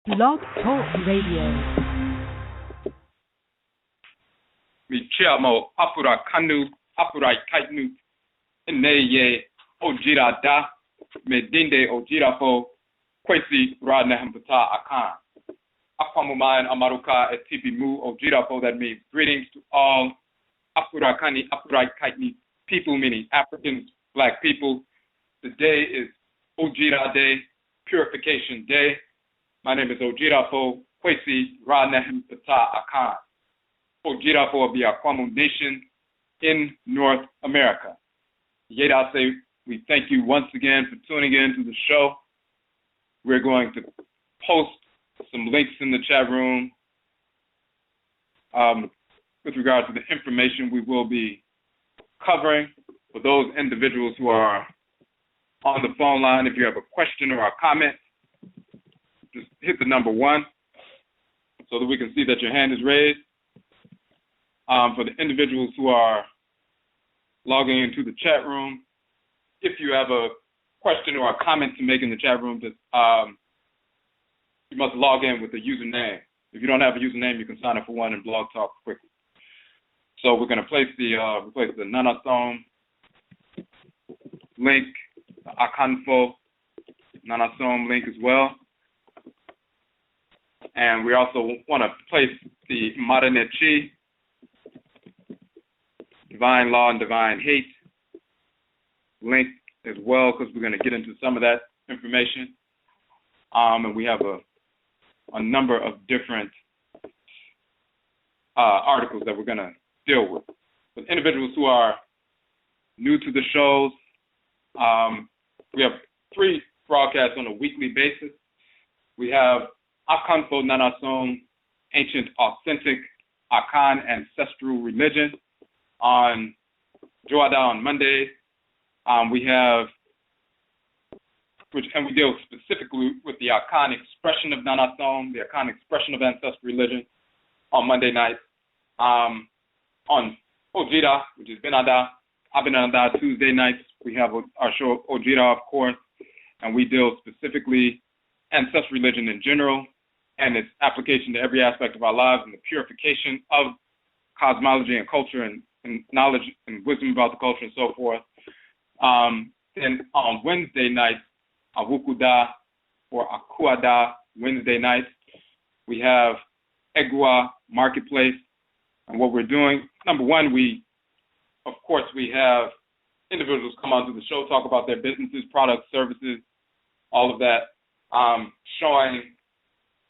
Blog Talk Radio. Mi chiamo Afurakanu, Afuraitkaitnut, Neye Odwirada, Medinde Odwirafo, Kwesi Radnehempata Akan. Akwamumayan Amaruka Etibimu Odwirafo, that means greetings to all Afurakani, Afuraitkaitnit people, meaning Africans, Black people. Today is ODWIRA Day, Purification Day. My name is Odwirafo, Kwesi Radnehempata Akan. Odwirafo of the Akwamu Nation in North America. Yedase, we thank you once again for tuning in to the show. We're going to post some links in the chat room with regard to the information we will be covering. For those individuals who are on the phone line, if you have a question or a comment, just hit the number 1 so that we can see that your hand is raised. For the individuals who are logging into the chat room, if you have a question or a comment to make in the chat room, you must log in with a username. If you don't have a username, you can sign up for one in Blog Talk quickly. So we're going to place the NANASOM link, the AKANFO NANASOM link as well. And we also want to place the Maranechi, Divine Law and Divine Hate link as well, because we're going to get into some of that information. And we have a number of different articles that we're going to deal with. For individuals who are new to the shows, we have 3 broadcasts on a weekly basis. We have AKANFO NANASOM, Ancient Authentic Akan Ancestral Religion on Joada on Mondays. We deal specifically with the Akan expression of NANASOM, the Akan expression of ancestral religion on Monday nights. On ODWIRA, which is ABENA Tuesday nights, we have our show ODWIRA, of course, and we deal specifically ancestral religion in general and its application to every aspect of our lives and the purification of cosmology and culture and knowledge and wisdom about the culture and so forth. Then on Wednesday nights, Awukuda or Akuada Wednesday nights, we have Egua Marketplace. And what we're doing, number one, we have individuals come onto the show, talk about their businesses, products, services, all of that, showing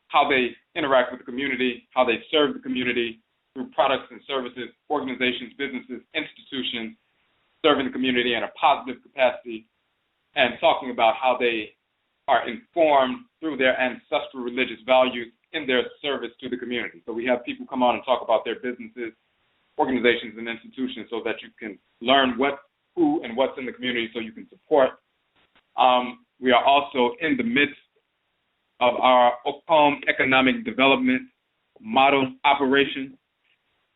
how they interact with the community, how they serve the community through products and services, organizations, businesses, institutions, serving the community in a positive capacity, and talking about how they are informed through their ancestral religious values in their service to the community. So we have people come on and talk about their businesses, organizations, and institutions so that you can learn who and what's in the community so you can support. We are also in the midst of our OCOM economic development model operation.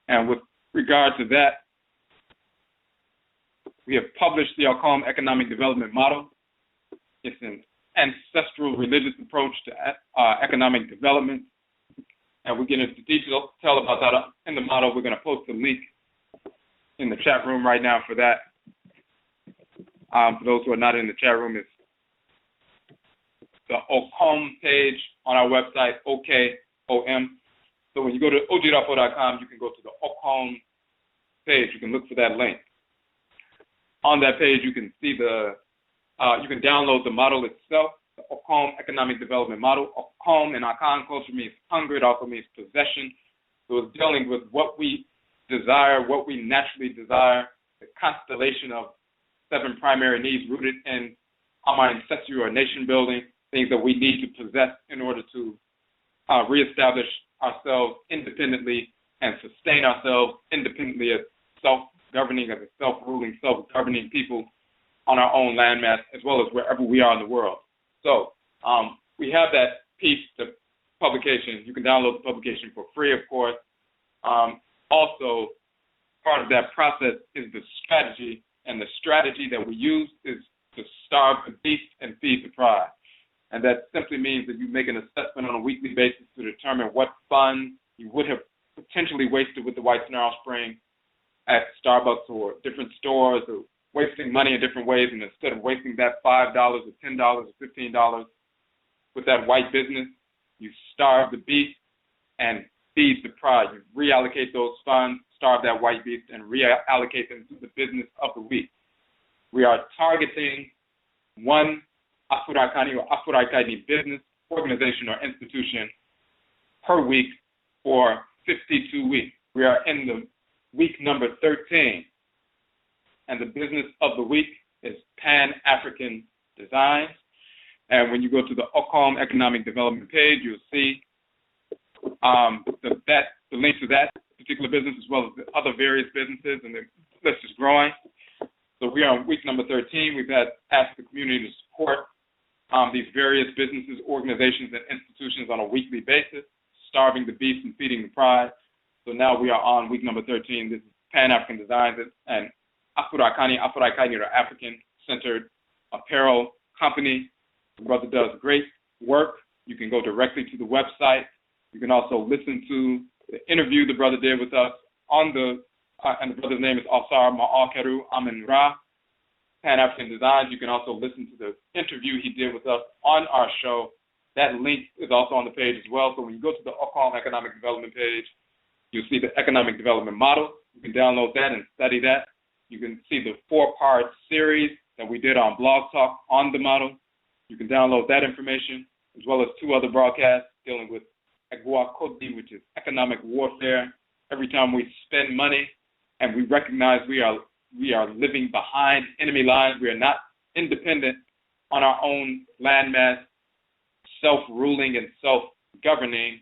And with regard to that, we have published the OCOM economic development model. It's an ancestral religious approach to economic development. And we'll get into detail about that in the model. We're going to post a link in the chat room right now for that. For those who are not in the chat room, it's the OCOM page on our website, OKOM. So when you go to Odwirafo.com, you can go to the OCOM page. You can look for that link. On that page, you can see you can download the model itself, the OCOM economic development model. OCOM in Akan culture means hunger. It also means possession. So it's dealing with what we desire, what we naturally desire, the constellation of 7 primary needs rooted in our ancestry or nation building, things that we need to possess in order to reestablish ourselves independently and sustain ourselves independently as self-governing, as a self-ruling, self-governing people on our own landmass, as well as wherever we are in the world. So we have that piece, the publication. You can download the publication for free, of course. Also, part of that process is the strategy, and the strategy that we use is to starve the beast and feed the pride. And that simply means that you make an assessment on a weekly basis to determine what funds you would have potentially wasted with the white snare offspring at Starbucks or different stores, or wasting money in different ways. And instead of wasting that $5 or $10 or $15 with that white business, you starve the beast and feed the pride. You reallocate those funds, starve that white beast, and reallocate them to the business of the week. We are targeting one Afurakani or Afuraitkaitnit business, organization, or institution per week for 52 weeks. We are in the week number 13, and the business of the week is Pan-African Designs. And when you go to the Ocom Economic Development page, you'll see the link to that particular business, as well as the other various businesses, and the list is growing. So we are on week number 13. We've asked the community to support these various businesses, organizations, and institutions on a weekly basis, starving the beast and feeding the pride. So now we are on week number 13. This is Pan-African Designs and Afurakani, Afuraitkaitnut, or African-centered apparel company. The brother does great work. You can go directly to the website. You can also listen to the interview the brother did with us on and the brother's name is Alsar Ma'akeru Amin-Ra, Pan-African Designs. You can also listen to the interview he did with us on our show. That link is also on the page as well. So when you go to the Ocom Economic Development page, you'll see the economic development model. You can download that and study that. You can see the 4-part series that we did on Blog Talk on the model. You can download that information, as well as 2 other broadcasts dealing with Kodi, which is economic warfare. Every time we spend money and we recognize we are living behind enemy lines, we are not independent on our own landmass, self-ruling and self-governing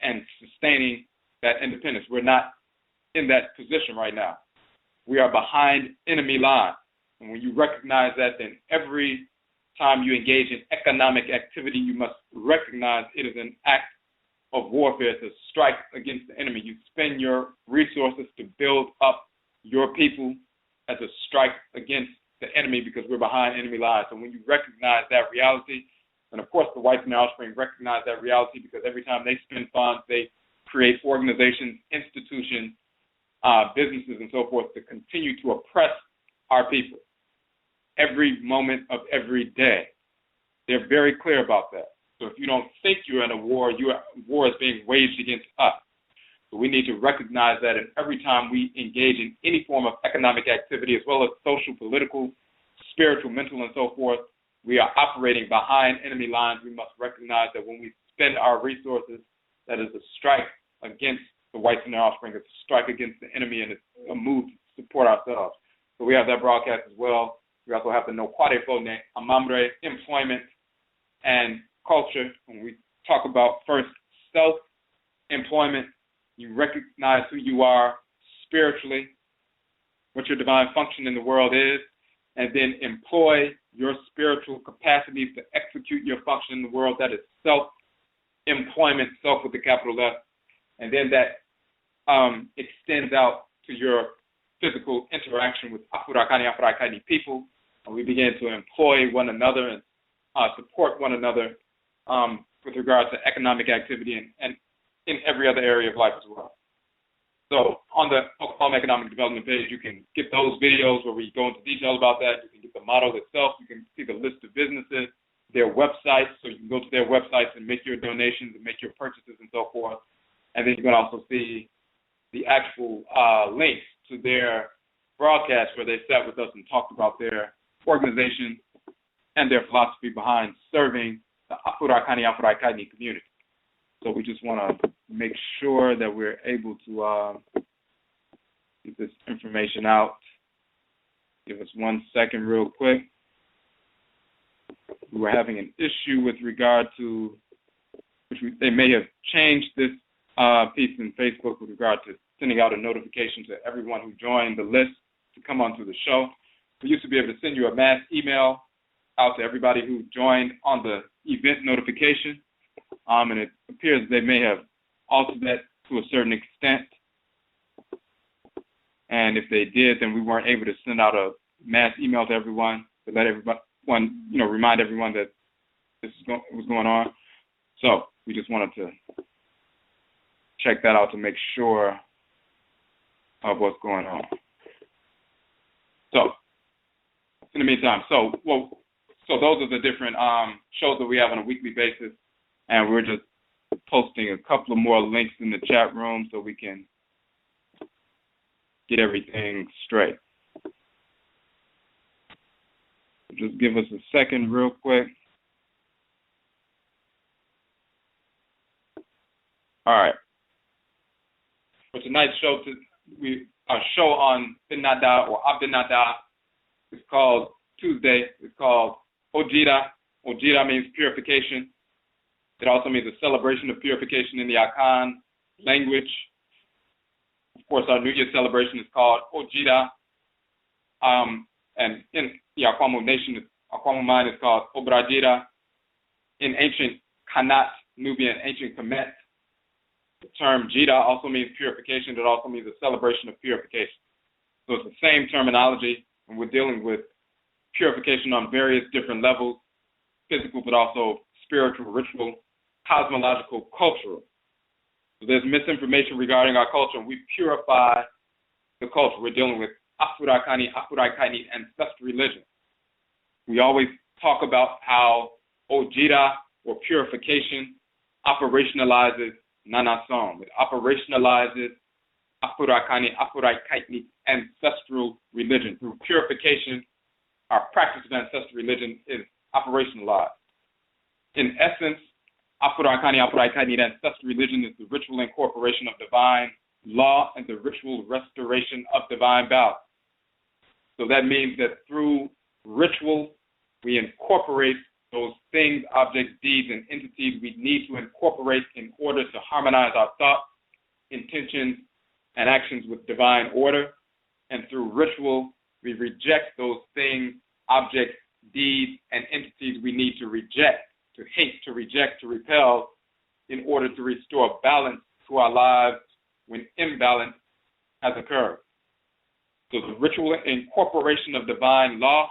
and sustaining that independence. We're not in that position right now. We are behind enemy lines. And when you recognize that, then every time you engage in economic activity, you must recognize it is an act of warfare. It's a strike against the enemy. You spend your resources to build up your people as a strike against the enemy, because we're behind enemy lines. And when you recognize that reality, and of course the white and offspring recognize that reality, because every time they spend funds, they create organizations, institutions, businesses, and so forth to continue to oppress our people every moment of every day. They're very clear about that. So if you don't think you're in a war, war is being waged against us. So we need to recognize that, and every time we engage in any form of economic activity, as well as social, political, spiritual, mental, and so forth, we are operating behind enemy lines. We must recognize that when we spend our resources, that is a strike against the whites and their offspring. It's a strike against the enemy, and it's a move to support ourselves. So we have that broadcast as well. We also have the NOKWARE, Amamre, employment and culture. When we talk about first self-employment, you recognize who you are spiritually, what your divine function in the world is, and then employ your spiritual capacities to execute your function in the world. That is self-employment, self with the capital F. And then that extends out to your physical interaction with Afurakani, Afuraitkaitnit people. And we begin to employ one another and support one another with regard to economic activity and in every other area of life as well. So on the Ocom Economic Development page, you can get those videos where we go into detail about that. You can get the model itself. You can see the list of businesses, their websites, so you can go to their websites and make your donations and make your purchases and so forth. And then you can also see the actual links to their broadcast where they sat with us and talked about their organization and their philosophy behind serving the Afurakani, Afuraitkaitnit community. So we just want to make sure that we're able to get this information out. Give us 1 second real quick. We were having an issue with regard to, they may have changed this piece in Facebook with regard to sending out a notification to everyone who joined the list to come onto the show. We used to be able to send you a mass email out to everybody who joined on the event notification. And it appears they may have altered that to a certain extent. And if they did, then we weren't able to send out a mass email to everyone to let everyone, remind everyone that was going on. So we just wanted to check that out to make sure of what's going on. So in the meantime, so those are the different shows that we have on a weekly basis, and we're just posting a couple of more links in the chat room so we can get everything straight. Just give us a second real quick. All right. For tonight's show, our show on Benada or Abenada is called Tuesday. It's called ODWIRA. ODWIRA means purification. It also means a celebration of purification in the Akan language. Of course, our New Year celebration is called ODWIRA. And in the Akwamu nation, Akwamu mind is called Obradira. In ancient Kanat, Nubian, ancient Kemet, the term Jida also means purification. It also means a celebration of purification. So it's the same terminology, and we're dealing with purification on various different levels, physical, but also spiritual, ritual, cosmological, cultural. So there's misinformation regarding our culture, and we purify the culture. We're dealing with Afurakani, Afuraitkaitnit, ancestral religion. We always talk about how ODWIRA, or purification, operationalizes NANASOM. It operationalizes Afurakani, Afuraitkaitnit, ancestral religion. Through purification, our practice of ancestral religion is operationalized. In essence, Afurakani, Afuraitkaitnit, ancestral religion is the ritual incorporation of divine law and the ritual restoration of divine balance. So that means that through ritual, we incorporate those things, objects, deeds, and entities we need to incorporate in order to harmonize our thoughts, intentions, and actions with divine order. And through ritual, we reject those things, objects, deeds, and entities we need to reject, to hate, to reject, to repel, in order to restore balance to our lives when imbalance has occurred. So the ritual incorporation of divine law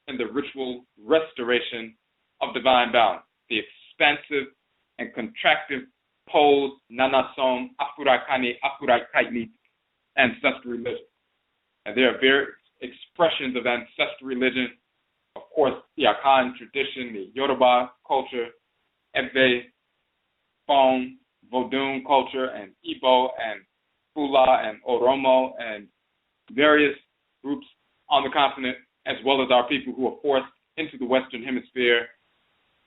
and the ritual restoration of divine balance, the expansive and contractive poles, NANASOM, Afurakani, Afuraitkaitnit, ancestral religion. And there are various expressions of ancestral religion. Of course, the Akan tradition, the Yoruba culture, Ewe, Fon, Vodun culture, and Igbo, and Fula, and Oromo, and various groups on the continent, as well as our people who were forced into the Western Hemisphere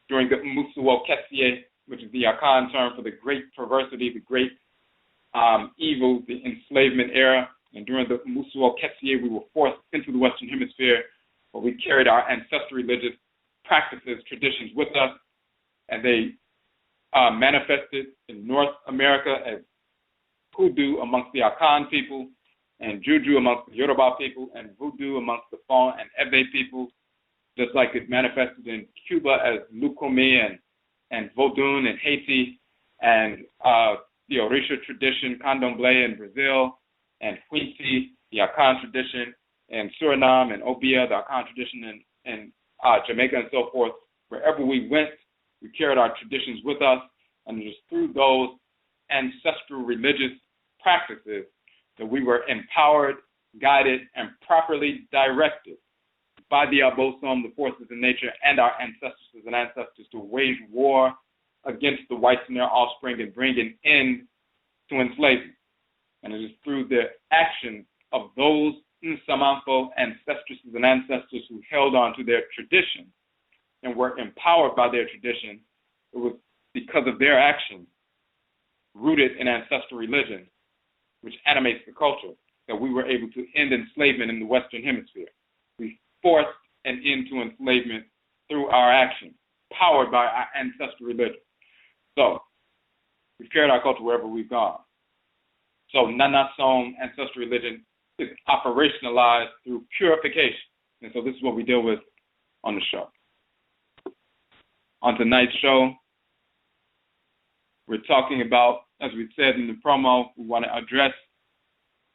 during the ASUO, which is the Akan term for the great perversity, the great evil, the enslavement era. And during the ASUO, we were forced into the Western Hemisphere, where we carried our ancestral religious practices, traditions with us, and they manifested in North America as Hoodoo amongst the Akan people, and Juju amongst the Yoruba people, and Voodoo amongst the Fon and Ewe people, just like it manifested in Cuba as Lukome and Vodun in Haiti, and the Orisha tradition, Candomblé in Brazil, and Huinti, the Akan tradition, and Suriname and Obia, the Akan tradition in Jamaica and so forth. Wherever we went, we carried our traditions with us, and it was through those ancestral religious practices that we were empowered, guided, and properly directed by the ABOSOM, the forces of nature, and our ancestors and ancestors to wage war against the whites and their offspring and bring an end to enslavement. And it is through the actions of those NSUMA ancestresses and ancestors who held on to their tradition and were empowered by their tradition. It was because of their actions, rooted in ancestral religion, which animates the culture, that we were able to end enslavement in the Western Hemisphere. We forced an end to enslavement through our actions, powered by our ancestral religion. So we've carried our culture wherever we've gone. So NANASOM, ancestral religion, is operationalized through purification. And so this is what we deal with on the show. On tonight's show, we're talking about, as we said in the promo, we want to address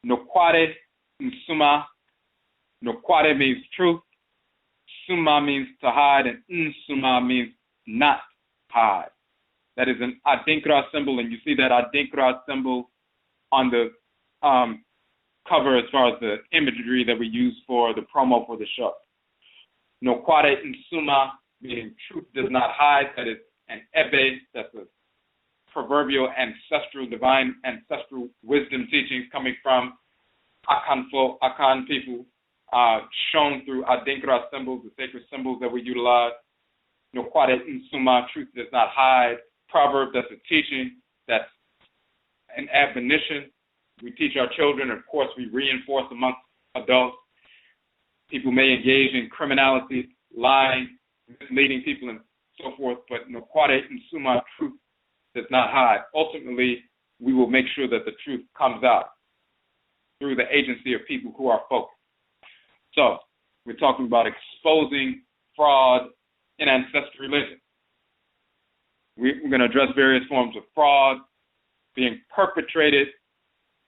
NOKWARE and NSUMA. NOKWARE means truth, SUMA means to hide, and NSUMA means not hide. That is an Adinkra symbol, and you see that Adinkra symbol on the cover as far as the imagery that we use for the promo for the show. NOKWARE NSUMA, meaning truth does not hide. That is an Ebe, that's a proverbial ancestral, divine ancestral wisdom teachings coming from AKANFO, Akan people, shown through Adinkra symbols, the sacred symbols that we utilize. NOKWARE NSUMA, truth does not hide. Proverb, that's a teaching, that's an admonition. We teach our children, and of course we reinforce amongst adults. People may engage in criminality, lying, misleading people, and so forth, but NOKWARE NSUMA, truth does not hide. Ultimately, we will make sure that the truth comes out through the agency of people who are focused. So, we're talking about exposing fraud in ancestral religion. We're going to address various forms of fraud being perpetrated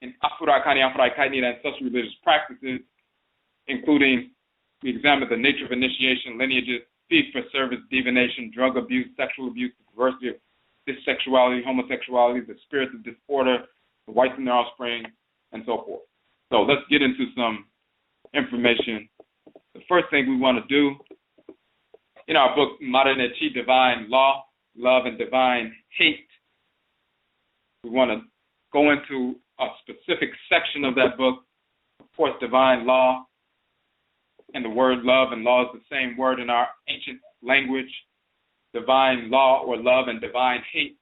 in Afurakani, Afuraitkaitnit, ancestral religious practices, including we examine the nature of initiation, lineages, fees for service, divination, drug abuse, sexual abuse, the perversity of dissexuality, homosexuality, the spirits of disorder, the whites and their offspring, and so forth. So let's get into some information. The first thing we want to do in our book, NANASOM, Divine Law, Love and Divine Hate, we want to go into a specific section of that book. Of course, divine law and the word love and law is the same word in our ancient language. Divine law or love and divine hate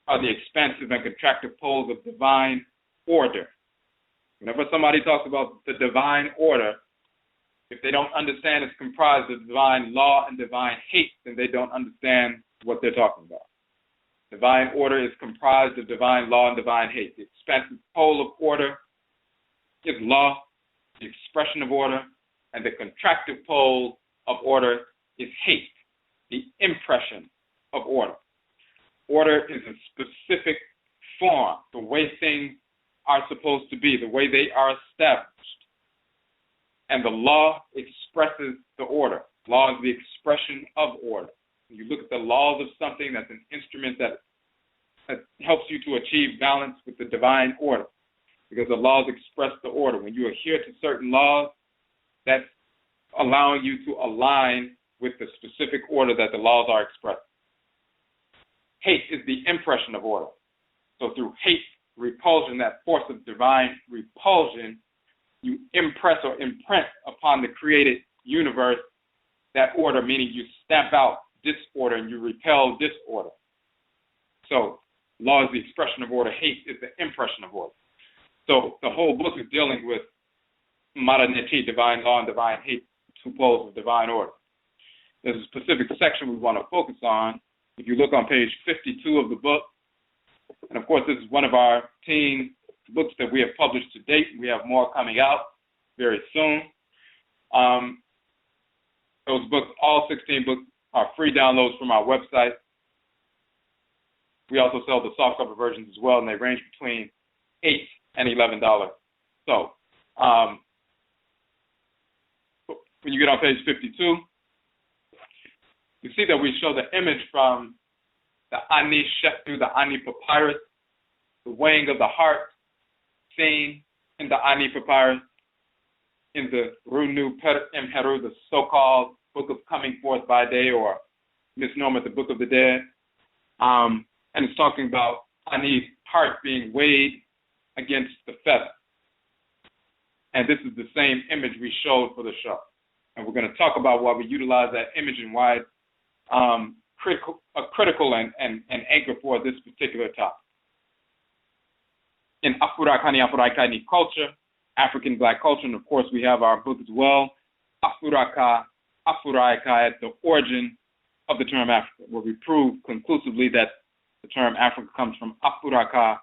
are the expansive and contractive poles of divine order. Whenever somebody talks about the divine order, if they don't understand it's comprised of divine law and divine hate, then they don't understand what they're talking about. Divine order is comprised of divine law and divine hate. The expansive pole of order is law, the expression of order, and the contractive pole of order is hate, the impression of order. Order is a specific form, the way things are supposed to be, the way they are established. And the law expresses the order. Law is the expression of order. When you look at the laws of something, that's an instrument that helps you to achieve balance with the divine order, because the laws express the order. When you adhere to certain laws, that's allowing you to align with the specific order that the laws are expressing. Hate is the impression of order. So through hate, repulsion, that force of divine repulsion, you impress or imprint upon the created universe that order, meaning you stamp out disorder and you repel disorder. So law is the expression of order, hate is the impression of order. So the whole book is dealing with NANASOM, divine law and divine hate, two poles of divine order. There's a specific section we want to focus on. If you look on page 52 of the book, and of course this is one of our teen books that we have published to date. We have more coming out very soon. Those books, all 16 books, are free downloads from our website. We also sell the softcover versions as well, and they range between $8 and $11. So when you get on page 52, you see that we show the image from the Ani Sheftu, the Ani Papyrus, the weighing of the heart seen in the Ani Papyrus, in the Runu Emheru, the so-called Book of Coming Forth by Day, or misnomer, the Book of the Dead. And it's talking about Ani's heart being weighed against the feather. And this is the same image we showed for the show. And we're going to talk about why we utilize that image and why it's critical and anchor for this particular topic. In Afurakani, Afuraitkaitnit culture, African Black culture, and of course we have our book as well, Afuraitkaitnut, the origin of the term Africa, where we prove conclusively that the term Africa comes from Afuraka.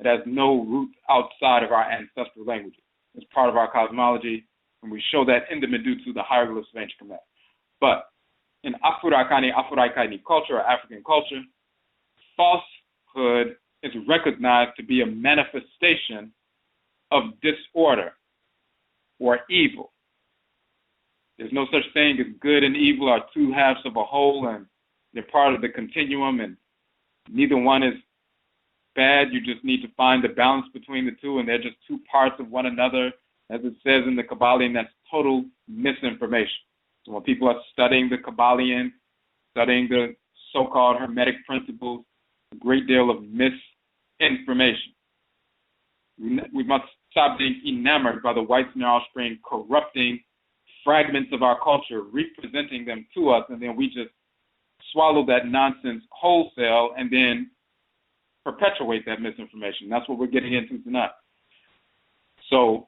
It has no root outside of our ancestral languages. It's part of our cosmology, and we show that in the Medusa, the hieroglyphs of ancient Kemet. But in Afurakani, Afuraitkaitnit culture, or African culture, falsehood is recognized to be a manifestation of disorder or evil. There's no such thing as good and evil are two halves of a whole, and They're part of the continuum, and neither one is bad. You just need to find the balance between the two, and they're just two parts of one another, as it says in the Kabbalion. That's total misinformation. So when people are studying the Kabbalion, studying the so-called Hermetic principles, a great deal of misinformation. We must stop being enamored by the whites and their offspring corrupting fragments of our culture, representing them to us, and then we just swallow that nonsense wholesale and then perpetuate that misinformation. That's what we're getting into tonight. So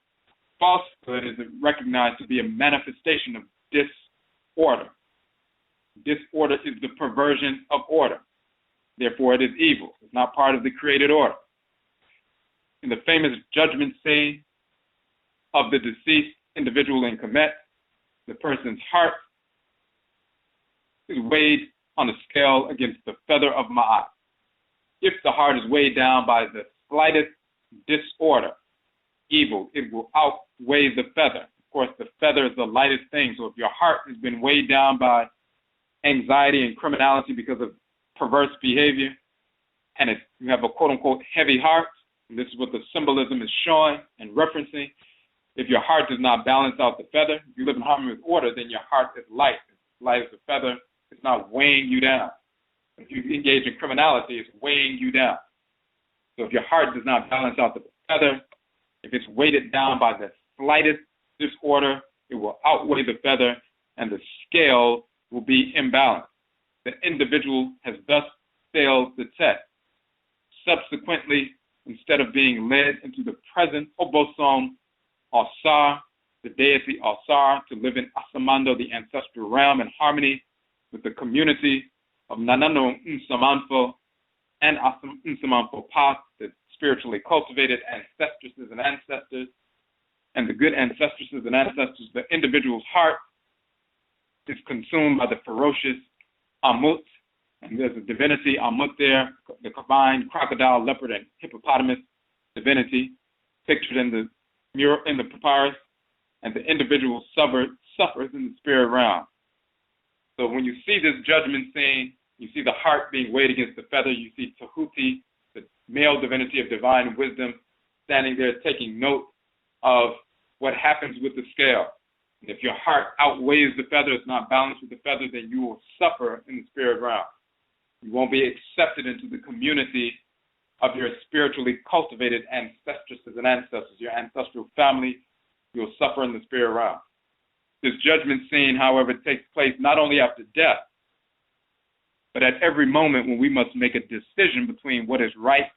falsehood is recognized to be a manifestation of disorder. Disorder is the perversion of order. Therefore, it is evil. It's not part of the created order. In the famous judgment scene of the deceased individual in Kemet, the person's heart is weighed on a scale against the feather of Ma'at. If the heart is weighed down by the slightest disorder, evil, it will outweigh the feather. Of course, the feather is the lightest thing. So if your heart has been weighed down by anxiety and criminality because of perverse behavior, and you have a quote-unquote heavy heart, and this is what the symbolism is showing and referencing. If your heart does not balance out the feather, if you live in harmony with order, then your heart is light. It's light as a feather. It's not weighing you down. If you engage in criminality, it's weighing you down. So if your heart does not balance out the feather, if it's weighted down by the slightest disorder, it will outweigh the feather, and the scale will be imbalanced. The individual has thus failed the test. Subsequently, instead of being led into the present ABOSOM, Asar, the deity Asar, to live in Asamando, the ancestral realm, in harmony with the community of NANASOM and NSUMA path, the spiritually cultivated ancestresses and ancestors, and the good ancestresses and ancestors, the individual's heart is consumed by the ferocious Amut, and there's a divinity Amut there, the combined crocodile, leopard, and hippopotamus divinity pictured in the mural in the papyrus, and the individual suffers in the spirit realm. So when you see this judgment scene, you see the heart being weighed against the feather, you see Tahuti, the male divinity of divine wisdom, standing there taking note of what happens with the scale. And if your heart outweighs the feather, it's not balanced with the feather, then you will suffer in the spirit realm. You won't be accepted into the community of your spiritually cultivated ancestresses and ancestors, your ancestral family. You'll suffer in the spirit realm. This judgment scene, however, takes place not only after death, but at every moment when we must make a decision between what is right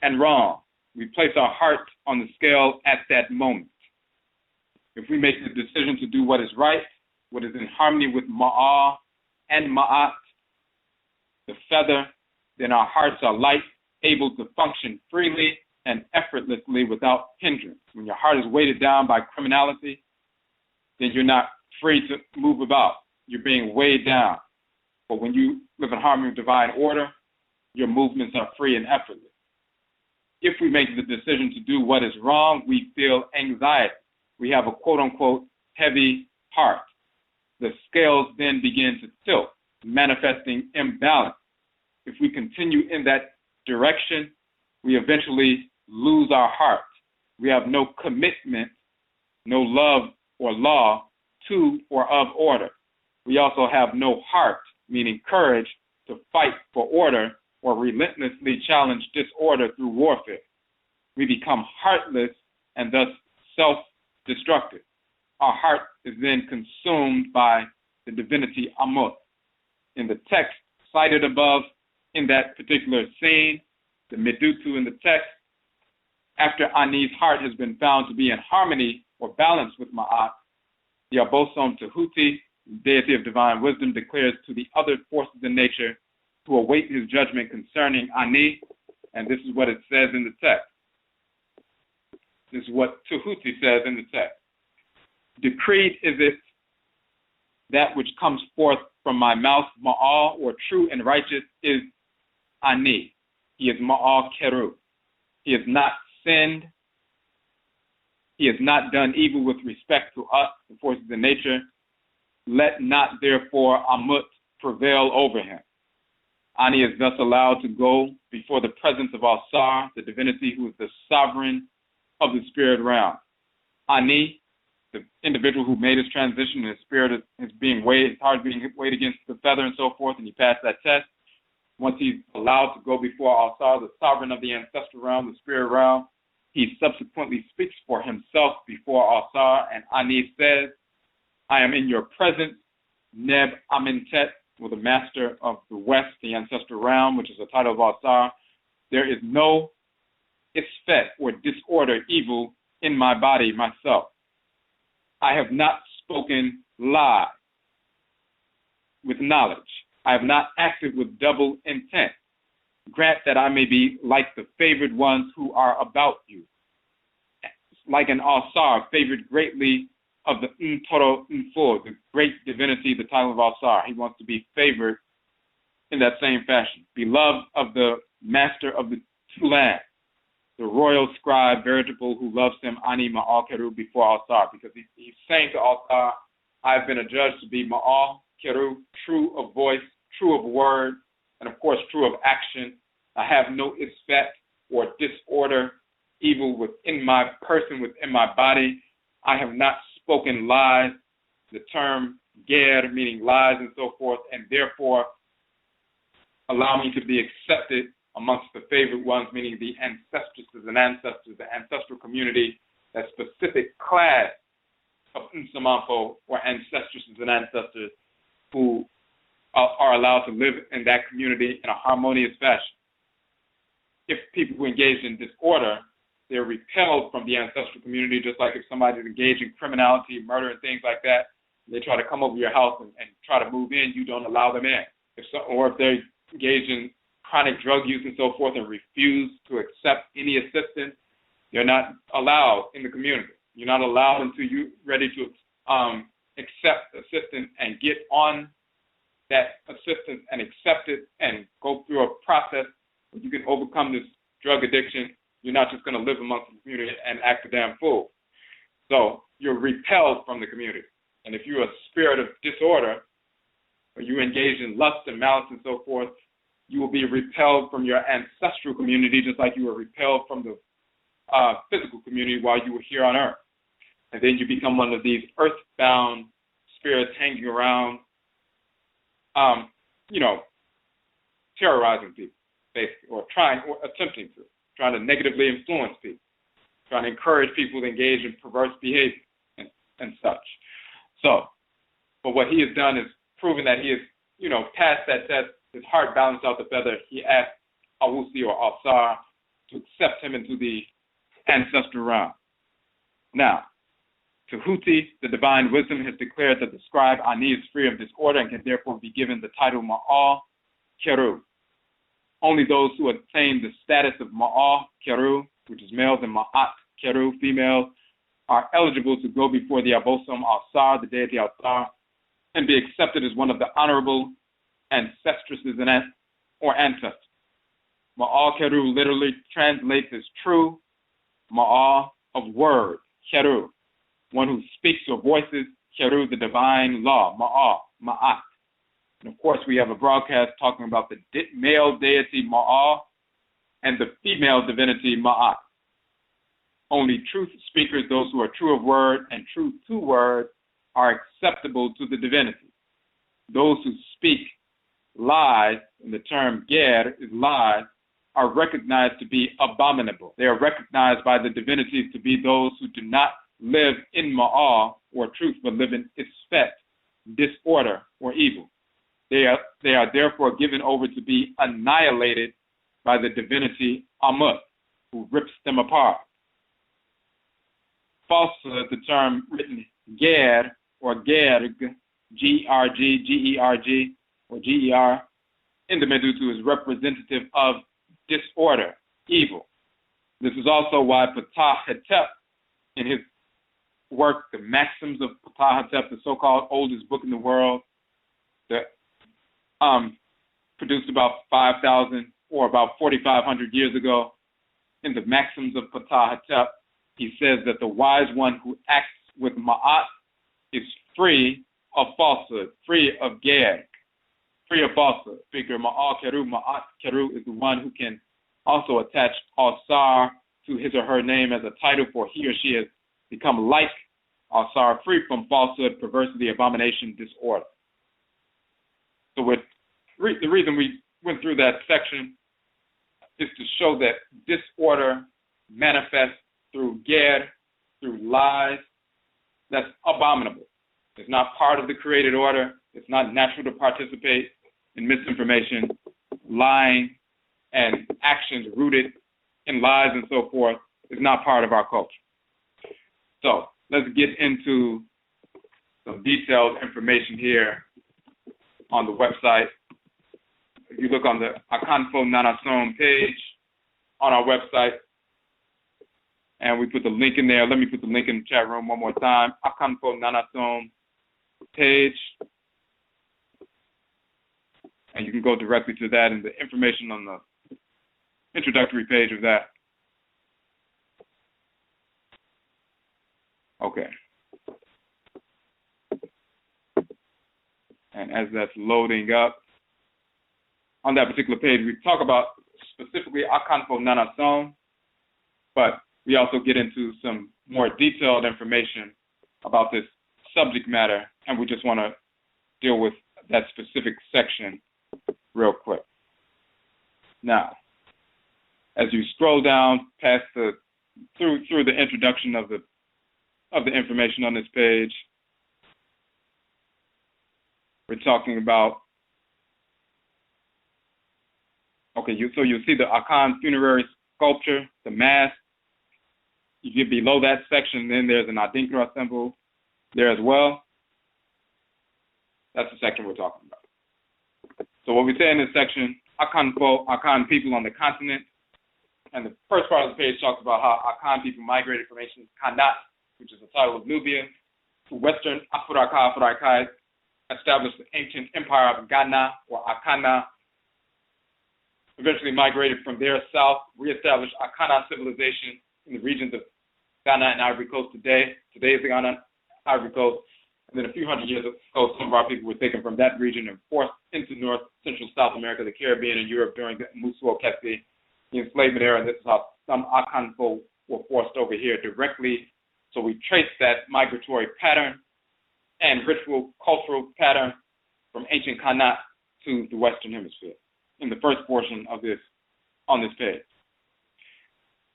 and wrong. We place our heart on the scale at that moment. If we make the decision to do what is right, what is in harmony with Ma'ah and Ma'at, the feather, then our hearts are light, able to function freely and effortlessly without hindrance. When your heart is weighted down by criminality, then you're not free to move about. You're being weighed down. But when you live in harmony with divine order, your movements are free and effortless. If we make the decision to do what is wrong, we feel anxiety. We have a quote-unquote heavy heart. The scales then begin to tilt, manifesting imbalance. If we continue in that direction, we eventually lose our heart. We have no commitment, no love or law to or of order. We also have no heart, meaning courage, to fight for order or relentlessly challenge disorder through warfare. We become heartless and thus self-destructive. Our heart is then consumed by the divinity Amut. In the text cited above, in that particular scene, the Medutu in the text, after Ani's heart has been found to be in harmony or balance with Ma'at, the ABOSOM Tahuti, deity of divine wisdom, declares to the other forces in nature to await his judgment concerning Ani, and this is what it says in the text. This is what Tahuti says in the text. Decreed is it that which comes forth from my mouth, Ma'al, or true and righteous, is Ani. He is Ma'al Keru. He has not sinned. He has not done evil with respect to us, the forces of nature. Let not therefore Amut prevail over him. Ani is thus allowed to go before the presence of Asar, the divinity who is the sovereign of the spirit realm. Ani, the individual who made his transition, his spirit is being weighed, his heart is being weighed against the feather and so forth, and he passed that test. Once he's allowed to go before Asar, the sovereign of the ancestral realm, the spirit realm, he subsequently speaks for himself before Asar, and Ani says, I am in your presence, Neb Amentet, or the master of the West, the ancestral realm, which is the title of Asar. There is no isfet or disorder, evil in my body, myself. I have not spoken lie with knowledge. I have not acted with double intent. Grant that I may be like the favored ones who are about you. Like an Asar, favored greatly of the Ntoro Nfo, the great divinity, the title of Asar. He wants to be favored in that same fashion. Beloved of the master of the two lands, the royal scribe, veritable, who loves him, Ani Ma'al Keru, before Asar, because he's saying to Asar, I've been adjudged to be Ma'al Keru, true of voice, true of word, and of course true of action. I have no isfet or disorder, evil within my person, within my body. I have not spoken lies, the term ger, meaning lies and so forth, and therefore allow me to be accepted amongst the favored ones, meaning the ancestresses and ancestors, the ancestral community, that specific class of Nsamanfo or ancestresses and ancestors who are allowed to live in that community in a harmonious fashion. If people who engage in disorder, they're repelled from the ancestral community, just like if somebody's engaged in criminality, murder, and things like that. They try to come over your house and try to move in, you don't allow them in. Or if they're engaged in chronic drug use and so forth and refuse to accept any assistance, you're not allowed in the community. You're not allowed until you're ready to accept assistance and get on that assistance and accept it and go through a process where you can overcome this drug addiction. You're not just going to live amongst the community and act a damn fool. So you're repelled from the community. And if you're a spirit of disorder, or you engage in lust and malice and so forth, you will be repelled from your ancestral community, just like you were repelled from the physical community while you were here on earth. And then you become one of these earthbound spirits hanging around, terrorizing people, basically, or attempting to negatively influence people, trying to encourage people to engage in perverse behavior and such. So, but what he has done is proven that he has, passed that test. His heart balanced out the feather. He asked Awusi or Asar to accept him into the ancestral realm. Now, Tahuti, the divine wisdom, has declared that the scribe Ani is free of disorder and can therefore be given the title Ma'al Keru. Only those who attain the status of Ma'al Keru, which is males, and Ma'at Keru, females, are eligible to go before the ABOSOM Asar, the deity Asar, and be accepted as one of the honorable ancestresses or ancestors. Ma'al Keru literally translates as true, Ma'al of word, Keru, one who speaks or voices, Keru, the divine law, Ma'al, Ma'at. And of course, we have a broadcast talking about the male deity Ma'al and the female divinity Ma'at. Only truth speakers, those who are true of word and true to word, are acceptable to the divinity. Those who speak lies, and the term ger is lies, are recognized to be abominable. They are recognized by the divinities to be those who do not live in Ma'al or truth, but live in isfet, disorder, or evil. They are therefore given over to be annihilated by the divinity Amut, who rips them apart. Falsehood, the term written ger or gerg, G-R-G, G-E-R-G, or G-E-R, in the Medutu is representative of disorder, evil. This is also why Ptah Hetep, in his work, The Maxims of Ptah Hetep, the so-called oldest book in the world, that produced about 5,000 or about 4,500 years ago, in the Maxims of Ptah Hetep, he says that the wise one who acts with Ma'at is free of falsehood, free of ger. free of falsehood. Figure Ma'al Keru. Ma'at Keru is the one who can also attach Al-Sar to his or her name as a title, for he or she has become like Al-Sar, free from falsehood, perversity, abomination, disorder. So the reason we went through that section is to show that disorder manifests through GYEBI, through lies. That's abominable. It's not part of the created order. It's not natural to participate in misinformation, lying, and actions rooted in lies and so forth is not part of our culture. So let's get into some detailed information here on the website. If you look on the AKANFO NANASOM page on our website, and we put the link in there. Let me put the link in the chat room one more time. AKANFO NANASOM page. And you can go directly to that and the information on the introductory page of that. Okay. And as that's loading up, on that particular page, we talk about specifically AKANFO NANASOM, but we also get into some more detailed information about this subject matter, and we just want to deal with that specific section real quick. Now, as you scroll down past through the introduction of the information on this page, we're talking about, okay, so you'll see the Akan funerary sculpture, the mask. You get below that section, then there's an Adinkra symbol there as well. That's the section we're talking about. So what we say in this section, Akan people on the continent, and the first part of the page talks about how Akan people migrated from ancient Kanat, which is the title of Nubia, to western Afuraitkaitnut, established the ancient empire of Ghana or Akana, eventually migrated from there south, reestablished Akana civilization in the regions of Ghana and Ivory Coast today. Today is the Ghana, Ivory Coast. And then a few hundred years ago, some of our people were taken from that region and forced into North, Central, South America, the Caribbean, and Europe during the ASUO, the enslavement era. And this is how some AKANFO were forced over here directly. So we trace that migratory pattern and ritual cultural pattern from ancient Kanat to the Western Hemisphere in the first portion of this, on this page.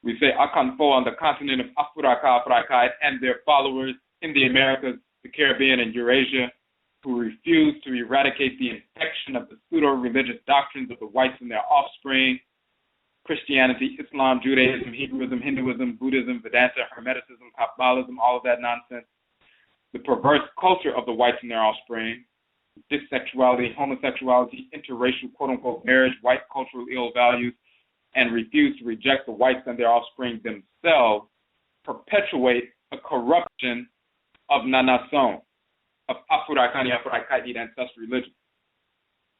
We say AKANFO on the continent of Afuraitkaitnut and their followers in the Americas, the Caribbean, and Eurasia, who refuse to eradicate the infection of the pseudo-religious doctrines of the whites and their offspring, Christianity, Islam, Judaism, Hebrewism, Hinduism, Buddhism, Vedanta, Hermeticism, Kabbalism, all of that nonsense, the perverse culture of the whites and their offspring, dissexuality, homosexuality, interracial, quote-unquote, marriage, white cultural ill values, and refuse to reject the whites and their offspring themselves, perpetuate a corruption of NANASOM, of Afurakani, Afuraitkaitnit, Ancestral Religious.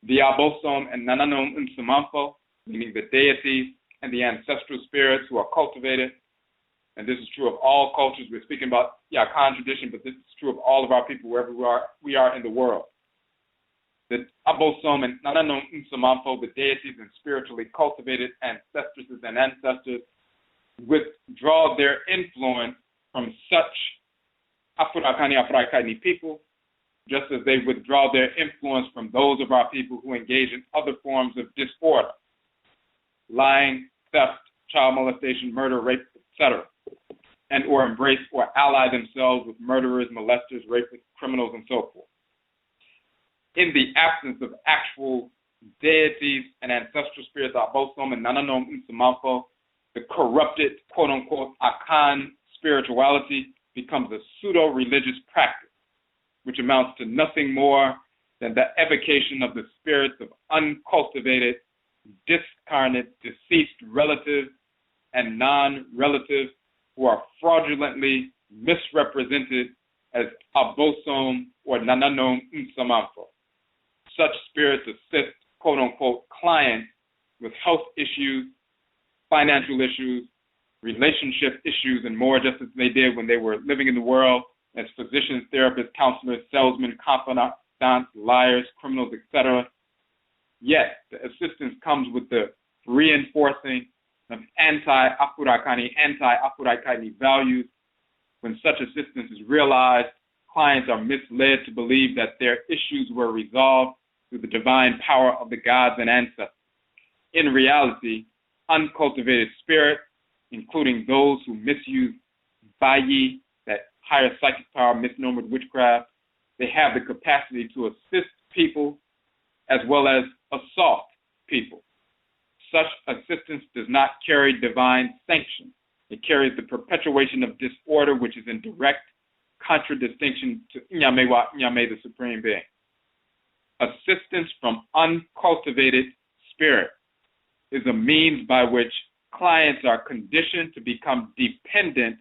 The ABOSOM and NANASOM, meaning the deities and the ancestral spirits who are cultivated, and this is true of all cultures. We're speaking about the Akan tradition, but this is true of all of our people wherever we are in the world. The ABOSOM and NANASOM, the deities and spiritually cultivated ancestresses and ancestors, withdraw their influence from such Afurakani, Afuraitkaitnit people, just as they withdraw their influence from those of our people who engage in other forms of disorder, lying, theft, child molestation, murder, rape, etc., and or embrace or ally themselves with murderers, molesters, rapists, criminals, and so forth. In the absence of actual deities and ancestral spirits, ABOSOM and NANASOM, the corrupted, quote-unquote, Akan spirituality becomes a pseudo-religious practice, which amounts to nothing more than the evocation of the spirits of uncultivated, discarnate, deceased relatives and non-relatives who are fraudulently misrepresented as ABOSOM or NANASOM. Such spirits assist, quote-unquote, clients with health issues, financial issues, relationship issues, and more, just as they did when they were living in the world as physicians, therapists, counselors, salesmen, confidants, liars, criminals, etc., Yet, the assistance comes with the reinforcing of anti-Afurakani, anti-Afuraitkaitnit values. When such assistance is realized, clients are misled to believe that their issues were resolved through the divine power of the gods and ancestors. In reality, uncultivated spirits, including those who misuse GYEBI, that higher psychic power misnomered witchcraft, they have the capacity to assist people as well as assault people. Such assistance does not carry divine sanction. It carries the perpetuation of disorder, which is in direct contradistinction to Nyamewa Nyame, the Supreme Being. Assistance from uncultivated spirit is a means by which clients are conditioned to become dependent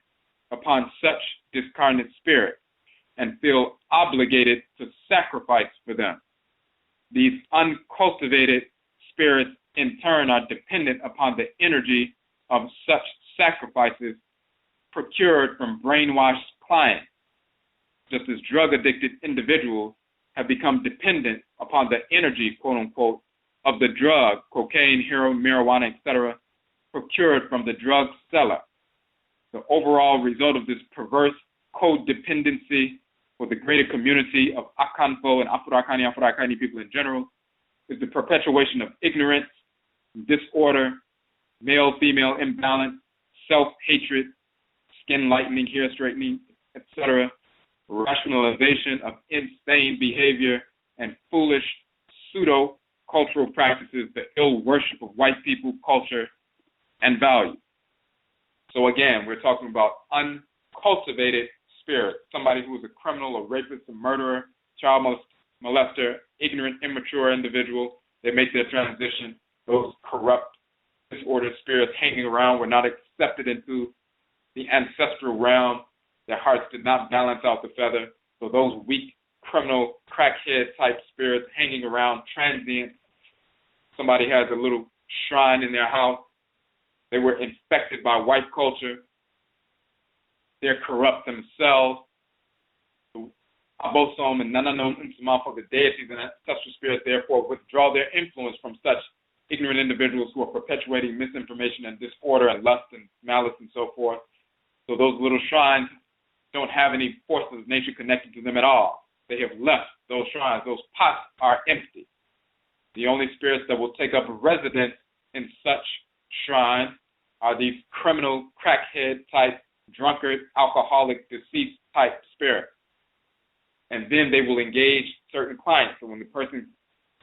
upon such discarnate spirit and feel obligated to sacrifice for them. These uncultivated spirits in turn are dependent upon the energy of such sacrifices procured from brainwashed clients, just as drug-addicted individuals have become dependent upon the energy, quote-unquote, of the drug, cocaine, heroin, marijuana, etc., procured from the drug seller. The overall result of this perverse codependency for the greater community of AKANFO and Afurakani, Afuraitkaitnit people in general is the perpetuation of ignorance, disorder, male-female imbalance, self-hatred, skin lightening, hair straightening, etc., rationalization of insane behavior, and foolish pseudo-cultural practices, the ill worship of white people, culture, and values. So again, we're talking about uncultivated spirit, somebody who is a criminal, a rapist, a murderer, child molester, ignorant, immature individual. They make their transition. Those corrupt, disordered spirits hanging around were not accepted into the ancestral realm. Their hearts did not balance out the feather. So those weak, criminal, crackhead type spirits hanging around, transient. Somebody has a little shrine in their house. They were infected by white culture. They're corrupt themselves. The ABOSOM and NANASOM for the deities and ancestral spirits therefore withdraw their influence from such ignorant individuals who are perpetuating misinformation and disorder and lust and malice and so forth. So those little shrines don't have any forces of nature connected to them at all. They have left those shrines. Those pots are empty. The only spirits that will take up residence in such shrines are these criminal, crackhead type, drunkard, alcoholic, deceased type spirits. And then they will engage certain clients. So when the person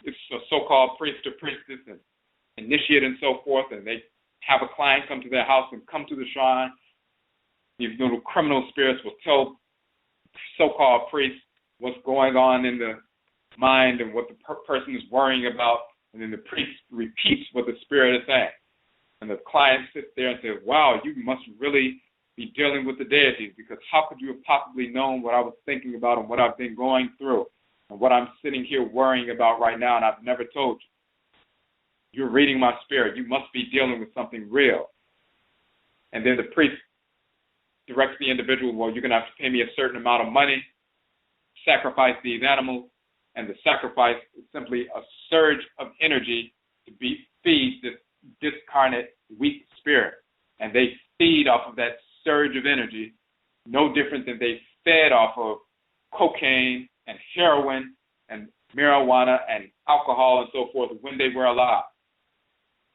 is a so-called priest or priestess and initiate and so forth, and they have a client come to their house and come to the shrine, these little criminal spirits will tell so-called priests what's going on in the mind and what the person is worrying about, and then the priest repeats what the spirit is saying. And the client sits there and says, wow, you must really be dealing with the deities, because how could you have possibly known what I was thinking about and what I've been going through and what I'm sitting here worrying about right now, and I've never told you. You're reading my spirit. You must be dealing with something real. And then the priest directs the individual, well, you're going to have to pay me a certain amount of money, sacrifice these animals, and the sacrifice is simply a surge of energy to feed this discarnate, weak spirit. And they feed off of that surge of energy, no different than they fed off of cocaine and heroin and marijuana and alcohol and so forth when they were alive.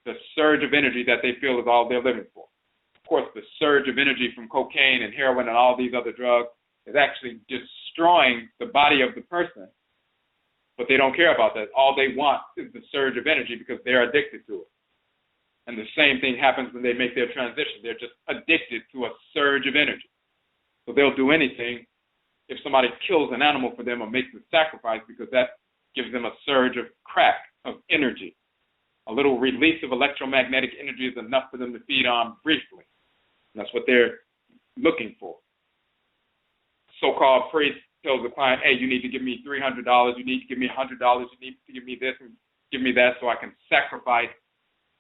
The surge of energy that they feel is all they're living for. Of course, the surge of energy from cocaine and heroin and all these other drugs is actually destroying the body of the person, but they don't care about that. All they want is the surge of energy because they're addicted to it. And the same thing happens when they make their transition. They're just addicted to a surge of energy. So they'll do anything if somebody kills an animal for them or makes a sacrifice, because that gives them a surge of crack, of energy. A little release of electromagnetic energy is enough for them to feed on briefly. And that's what they're looking for. So-called priest tells the client, hey, you need to give me $300, you need to give me $100, you need to give me this and give me that so I can sacrifice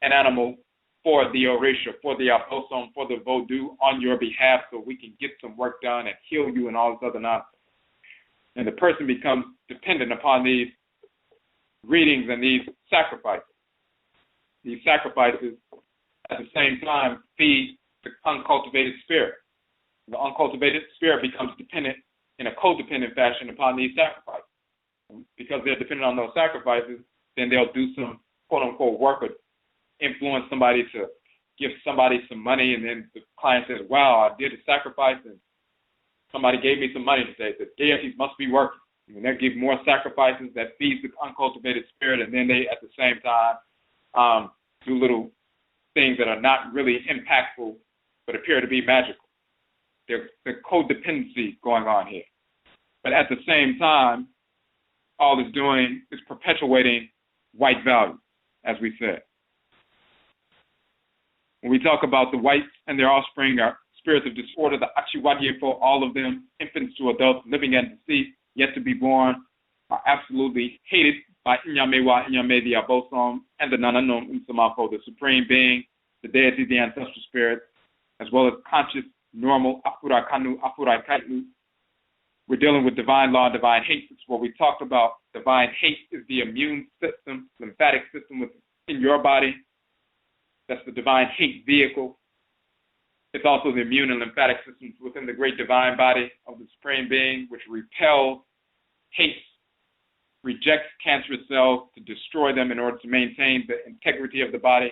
an animal for the Orisha, for the ABOSOM, for the Voodoo on your behalf so we can get some work done and heal you and all this other nonsense. And the person becomes dependent upon these readings and these sacrifices. These sacrifices, at the same time, feed the uncultivated spirit. The uncultivated spirit becomes dependent in a codependent fashion upon these sacrifices. Because they're dependent on those sacrifices, then they'll do some quote-unquote work or influence somebody to give somebody some money, and then the client says, wow, I did a sacrifice and somebody gave me some money today. The deities must be working. And they give more sacrifices that feeds the uncultivated spirit, and then they, at the same time, do little things that are not really impactful but appear to be magical. There's codependency going on here. But at the same time, all it's doing is perpetuating white values, as we said. When we talk about the whites and their offspring are spirits of disorder, the Achiwadiyefo, all of them, infants to adults, living and deceased, yet to be born, are absolutely hated by Inyamewa, Inyame, the ABOSOM, and the NANASOM, the Supreme Being, the deity, the ancestral spirits, as well as conscious, normal Afurakanu, Afuraitkaitnut. We're dealing with divine law, divine hate. It's what we talked about. Divine hate is the immune system, lymphatic system within your body. That's the divine hate vehicle. It's also the immune and lymphatic systems within the great divine body of the Supreme Being, which repels, hates, rejects cancerous cells to destroy them in order to maintain the integrity of the body.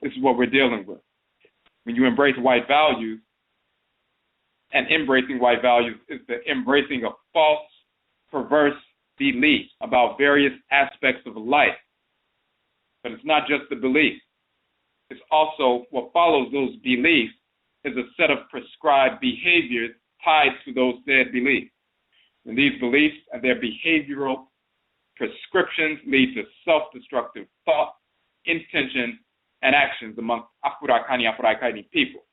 This is what we're dealing with. When you embrace white values, and embracing white values is the embracing of false, perverse beliefs about various aspects of life. But it's not just the belief. It's also what follows those beliefs is a set of prescribed behaviors tied to those said beliefs. And these beliefs and their behavioral prescriptions lead to self-destructive thought, intention, and actions among Afurakani, Afuraitkaitnit people.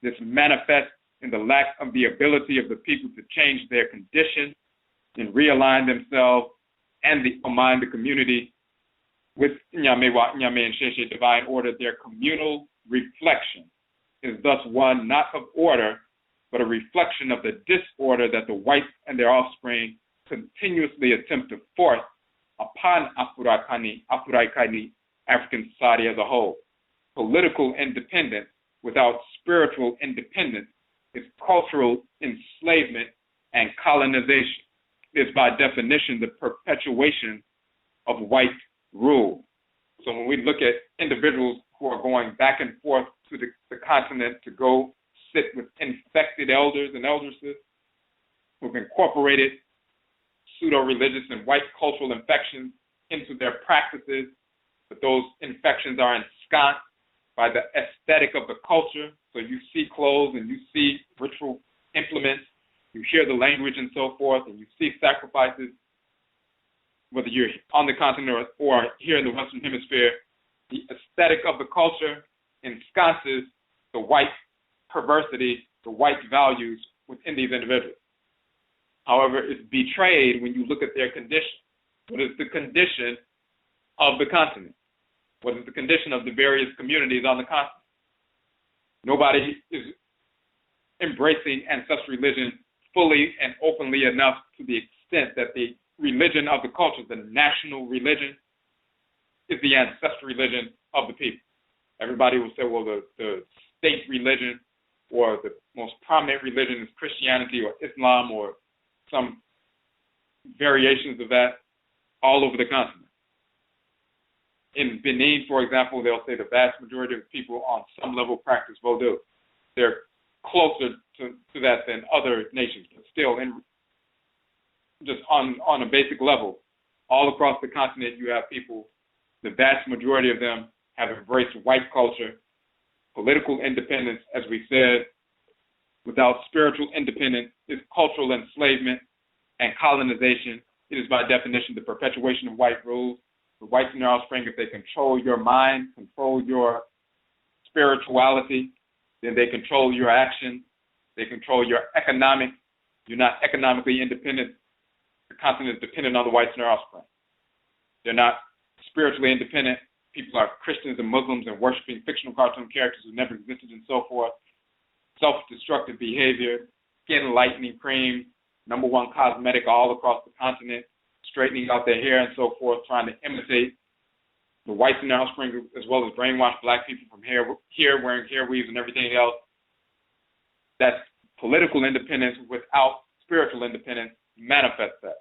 This manifests in the lack of the ability of the people to change their condition and realign themselves and align the community with Nyame and Sheshe divine order. Their communal reflection is thus one not of order, but a reflection of the disorder that the whites and their offspring continuously attempt to force upon Afurakani, Afuraitkaitnit, African society as a whole. Political independence without spiritual independence is cultural enslavement and colonization. It is by definition the perpetuation of white rule. So when we look at individuals who are going back and forth to the continent to go sit with infected elders and eldresses who've incorporated pseudo-religious and white cultural infections into their practices, but those infections are ensconced by the aesthetic of the culture. So you see clothes and you see ritual implements, you hear the language and so forth, and you see sacrifices, whether you're on the continent or here in the Western Hemisphere. The aesthetic of the culture ensconces the white perversity, the white values within these individuals. However, it's betrayed when you look at their condition. What is the condition of the continent? What is the condition of the various communities on the continent? Nobody is embracing ancestral religion fully and openly enough to the extent that the religion of the culture, the national religion, is the ancestral religion of the people. Everybody will say, well, the state religion or the most prominent religion is Christianity or Islam or some variations of that all over the continent. In Benin, for example, they'll say the vast majority of people on some level practice Vodou. They're closer to that than other nations, but still, just on a basic level, all across the continent, you have people, the vast majority of them have embraced white culture, political independence, as we said. Without spiritual independence is cultural enslavement and colonization. It is by definition the perpetuation of white rule. The whites and their offspring, if they control your mind, control your spirituality, then they control your action, they control your economics. You're not economically independent. The continent is dependent on the whites and their offspring. They're not spiritually independent. People are Christians and Muslims and worshiping fictional cartoon characters who never existed and so forth. Self-destructive behavior, skin lightening cream, #1 cosmetic all across the continent, straightening out their hair and so forth, trying to imitate the whites in their offspring, as well as brainwash black people from here wearing hair weaves and everything else. That's political independence without spiritual independence manifests that.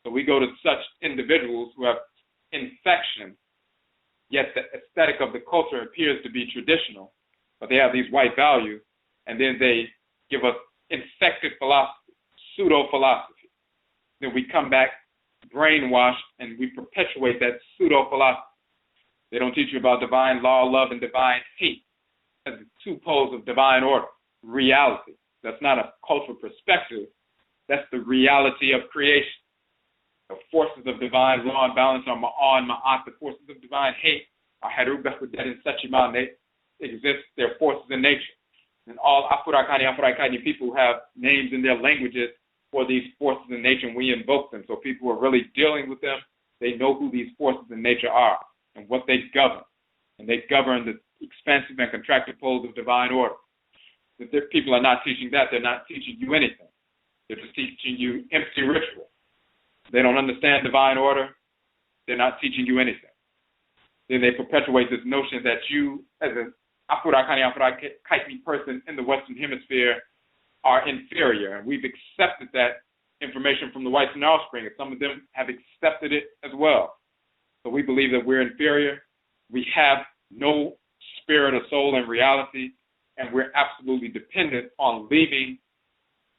So we go to such individuals who have infection, yet the aesthetic of the culture appears to be traditional, but they have these white values, and then they give us infected philosophy, pseudo-philosophy. Then we come back brainwashed and we perpetuate that pseudo-philosophy. They don't teach you about divine law, love, and divine hate as the two poles of divine order, reality. That's not a cultural perspective. That's the reality of creation. The forces of divine law and balance are Ma'a and Ma'at. The forces of divine hate are Haru, Behudet, and Sechiman. They exist. They're forces in nature. And all Afurakani, Afuraitkaitnit people have names in their languages for these forces in nature, and we invoke them. So people who are really dealing with them, they know who these forces in nature are and what they govern. And they govern the expansive and contracted poles of divine order. If people are not teaching that, they're not teaching you anything. They're just teaching you empty ritual. They don't understand divine order. They're not teaching you anything. Then they perpetuate this notion that you, as an Afurakani, Afuraitkaitnit person in the Western Hemisphere, are inferior. And we've accepted that information from the whites and offspring, and some of them have accepted it as well. So we believe that we're inferior. We have no spirit or soul in reality, and we're absolutely dependent on leaving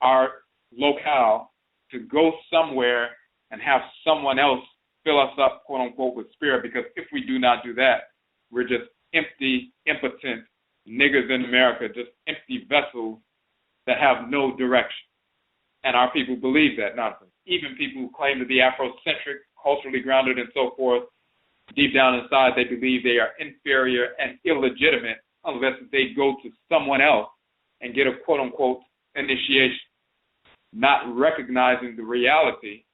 our locale to go somewhere and have someone else fill us up, quote unquote, with spirit, because if we do not do that, we're just empty, impotent niggers in America, just empty vessels that have no direction. And our people believe that nonsense. Even people who claim to be Afrocentric, culturally grounded, and so forth, deep down inside, they believe they are inferior and illegitimate unless they go to someone else and get a quote-unquote initiation, not recognizing the reality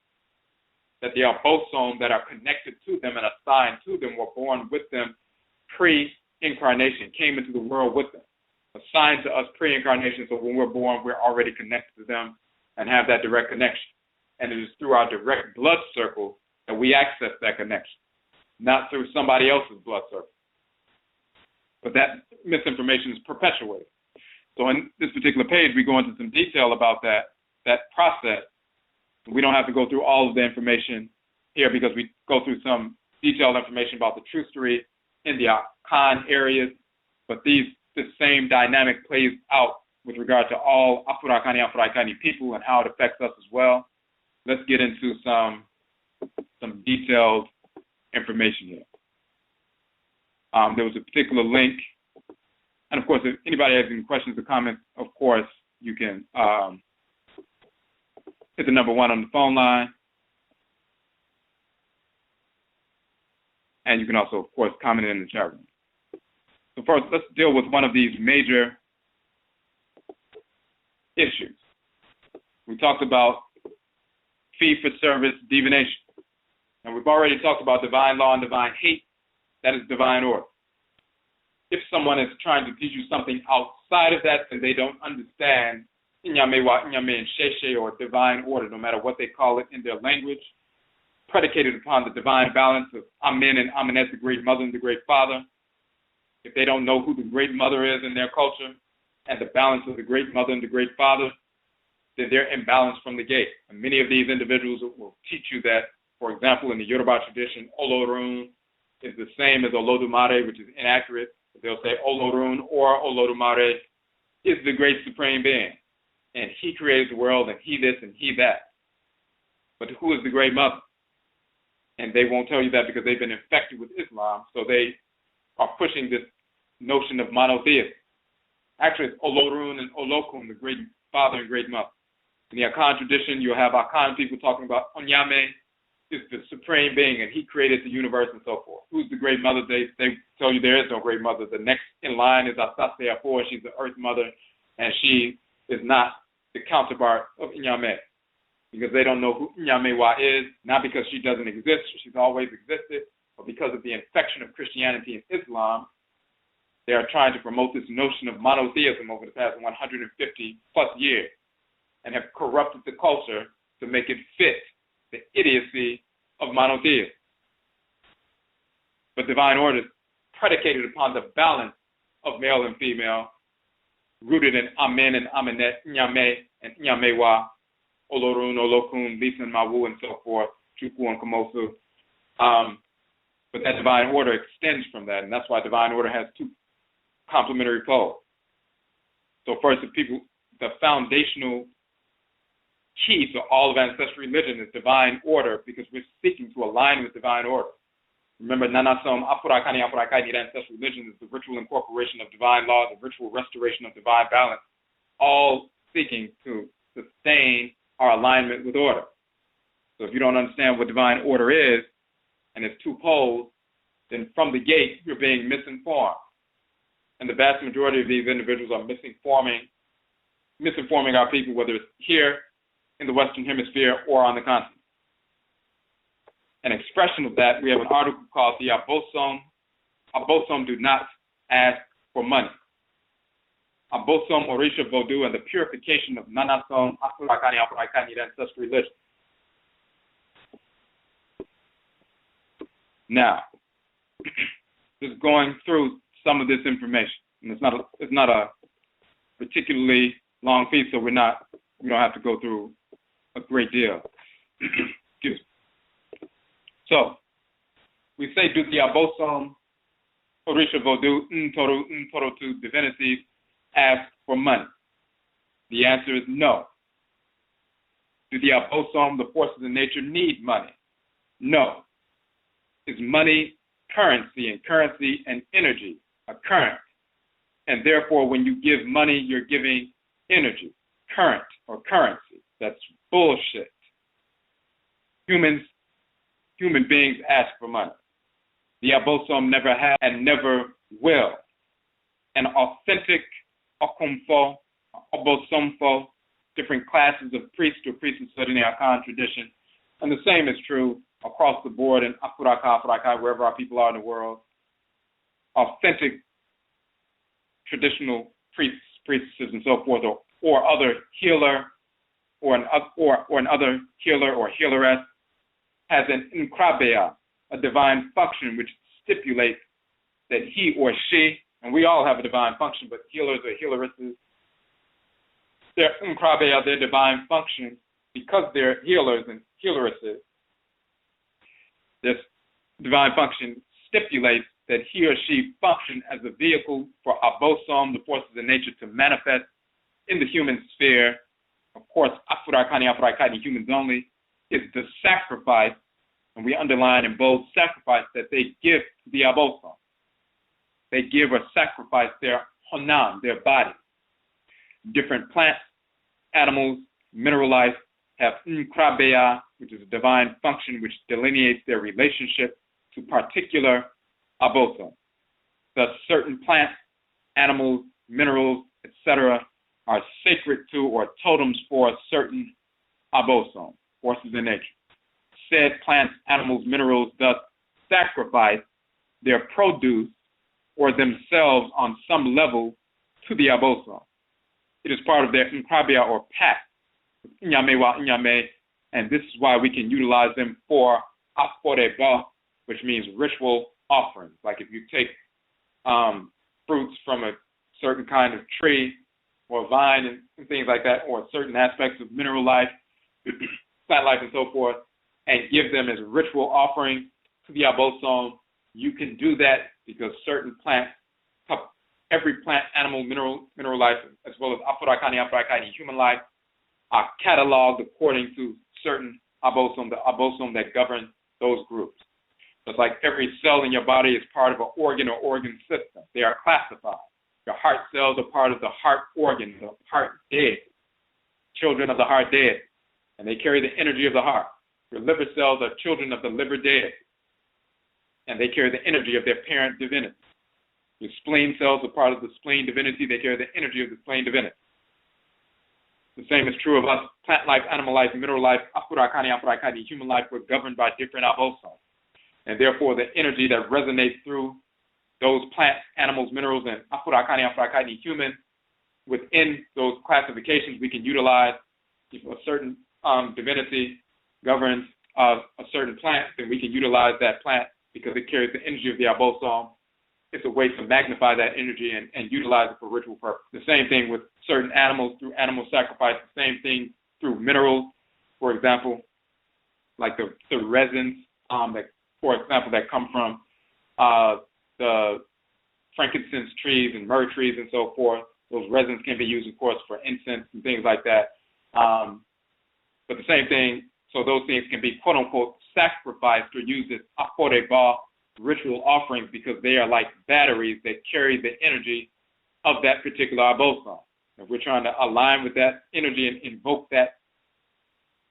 that the ABOSOM that are connected to them and assigned to them were born with them pre-incarnation, came into the world with them, assigned to us pre-incarnation, so when we're born, we're already connected to them and have that direct connection. And it is through our direct blood circle that we access that connection, not through somebody else's blood circle. But that misinformation is perpetuated. So in this particular page, we go into some detail about that process. We don't have to go through all of the information here because we go through some detailed information about the trustery in the Akan areas, but this same dynamic plays out with regard to all Afurakani, Afuraitkaitnit people and how it affects us as well. Let's get into some detailed information here. There was a particular link, and of course, if anybody has any questions or comments, of course, you can hit the number 1 on the phone line. And you can also, of course, comment in the chat room. So first, let's deal with one of these major issues. We talked about fee-for-service divination. And we've already talked about divine law and divine hate. That is divine order. If someone is trying to teach you something outside of that, then they don't understand or divine order, no matter what they call it in their language, predicated upon the divine balance of Amen and Amenet, the great mother and the great father. If they don't know who the great mother is in their culture and the balance of the great mother and the great father, then they're imbalanced from the gate. And many of these individuals will teach you that, for example, in the Yoruba tradition, Olorun is the same as Olodumare, which is inaccurate. They'll say Olorun or Olodumare is the great supreme being. And he created the world, and he this and he that. But who is the great mother? And they won't tell you that because they've been infected with Islam, so they are pushing this notion of monotheism. Actually, it's Olorun and Olokun, the great father and great mother. In the Akan tradition, you'll have Akan people talking about Onyame is the supreme being, and he created the universe and so forth. Who's the great mother? They tell you there is no great mother. The next in line is Afurakani, she's the earth mother, and she is not the counterpart of Inyame, because they don't know who Inyamewa is, not because she doesn't exist, she's always existed, but because of the infection of Christianity and Islam. They are trying to promote this notion of monotheism over the past 150 plus years and have corrupted the culture to make it fit the idiocy of monotheism. But divine order is predicated upon the balance of male and female, rooted in Amen and Amenet, Nyame and Nyamewa, Olorun, Olokun, Lisan, Mawu, and so forth, Chukwu and Kamosu. But that divine order extends from that, and that's why divine order has two complementary poles. So first, the foundational key to all of ancestral religion is divine order, because we're seeking to align with divine order. Remember, NANASOM, Afurakani, Afuraitkaitnit, ancestral religion is the ritual incorporation of divine law, the ritual restoration of divine balance, all seeking to sustain our alignment with order. So if you don't understand what divine order is, and it's two poles, then from the gate, you're being misinformed. And the vast majority of these individuals are misinforming our people, whether it's here in the Western Hemisphere or on the continent. An expression of that, we have an article called the ABOSOM. ABOSOM do not ask for money. ABOSOM, Orisha Vodou, and the purification of NANASOM, Afurakani, Afuraitkaitnit, ancestral religion. Now, just going through some of this information, and it's not a particularly long piece, so we don't have to go through a great deal. Excuse me. So, we say, do the ABOSOM, Orisha Vodou, Ntoro to divinities ask for money? The answer is no. Do the ABOSOM, the forces of nature, need money? No. Is money currency, and currency and energy are current? And therefore, when you give money, you're giving energy, current or currency. That's bullshit. Human beings ask for money. The ABOSOM never had and never will. An authentic AKANFO, ABOSOMFO, different classes of priests or priesthood in the Akan tradition. And the same is true across the board in Afurakai, wherever our people are in the world. Authentic traditional priests, priestesses, and so forth, or other healer, or another healer or healeress has an Nkrabea, a divine function which stipulates that he or she, and we all have a divine function, but healers or healeresses, their Nkrabea, their divine function, because they're healers and healeresses, this divine function stipulates that he or she function as a vehicle for ABOSOM, the forces of nature, to manifest in the human sphere. Of course, Afurakani, Afuraitkaitnit, humans only, is the sacrifice, and we underline in bold sacrifice, that they give to the ABOSOM. They give or sacrifice their honam, their body. Different plants, animals, mineral life have Nkrabea, which is a divine function which delineates their relationship to particular ABOSOM. Thus, certain plants, animals, minerals, etc., are sacred to or totems for a certain ABOSOM, forces in nature. Said plants, animals, minerals thus sacrifice their produce or themselves on some level to the ABOSOM. It is part of their Nkrabea or pact, Nyamewa Nyame, and this is why we can utilize them for Aforeba, which means ritual offerings. Like if you take fruits from a certain kind of tree or vine and things like that, or certain aspects of mineral life, plant life, and so forth, and give them as ritual offering to the ABOSOM, you can do that because certain plants, every plant, animal, mineral life, as well as Afurakani, Afuraitkaitnit, human life, are cataloged according to certain ABOSOM, the ABOSOM that govern those groups. It's like every cell in your body is part of an organ or organ system. They are classified. Your heart cells are part of the heart organ, the heart dead, children of the heart dead, and they carry the energy of the heart. Your liver cells are children of the liver dead, and they carry the energy of their parent divinity. Your spleen cells are part of the spleen divinity. They carry the energy of the spleen divinity. The same is true of us, plant life, animal life, mineral life, Afurakani, Afuraitkaitnit, human life. We're governed by different ABOSOM. And therefore, the energy that resonates through those plants, animals, minerals, and Afurakani, Afuraitkaitnit, human, within those classifications, we can utilize a certain divinity governs a certain plant, then we can utilize that plant because it carries the energy of the ABOSOM. It's a way to magnify that energy and utilize it for ritual purpose. The same thing with certain animals through animal sacrifice. The same thing through minerals, for example, like the resins that come from the frankincense trees and myrrh trees and so forth. Those resins can be used, of course, for incense and things like that. But the same thing, so those things can be, quote unquote, sacrificed or used as aforeba ritual offerings because they are like batteries that carry the energy of that particular ABOSOM. If we're trying to align with that energy and invoke that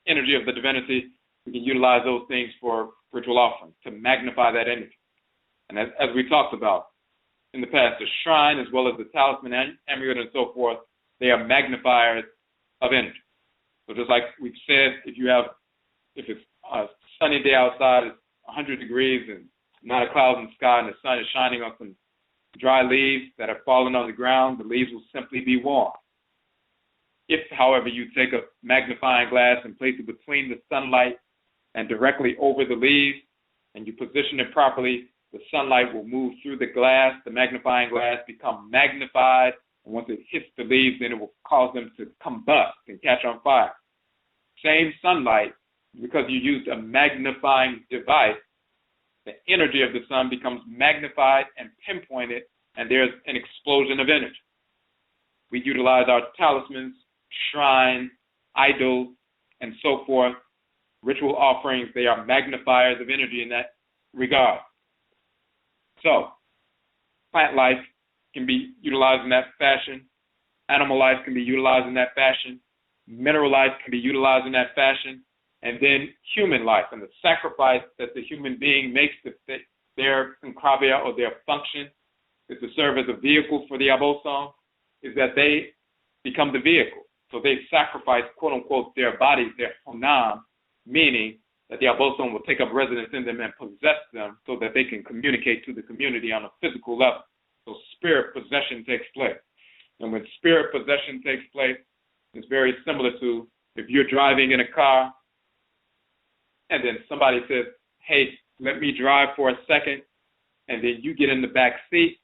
energy of the divinity, we can utilize those things for ritual offerings to magnify that energy. And as we talked about in the past, the shrine as well as the talisman, amulet, and so forth, they are magnifiers of energy. So just like we've said, if it's a sunny day outside, it's 100 degrees and not a cloud in the sky and the sun is shining on some dry leaves that have fallen on the ground, the leaves will simply be warm. If, however, you take a magnifying glass and place it between the sunlight and directly over the leaves, and you position it properly, the sunlight will move through the glass, the magnifying glass become magnified, and once it hits the leaves, then it will cause them to combust and catch on fire. Same sunlight, because you used a magnifying device, the energy of the sun becomes magnified and pinpointed, and there's an explosion of energy. We utilize our talismans, shrines, idols, and so forth, ritual offerings. They are magnifiers of energy in that regard. So, plant life can be utilized in that fashion. Animal life can be utilized in that fashion. Mineral life can be utilized in that fashion. And then human life and the sacrifice that the human being makes to fit their NOKWARE or their function is to serve as a vehicle for the ABOSOM, is that they become the vehicle. So they sacrifice, quote unquote, their bodies, their honam, meaning that the ABOSOM will take up residence in them and possess them so that they can communicate to the community on a physical level. So spirit possession takes place. And when spirit possession takes place, it's very similar to if you're driving in a car and then somebody says, hey, let me drive for a second, and then you get in the back seat,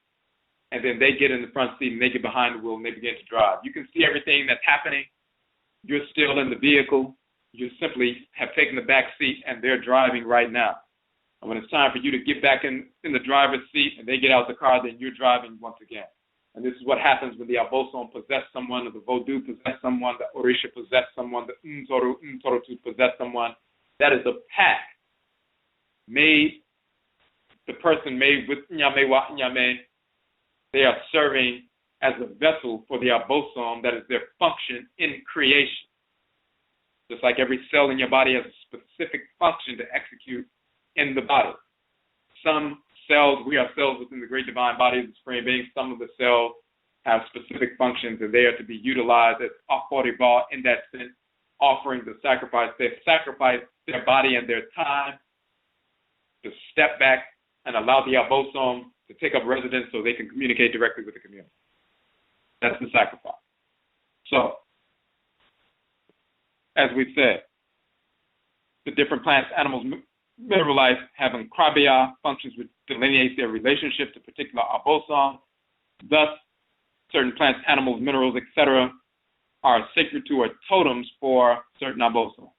and then they get in the front seat and they get behind the wheel and they begin to drive. You can see everything that's happening. You're still in the vehicle. You simply have taken the back seat and they're driving right now. And when it's time for you to get back in the driver's seat and they get out the car, then you're driving once again. And this is what happens when the ABOSOM possess someone, or the Vodou possess someone, the Orisha possess someone, the Ntorotu possess someone. That is a pact made, the person made with Nyame wa Nyame. They are serving as a vessel for the ABOSOM. That is their function in creation. Just like every cell in your body has a specific function to execute in the body. Some cells, we are cells within the great divine body of the Supreme Being. Some of the cells have specific functions and they are to be utilized as aforeba in that sense, offerings of sacrifice. They sacrifice their body and their time to step back and allow the ABOSOM to take up residence so they can communicate directly with the community. That's the sacrifice. So, as we said, the different plants, animals, mineral life have NOKWARE functions which delineate their relationship to particular ABOSOM. Thus, certain plants, animals, minerals, etc., are sacred to or totems for certain ABOSOM.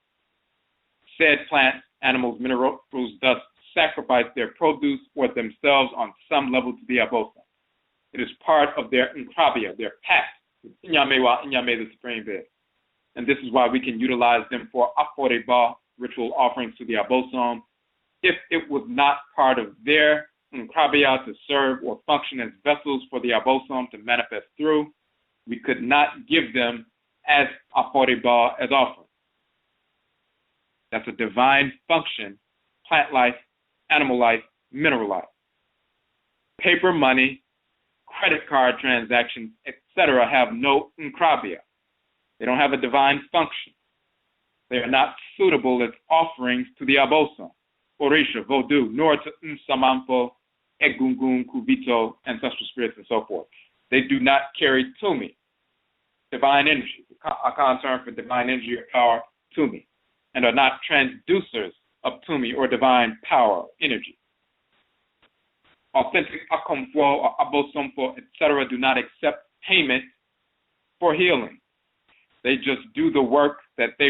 Said plants, animals, minerals thus sacrifice their produce or themselves on some level to the ABOSOM. It is part of their NOKWARE, their pact with Nyame wa Nyame, the Supreme Being. And this is why we can utilize them for aforeba, ritual offerings to the ABOSOM. If it was not part of their NOKWARE to serve or function as vessels for the ABOSOM to manifest through, we could not give them as aforeba, as offerings. That's a divine function, plant life, animal life, mineral life. Paper money, credit card transactions, etc. have no NOKWARE. They don't have a divine function. They are not suitable as offerings to the ABOSOM, Orisha, Vodou, nor to Nsamanfo, Egungun, Kubito, ancestral spirits, and so forth. They do not carry Tumi, divine energy, Akan term for divine energy or power, Tumi, and are not transducers of Tumi or divine power, energy. Authentic AKANFO or ABOSOM, etc. do not accept payment for healing. They just do the work that they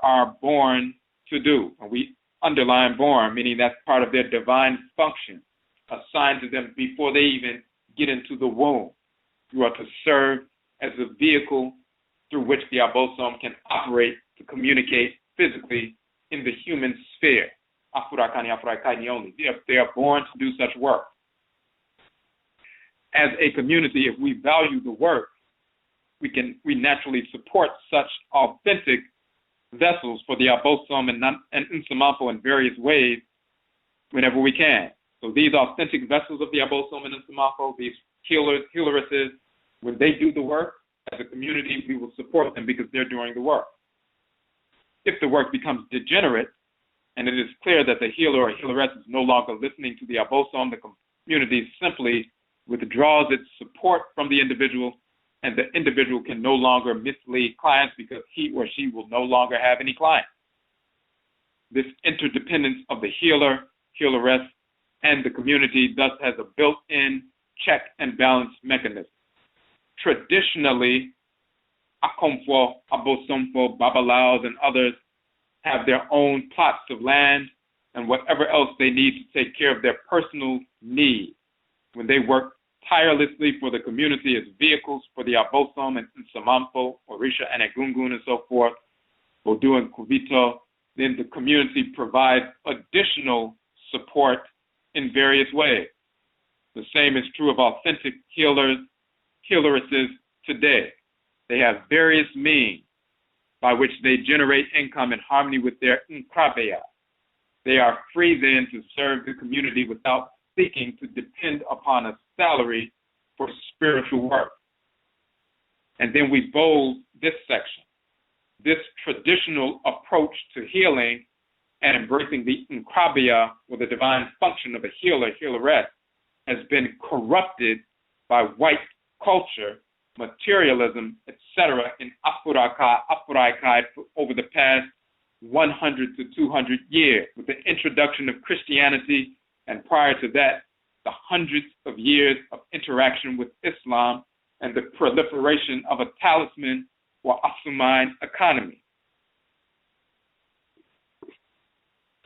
are born to do. And we underline born, meaning that's part of their divine function assigned to them before they even get into the womb. You are to serve as a vehicle through which the ABOSOM can operate to communicate physically in the human sphere. Afurakani, Afuraitkaitnit only. They are born to do such work. As a community, if we value the work, we naturally support such authentic vessels for the ABOSOM and NSUMA in various ways whenever we can. So these authentic vessels of the ABOSOM and NSUMA, these healeresses, when they do the work, as a community, we will support them because they're doing the work. If the work becomes degenerate, and it is clear that the healer or healeress is no longer listening to the ABOSOM, the community simply withdraws its support from the individual, and the individual can no longer mislead clients because he or she will no longer have any clients. This interdependence of the healer, healeress, and the community thus has a built-in check and balance mechanism. Traditionally, AKANFO, ABOSOM, Babalaos, and others have their own plots of land and whatever else they need to take care of their personal needs. When they work tirelessly for the community as vehicles for the ABOSOM and Nsamamfo, Orisha and Egungun and so forth, Odu and Kuvito, then the community provides additional support in various ways. The same is true of authentic healers, healeresses today. They have various means by which they generate income in harmony with their NOKWARE. They are free then to serve the community without seeking to depend upon a salary for spiritual work. And then we bold this section. This traditional approach to healing and embracing the NOKWARE, or the divine function of a healer, healeress, has been corrupted by white culture, materialism, etc. in Afuraitkaitnut over the past 100 to 200 years, with the introduction of Christianity, and prior to that, the hundreds of years of interaction with Islam and the proliferation of a talisman or Talisman economy.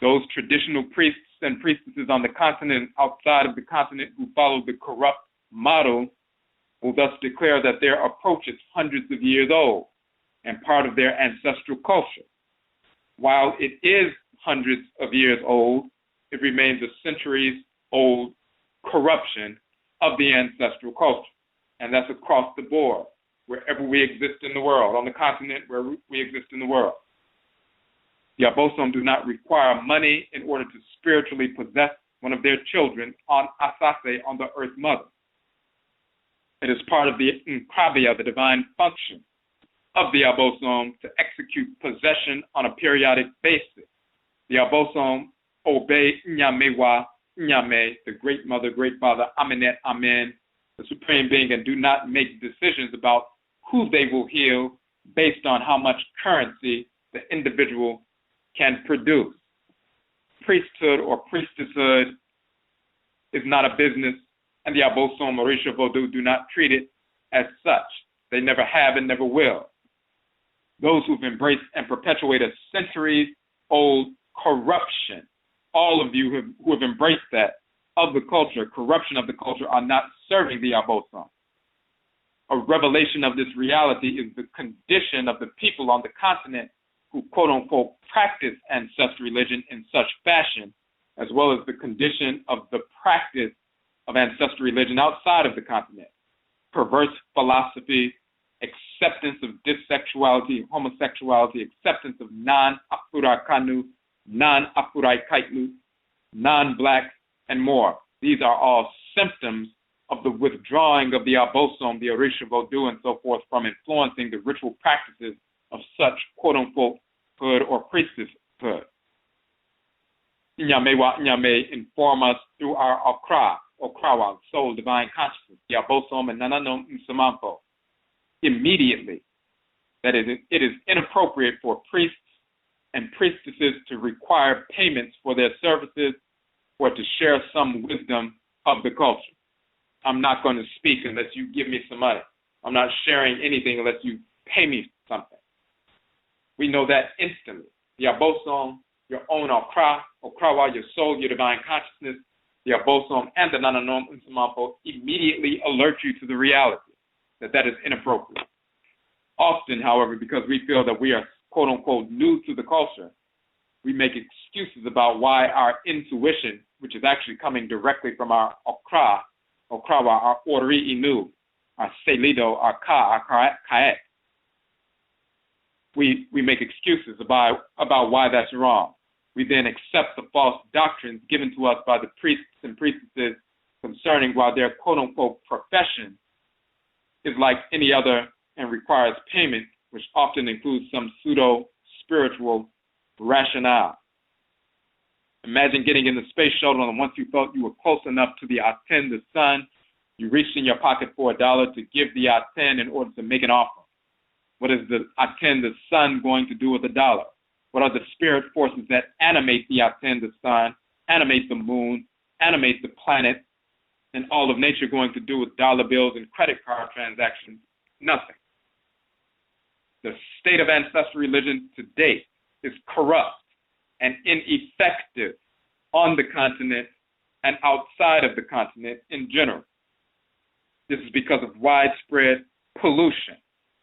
Those traditional priests and priestesses on the continent and outside of the continent who follow the corrupt model will thus declare that their approach is hundreds of years old and part of their ancestral culture. While it is hundreds of years old, it remains a centuries-old corruption of the ancestral culture. And that's across the board, wherever we exist in the world, on the continent where we exist in the world. The ABOSOM do not require money in order to spiritually possess one of their children on Asase, on the Earth Mother. It is part of the NOKWARE, the divine function of the ABOSOM, to execute possession on a periodic basis. The ABOSOM obey Nyamewa, Nyame, the Great Mother, Great Father, Amenet, Amen, the Supreme Being, and do not make decisions about who they will heal based on how much currency the individual can produce. Priesthood or priestesshood is not a business, and the ABOSOM, Orisha, Vodou do not treat it as such. They never have and never will. Those who've embraced and perpetuated centuries-old corruption, all of you who have embraced that, of the culture, corruption of the culture, are not serving the ABOSOM. A revelation of this reality is the condition of the people on the continent who, quote-unquote, practice ancestral religion in such fashion, as well as the condition of the practice of ancestral religion outside of the continent. Perverse philosophy, acceptance of dissexuality, homosexuality, acceptance of non-Afurakanu, non-Afuraitkaitnut, non-black, and more. These are all symptoms of the withdrawing of the ABOSOM, the Orisha, Vodou, and so forth from influencing the ritual practices of such quote-unquote hood or priestesshood. Nyame inform us through our Okrawa, soul, divine consciousness, the ABOSOM and NANASOM immediately that it is inappropriate for priests and priestesses to require payments for their services or to share some wisdom of the culture. I'm not going to speak unless you give me some money. I'm not sharing anything unless you pay me something. We know that instantly. The ABOSOM, your own Okrawa, your soul, your divine consciousness, the ABOSOM and the NANASOM immediately alert you to the reality that that is inappropriate. Often, however, because we feel that we are quote-unquote new to the culture, we make excuses about why our intuition, which is actually coming directly from our Okrawa, our Ori Inu, our Selido, our Ka, our Kaet. We make excuses about why that's wrong. We then accept the false doctrines given to us by the priests and priestesses concerning why their quote-unquote profession is like any other and requires payment, which often includes some pseudo-spiritual rationale. Imagine getting in the space shuttle and once you felt you were close enough to the Aten, the sun, you reached in your pocket for $1 to give the Aten in order to make an offer. What is the Aten, the sun, going to do with $1? What are the spirit forces that animate the Aten, the sun, animate the moon, animate the planet, and all of nature going to do with dollar bills and credit card transactions? Nothing. The state of ancestral religion to date is corrupt and ineffective on the continent and outside of the continent in general. This is because of widespread pollution,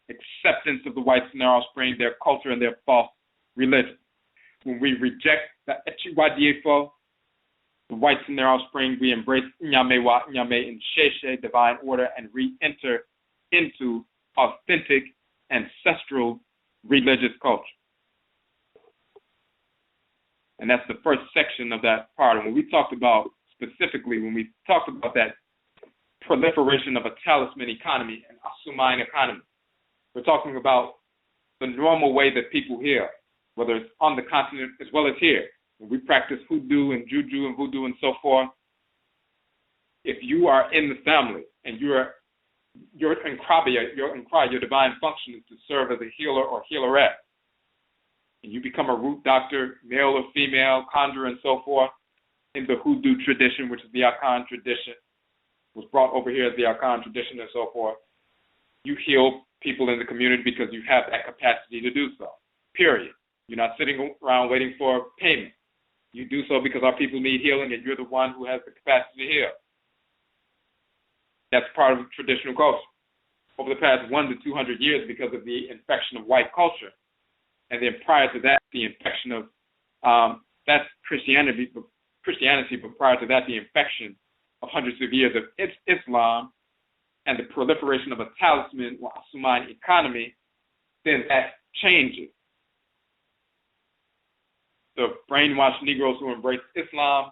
acceptance of the whites and their offspring, their culture, and their false religion. When we reject the Gyeyefo, the whites and their offspring, we embrace Nyamewa, Nyame, and Sheshe, divine order, and re-enter into authentic ancestral religious culture. And that's the first section of that part. And when we talked about that proliferation of a talisman economy and Talisman Economy, we're talking about the normal way that people heal, whether it's on the continent as well as here. When we practice hoodoo and juju and voodoo and so forth, if you are in the family and your divine function is to serve as a healer or healerette, and you become a root doctor, male or female, conjurer and so forth, in the hoodoo tradition, which is the Akan tradition, was brought over here as the Akan tradition and so forth, you heal people in the community because you have that capacity to do so, period. You're not sitting around waiting for payment. You do so because our people need healing and you're the one who has the capacity to heal. That's part of traditional culture. Over the past 100 to 200 years, because of the infection of white culture, and then prior to that, the infection of, that's Christianity, but prior to that, the infection of hundreds of years of Islam and the proliferation of a talisman or Talisman economy, then that changes. The brainwashed Negroes who embraced Islam,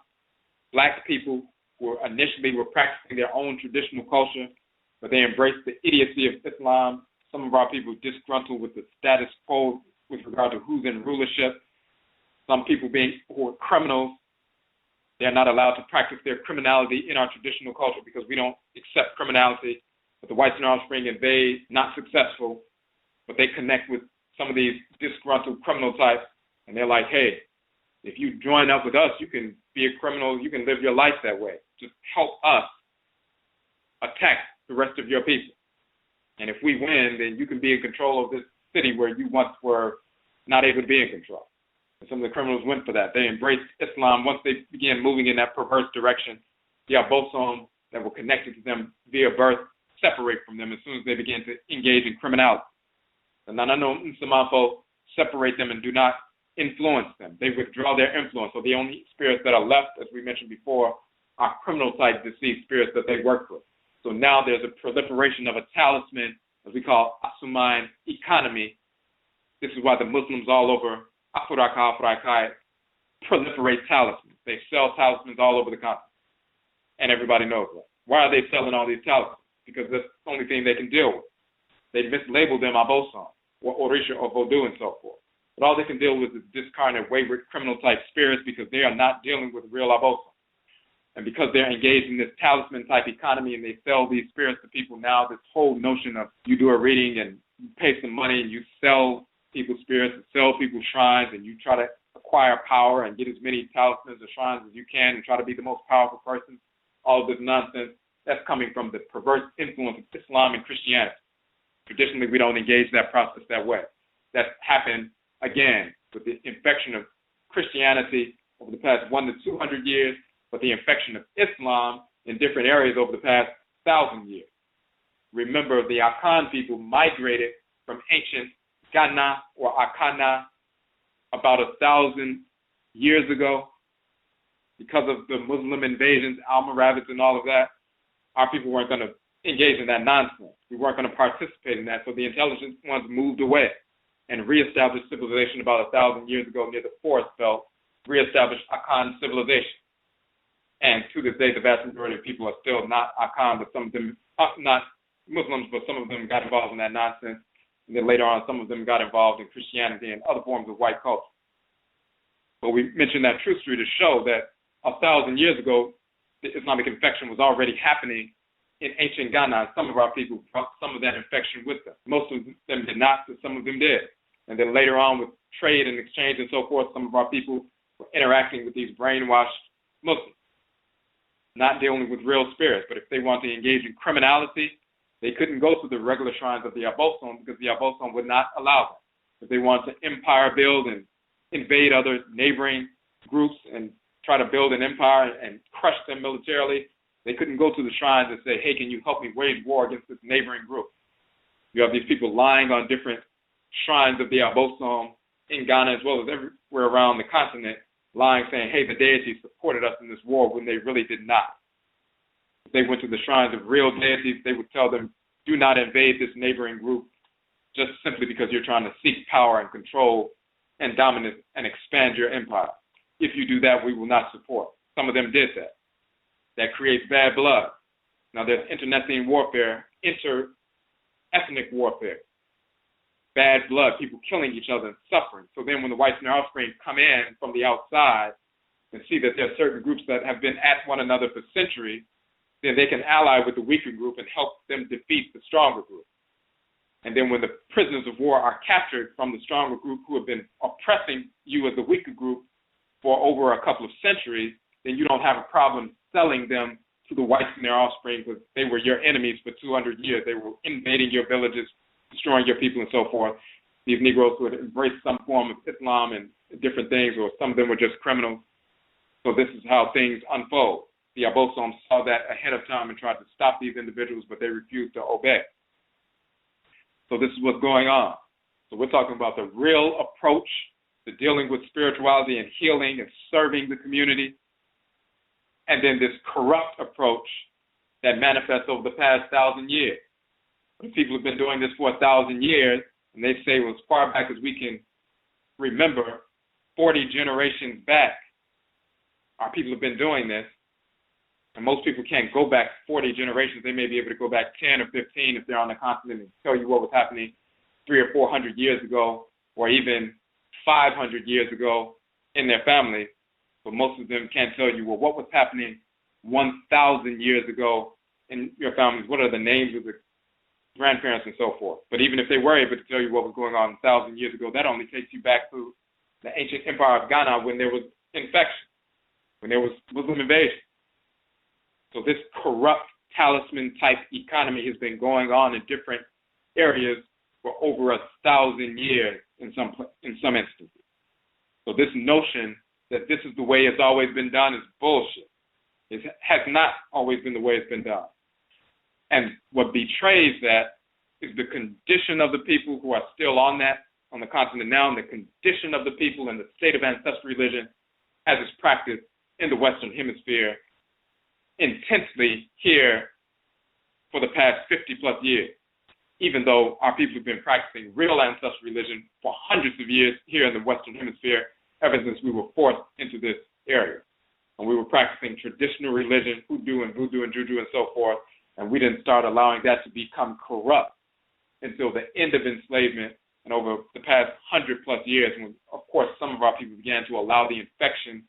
black people who initially were practicing their own traditional culture, but they embraced the idiocy of Islam. Some of our people disgruntled with the status quo with regard to who's in rulership. Some people who are criminals, they're not allowed to practice their criminality in our traditional culture because we don't accept criminality. But the whites and our offspring invade, not successful, but they connect with some of these disgruntled criminal types, and they're like, hey, if you join up with us, you can be a criminal, you can live your life that way. Just help us attack the rest of your people. And if we win, then you can be in control of this city where you once were not able to be in control. And some of the criminals went for that. They embraced Islam once they began moving in that perverse direction. The ABOSOM that were connected to them via birth separate from them as soon as they began to engage in criminality. The NANASOM separate them and do not influence them. They withdraw their influence. So the only spirits that are left, as we mentioned before, are criminal-type deceived spirits that they work with. So now there's a proliferation of a talisman, as we call Talisman Economy. This is why the Muslims all over Afuraitkaitnut proliferate talismans. They sell talismans all over the continent, and everybody knows that. Why are they selling all these talismans? Because that's the only thing they can deal with. They mislabeled them ABOSOM or Orisha or Voodoo and so forth. But all they can deal with is discarnate, wayward, criminal-type spirits because they are not dealing with real ABOSOM. And because they're engaged in this talisman-type economy and they sell these spirits to people now, this whole notion of you do a reading and you pay some money and you sell people's spirits and sell people's shrines, and you try to acquire power and get as many talismans or shrines as you can and try to be the most powerful person, all of this nonsense, that's coming from the perverse influence of Islam and Christianity. Traditionally, we don't engage that process that way. That's happened, again, with the infection of Christianity over the past 100 to 200 years, but the infection of Islam in different areas over the past 1,000 years. Remember, the Akan people migrated from ancient Ghana or Akana about 1,000 years ago because of the Muslim invasions, Almoravids and all of that. Our people weren't going to engage in that nonsense. We weren't going to participate in that. So the intelligent ones moved away and reestablished civilization about 1,000 years ago near the forest belt, reestablished Akan civilization. And to this day, the vast majority of people are still not Akan, but some of them, not Muslims, but some of them got involved in that nonsense. And then later on, some of them got involved in Christianity and other forms of white culture. But we mentioned that truthfully to show that 1,000 years ago, the Islamic infection was already happening in ancient Ghana. Some of our people brought some of that infection with them. Most of them did not, but some of them did. And then later on with trade and exchange and so forth, some of our people were interacting with these brainwashed Muslims, not dealing with real spirits. But if they want to engage in criminality, they couldn't go to the regular shrines of the ABOSOM because the ABOSOM would not allow them. If they want to empire build and invade other neighboring groups and try to build an empire and crush them militarily, they couldn't go to the shrines and say, hey, can you help me wage war against this neighboring group? You have these people lying on different shrines of the ABOSOM in Ghana as well as everywhere around the continent, lying saying, hey, the deities supported us in this war when they really did not. If they went to the shrines of real deities, they would tell them, do not invade this neighboring group just simply because you're trying to seek power and control and dominance and expand your empire. If you do that, we will not support. Some of them did that. That creates bad blood. Now there's internecine warfare, inter-ethnic warfare. Bad blood, people killing each other and suffering. So then when the whites and their offspring come in from the outside and see that there are certain groups that have been at one another for centuries, then they can ally with the weaker group and help them defeat the stronger group. And then when the prisoners of war are captured from the stronger group who have been oppressing you as the weaker group for over a couple of centuries, then you don't have a problem selling them to the whites and their offspring because they were your enemies for 200 years. They were invading your villages, destroying your people and so forth. These Negroes would embrace some form of Islam and different things, or some of them were just criminals. So this is how things unfold. The ABOSOM saw that ahead of time and tried to stop these individuals, but they refused to obey. So this is what's going on. So we're talking about the real approach to dealing with spirituality and healing and serving the community, and then this corrupt approach that manifests over the past 1,000 years. When people have been doing this for 1,000 years, and they say, well, as far back as we can remember, 40 generations back, our people have been doing this. And most people can't go back 40 generations. They may be able to go back 10 or 15 if they're on the continent and tell you what was happening 300 or 400 years ago, or even 500 years ago in their family. But most of them can't tell you, well, what was happening 1,000 years ago in your families? What are the names of the grandparents and so forth? But even if they were able to tell you what was going on 1,000 years ago, that only takes you back to the ancient empire of Ghana when there was infection, when there was Muslim invasion. So this corrupt talisman-type economy has been going on in different areas for over 1,000 years in some instances. So this notion that this is the way it's always been done is bullshit. It has not always been the way it's been done. And what betrays that is the condition of the people who are still on the continent now, and the condition of the people in the state of ancestral religion as it's practiced in the Western Hemisphere intensely here for the past 50 plus years, even though our people have been practicing real ancestral religion for hundreds of years here in the Western Hemisphere ever since we were forced into this area. And we were practicing traditional religion, Hoodoo and Voodoo and Juju and so forth, and we didn't start allowing that to become corrupt until the end of enslavement and over the past 100 plus years, when, of course, some of our people began to allow the infection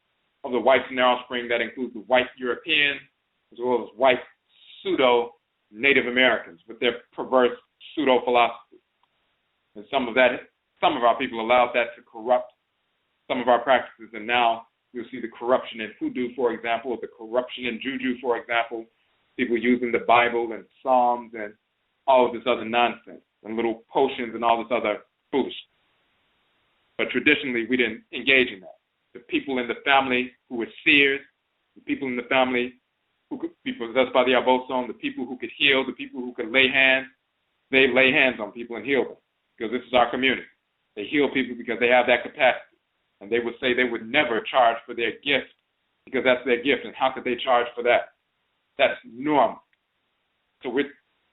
of the whites and their offspring. That includes the white Europeans as well as white pseudo-Native Americans with their perverse pseudo-philosophy. And some of some of our people allowed that to corrupt some of our practices, and now you'll see the corruption in Hoodoo, for example, or the corruption in Juju, for example, people using the Bible and Psalms and all of this other nonsense, and little potions and all this other foolishness. But traditionally, we didn't engage in that. The people in the family who were seers, the people in the family who could be possessed by the ABOSOM, the people who could heal, the people who could lay hands, they lay hands on people and heal them, because this is our community. They heal people because they have that capacity. And they would say they would never charge for their gift because that's their gift. And how could they charge for that? That's normal. So we're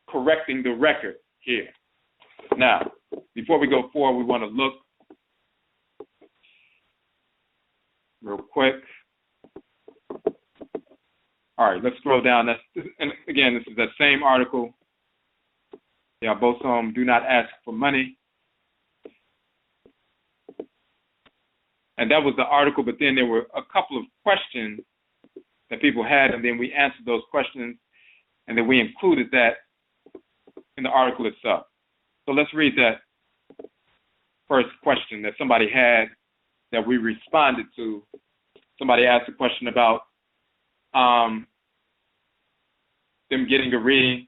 correcting the record here. Now, before we go forward, we want to look real quick. All right, let's scroll down. And again, this is that same article. The ABOSOM do not ask for money. And that was the article, but then there were a couple of questions that people had, and then we answered those questions, and then we included that in the article itself. So let's read that first question that somebody had that we responded to. Somebody asked a question about them getting a reading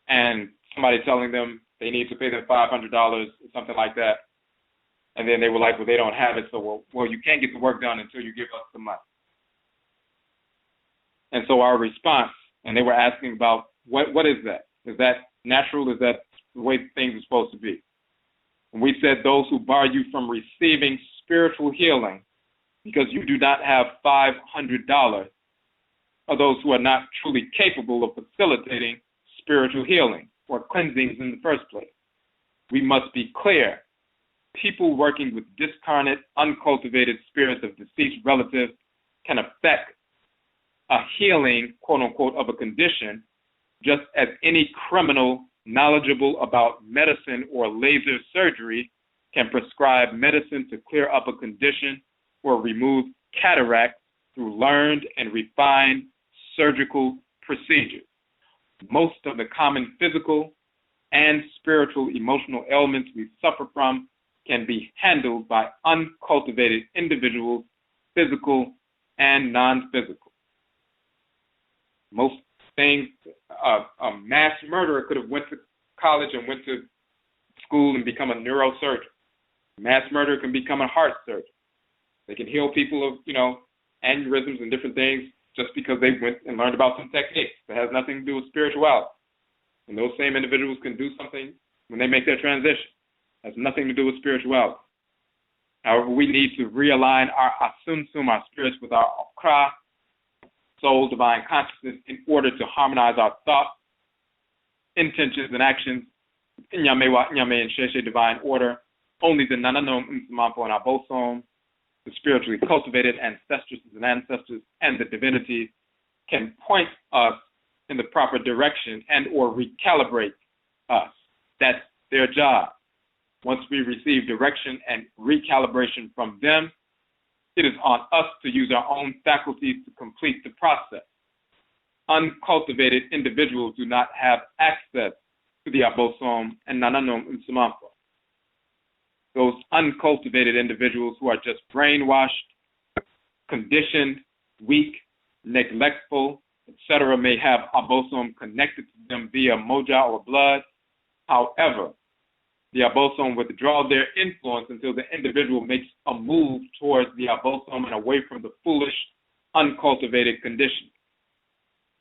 and somebody telling them they need to pay them $500 or something like that. And then they were like, well, they don't have it, so, well, you can't get the work done until you give us the money. And so our response, and they were asking about, what is that? Is that natural? Is that the way things are supposed to be? And we said those who bar you from receiving spiritual healing because you do not have $500 are those who are not truly capable of facilitating spiritual healing or cleansings in the first place. We must be clear. People working with discarnate, uncultivated spirits of deceased relatives can affect a healing, quote unquote, of a condition, just as any criminal knowledgeable about medicine or laser surgery can prescribe medicine to clear up a condition or remove cataracts through learned and refined surgical procedures. Most of the common physical and spiritual emotional ailments we suffer from can be handled by uncultivated individuals, physical and non-physical. Most things, a mass murderer could have went to college and went to school and become a neurosurgeon. Mass murderer can become a heart surgeon. They can heal people of, aneurysms and different things just because they went and learned about some techniques that has nothing to do with spirituality. And those same individuals can do something when they make their transition. Has nothing to do with spirituality. However, we need to realign our NSUMA, our spirits, with our Okra, soul, divine consciousness, in order to harmonize our thoughts, intentions, and actions in Yamewa, Nyame, and Sheshe divine order. Only the NANASOM, and ABOSOM, the spiritually cultivated ancestresses and ancestors, and the divinity can point us in the proper direction and or recalibrate us. That's their job. Once we receive direction and recalibration from them, it is on us to use our own faculties to complete the process. Uncultivated individuals do not have access to the ABOSOM and NANASOM. Those uncultivated individuals who are just brainwashed, conditioned, weak, neglectful, etc., may have ABOSOM connected to them via moja or blood. However, the ABOSOM withdraw their influence until the individual makes a move towards the ABOSOM and away from the foolish, uncultivated condition.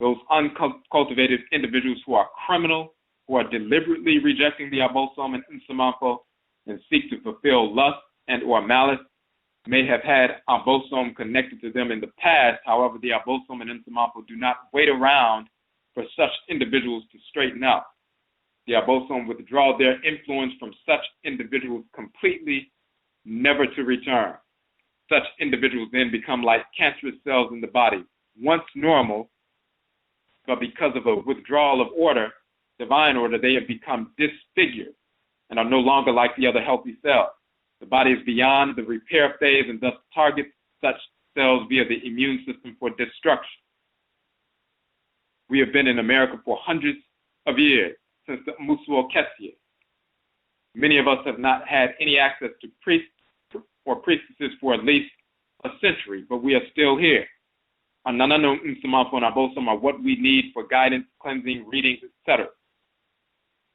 Those uncultivated individuals who are criminal, who are deliberately rejecting the ABOSOM and NSUMA and seek to fulfill lust and or malice, may have had ABOSOM connected to them in the past. However, the ABOSOM and NSUMA do not wait around for such individuals to straighten out. The ABOSOM withdraw their influence from such individuals completely, never to return. Such individuals then become like cancerous cells in the body, once normal, but because of a withdrawal of order, divine order, they have become disfigured and are no longer like the other healthy cells. The body is beyond the repair phase and thus targets such cells via the immune system for destruction. We have been in America for hundreds of years, since the ASUO, Many of us have not had any access to priests or priestesses for at least a century, but we are still here. Our NANASOM and ABOSOM are what we need for guidance, cleansing, readings, etc.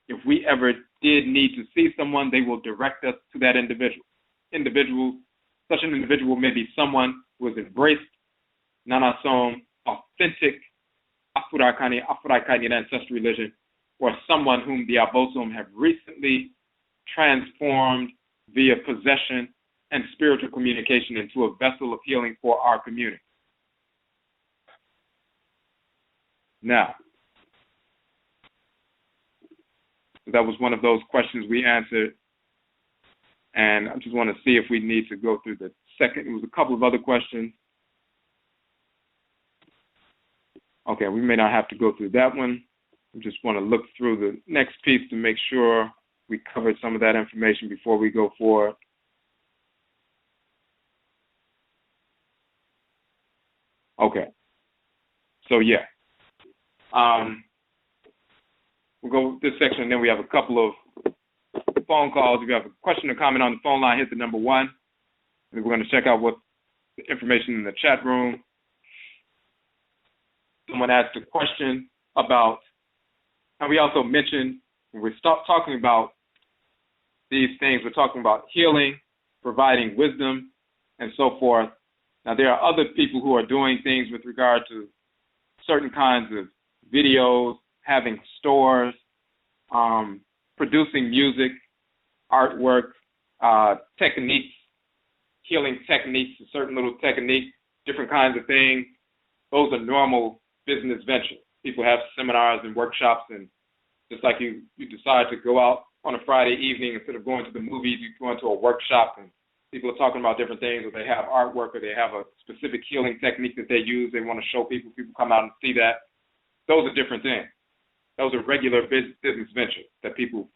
If we ever did need to see someone, they will direct us to that individual. Such an individual may be someone who has embraced NANASOM, authentic Afurakani, Afuraitkaitnit ancestral religion, or someone whom the ABOSOM have recently transformed via possession and spiritual communication into a vessel of healing for our community. Now, that was one of those questions we answered, and I just want to see if we need to go through the second. It was a couple of other questions. Okay, we may not have to go through that one. We just want to look through the next piece to make sure we covered some of that information before we go forward. Okay, so yeah. We'll go with this section, and then we have a couple of phone calls. If you have a question or comment on the phone line, hit the number 1. And we're going to check out what the information in the chat room. Someone asked a question about, and we also mentioned when we start talking about these things, we're talking about healing, providing wisdom, and so forth. Now, there are other people who are doing things with regard to certain kinds of videos, having stores, producing music, artwork, techniques, healing techniques, a certain little technique, different kinds of things. Those are normal business ventures. People have seminars and workshops, and just like you decide to go out on a Friday evening, instead of going to the movies, you go into a workshop and people are talking about different things, or they have artwork, or they have a specific healing technique that they use. They want to show people. People come out and see that. Those are different things. Those are regular business ventures that people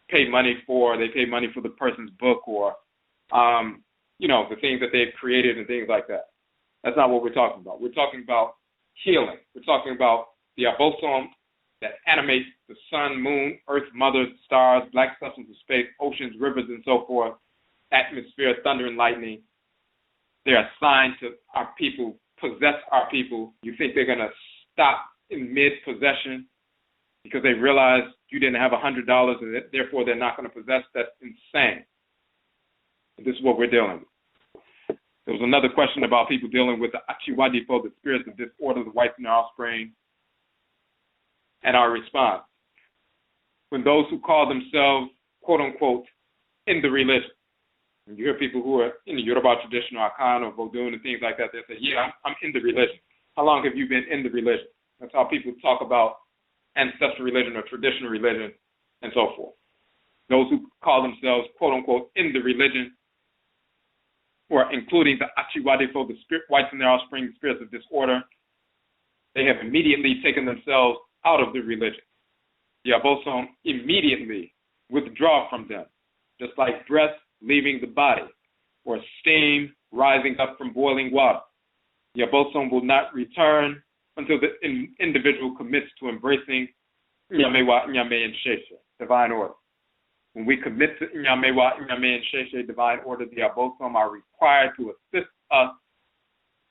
pay money for. They pay money for the person's book, or, the things that they've created and things like that. That's not what we're talking about. We're talking about healing. We're talking about the ABOSOM that animates the sun, moon, earth, mother, stars, black substance of space, oceans, rivers, and so forth, atmosphere, thunder, and lightning. They're assigned to our people, possess our people. You think they're going to stop in mid-possession because they realize you didn't have $100 and therefore they're not going to possess? That's insane. And this is what we're dealing with. There was another question about people dealing with the Achiwadifo, the spirits of disorder, the whites and their offspring, and our response. When those who call themselves, quote unquote, in the religion, and you hear people who are in the Yoruba tradition or Akan or Vodun and things like that, they say, yeah, I'm in the religion. How long have you been in the religion? That's how people talk about ancestral religion or traditional religion and so forth. Those who call themselves, quote unquote, in the religion, or including the Achiwadifo, the spirit, whites and their offspring, the spirits of disorder, they have immediately taken themselves out of the religion. The ABOSOM immediately withdraw from them, just like breath leaving the body or steam rising up from boiling water. The ABOSOM will not return until the individual commits to embracing Nyamewa, Nyame, and Sheshe, divine order. When we commit to Nyamewa, Nyame, and Sheshe, divine order, the ABOSOM are required to assist us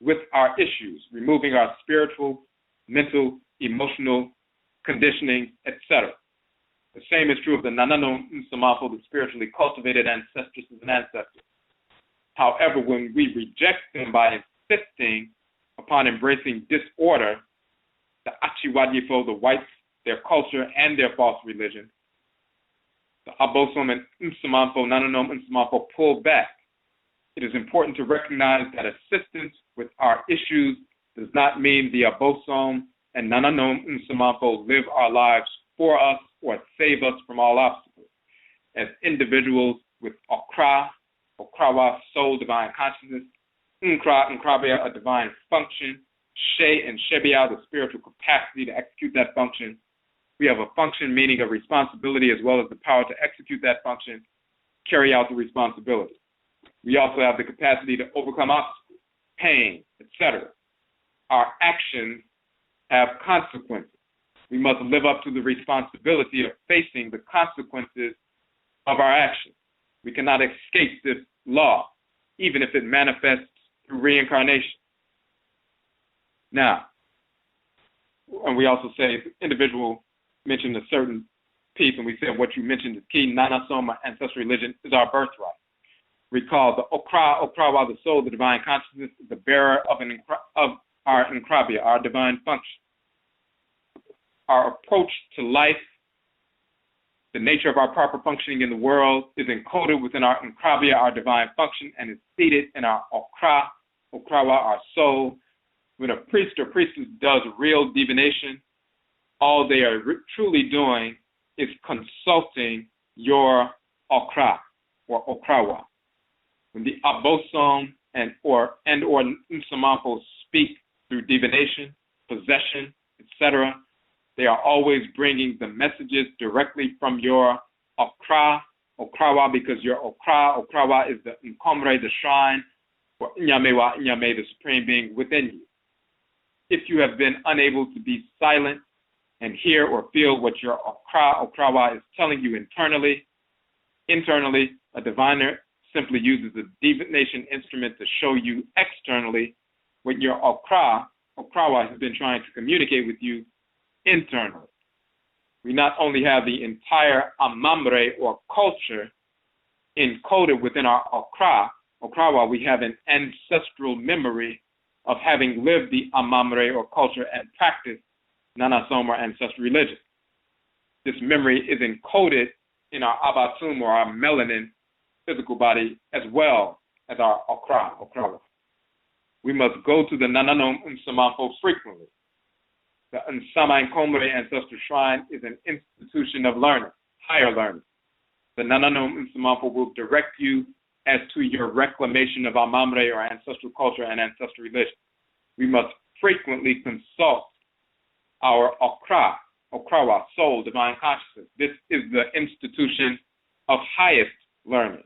with our issues, removing our spiritual, mental, emotional conditioning, etc. The same is true of the NANASOM, the spiritually cultivated ancestresses and ancestors. However, when we reject them by insisting upon embracing disorder, the Achiwadifo, the whites, their culture, and their false religion, the ABOSOM and NANASOM pull back. It is important to recognize that assistance with our issues does not mean the ABOSOM and NANASOM live our lives for us or save us from all obstacles. As individuals with Okrawa, soul, divine consciousness, Nkrabea, a divine function, She and Shebia, the spiritual capacity to execute that function. We have a function, meaning a responsibility, as well as the power to execute that function, carry out the responsibility. We also have the capacity to overcome obstacles, pain, etc. Our actions have consequences. We must live up to the responsibility of facing the consequences of our actions. We cannot escape this law, even if it manifests through reincarnation. Now, and we also say the individual mentioned a certain piece, and we said what you mentioned is key. NANASOM, ancestral religion, is our birthright. Recall the Okrawa, the soul, the divine consciousness, is the bearer of our Nkrabia, our divine function. Our approach to life, the nature of our proper functioning in the world, is encoded within our Nkrabia, our divine function, and is seated in our Okrawa, our soul. When a priest or priestess does real divination, all they are truly doing is consulting your Okra or Okrawa. When the ABOSOM or NSUMA speak through divination, possession, etc., they are always bringing the messages directly from your Okrawa, because your Okrawa is the Nkomre, the shrine, or Inyamewa, Inyame, the supreme being within you. If you have been unable to be silent and hear or feel what your Okrawa is telling you internally, a diviner simply uses a divination instrument to show you externally what your Okrawa has been trying to communicate with you internally. We not only have the entire Amamre or culture encoded within our Okrawa, we have an ancestral memory of having lived the Amamre or culture and practiced NANASOM or ancestral religion. This memory is encoded in our ABOSOM or our melanin physical body as well as our Okrawa. We must go to the NANANOM Umsamanfo frequently. The Nsama Ancestral Shrine is an institution of learning, higher learning. The NANANOM Umsamanfo will direct you as to your reclamation of Amamre or ancestral culture and ancestral religion. We must frequently consult our Okrawa, soul, divine consciousness. This is the institution of highest learning.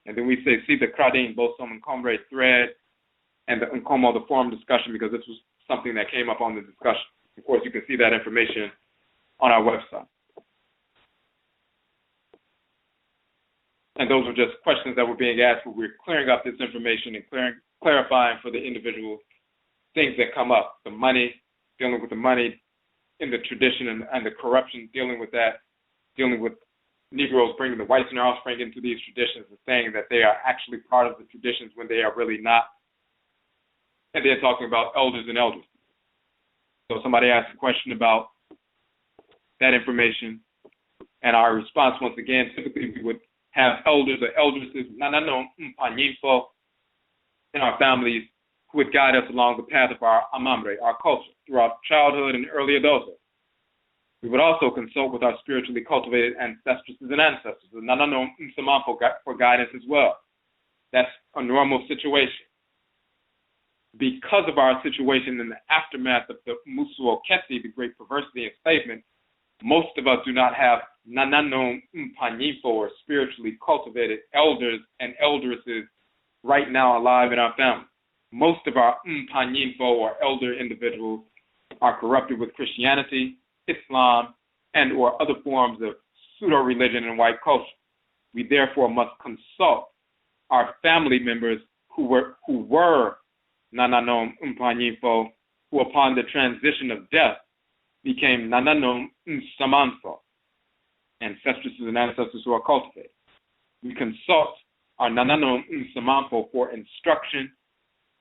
And then we say, see the Kradin, Bosom, and Comrade thread, and the Nkomo, the forum discussion, because this was something that came up on the discussion. Of course, you can see that information on our website. And those were just questions that were being asked, but we're clearing up this information and clarifying for the individual things that come up. The money, dealing with the money in the tradition and the corruption, dealing with that, dealing with Negroes bringing the whites and their offspring into these traditions and saying that they are actually part of the traditions when they are really not. And they're talking about elders and elders. So somebody asked a question about that information, and our response, once again, typically we would have elders or eldresses, in our families who would guide us along the path of our Amamre, our culture, throughout childhood and early adulthood. We would also consult with our spiritually cultivated ancestresses and ancestors, the NANANOM for guidance as well. That's a normal situation. Because of our situation in the aftermath of the Musuo Kesi, the great perversity enslavement, most of us do not have Nananom Mpanyifo or spiritually cultivated elders and eldresses right now alive in our family. Most of our Mpanyifo or elder individuals are corrupted with Christianity, Islam, and or other forms of pseudo-religion and white culture. We therefore must consult our family members who were Nananom Mpanyifo, who upon the transition of death became Nananom Nsamanfo, ancestresses and ancestors who are cultivated. We consult our Nananom Nsamanfo for instruction,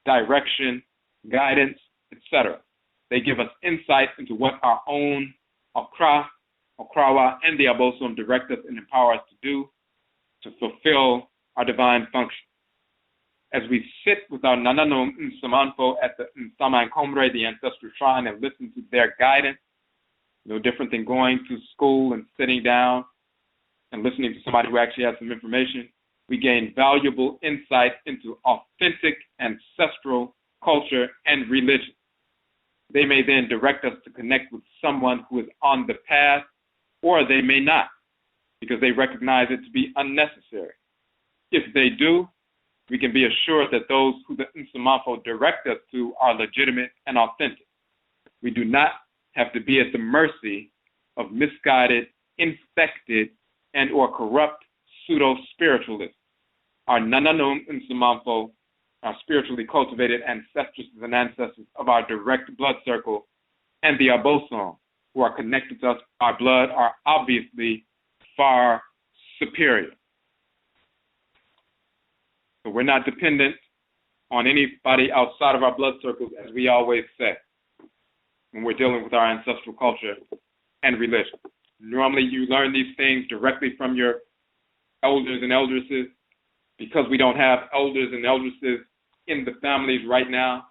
direction, guidance, etc. They give us insight into what our own Okrawa, and the ABOSOM direct us and empower us to do to fulfill our divine function. As we sit with our Nananom Nsamanfo at the Nsama Nkomre, the ancestral shrine, and listen to their guidance, no different than going to school and sitting down and listening to somebody who actually has some information, we gain valuable insight into authentic ancestral culture and religion. They may then direct us to connect with someone who is on the path, or they may not, because they recognize it to be unnecessary. If they do, we can be assured that those who the Nsamanfo direct us to are legitimate and authentic. We do not have to be at the mercy of misguided, infected, and or corrupt pseudo-spiritualists. Our NANASOM NSUMA, our spiritually cultivated ancestresses and ancestors of our direct blood circle, and the ABOSOM, who are connected to us, our blood, are obviously far superior. So we're not dependent on anybody outside of our blood circles, as we always say, when we're dealing with our ancestral culture and religion. Normally, you learn these things directly from your elders and eldresses. Because we don't have elders and eldresses in the families right now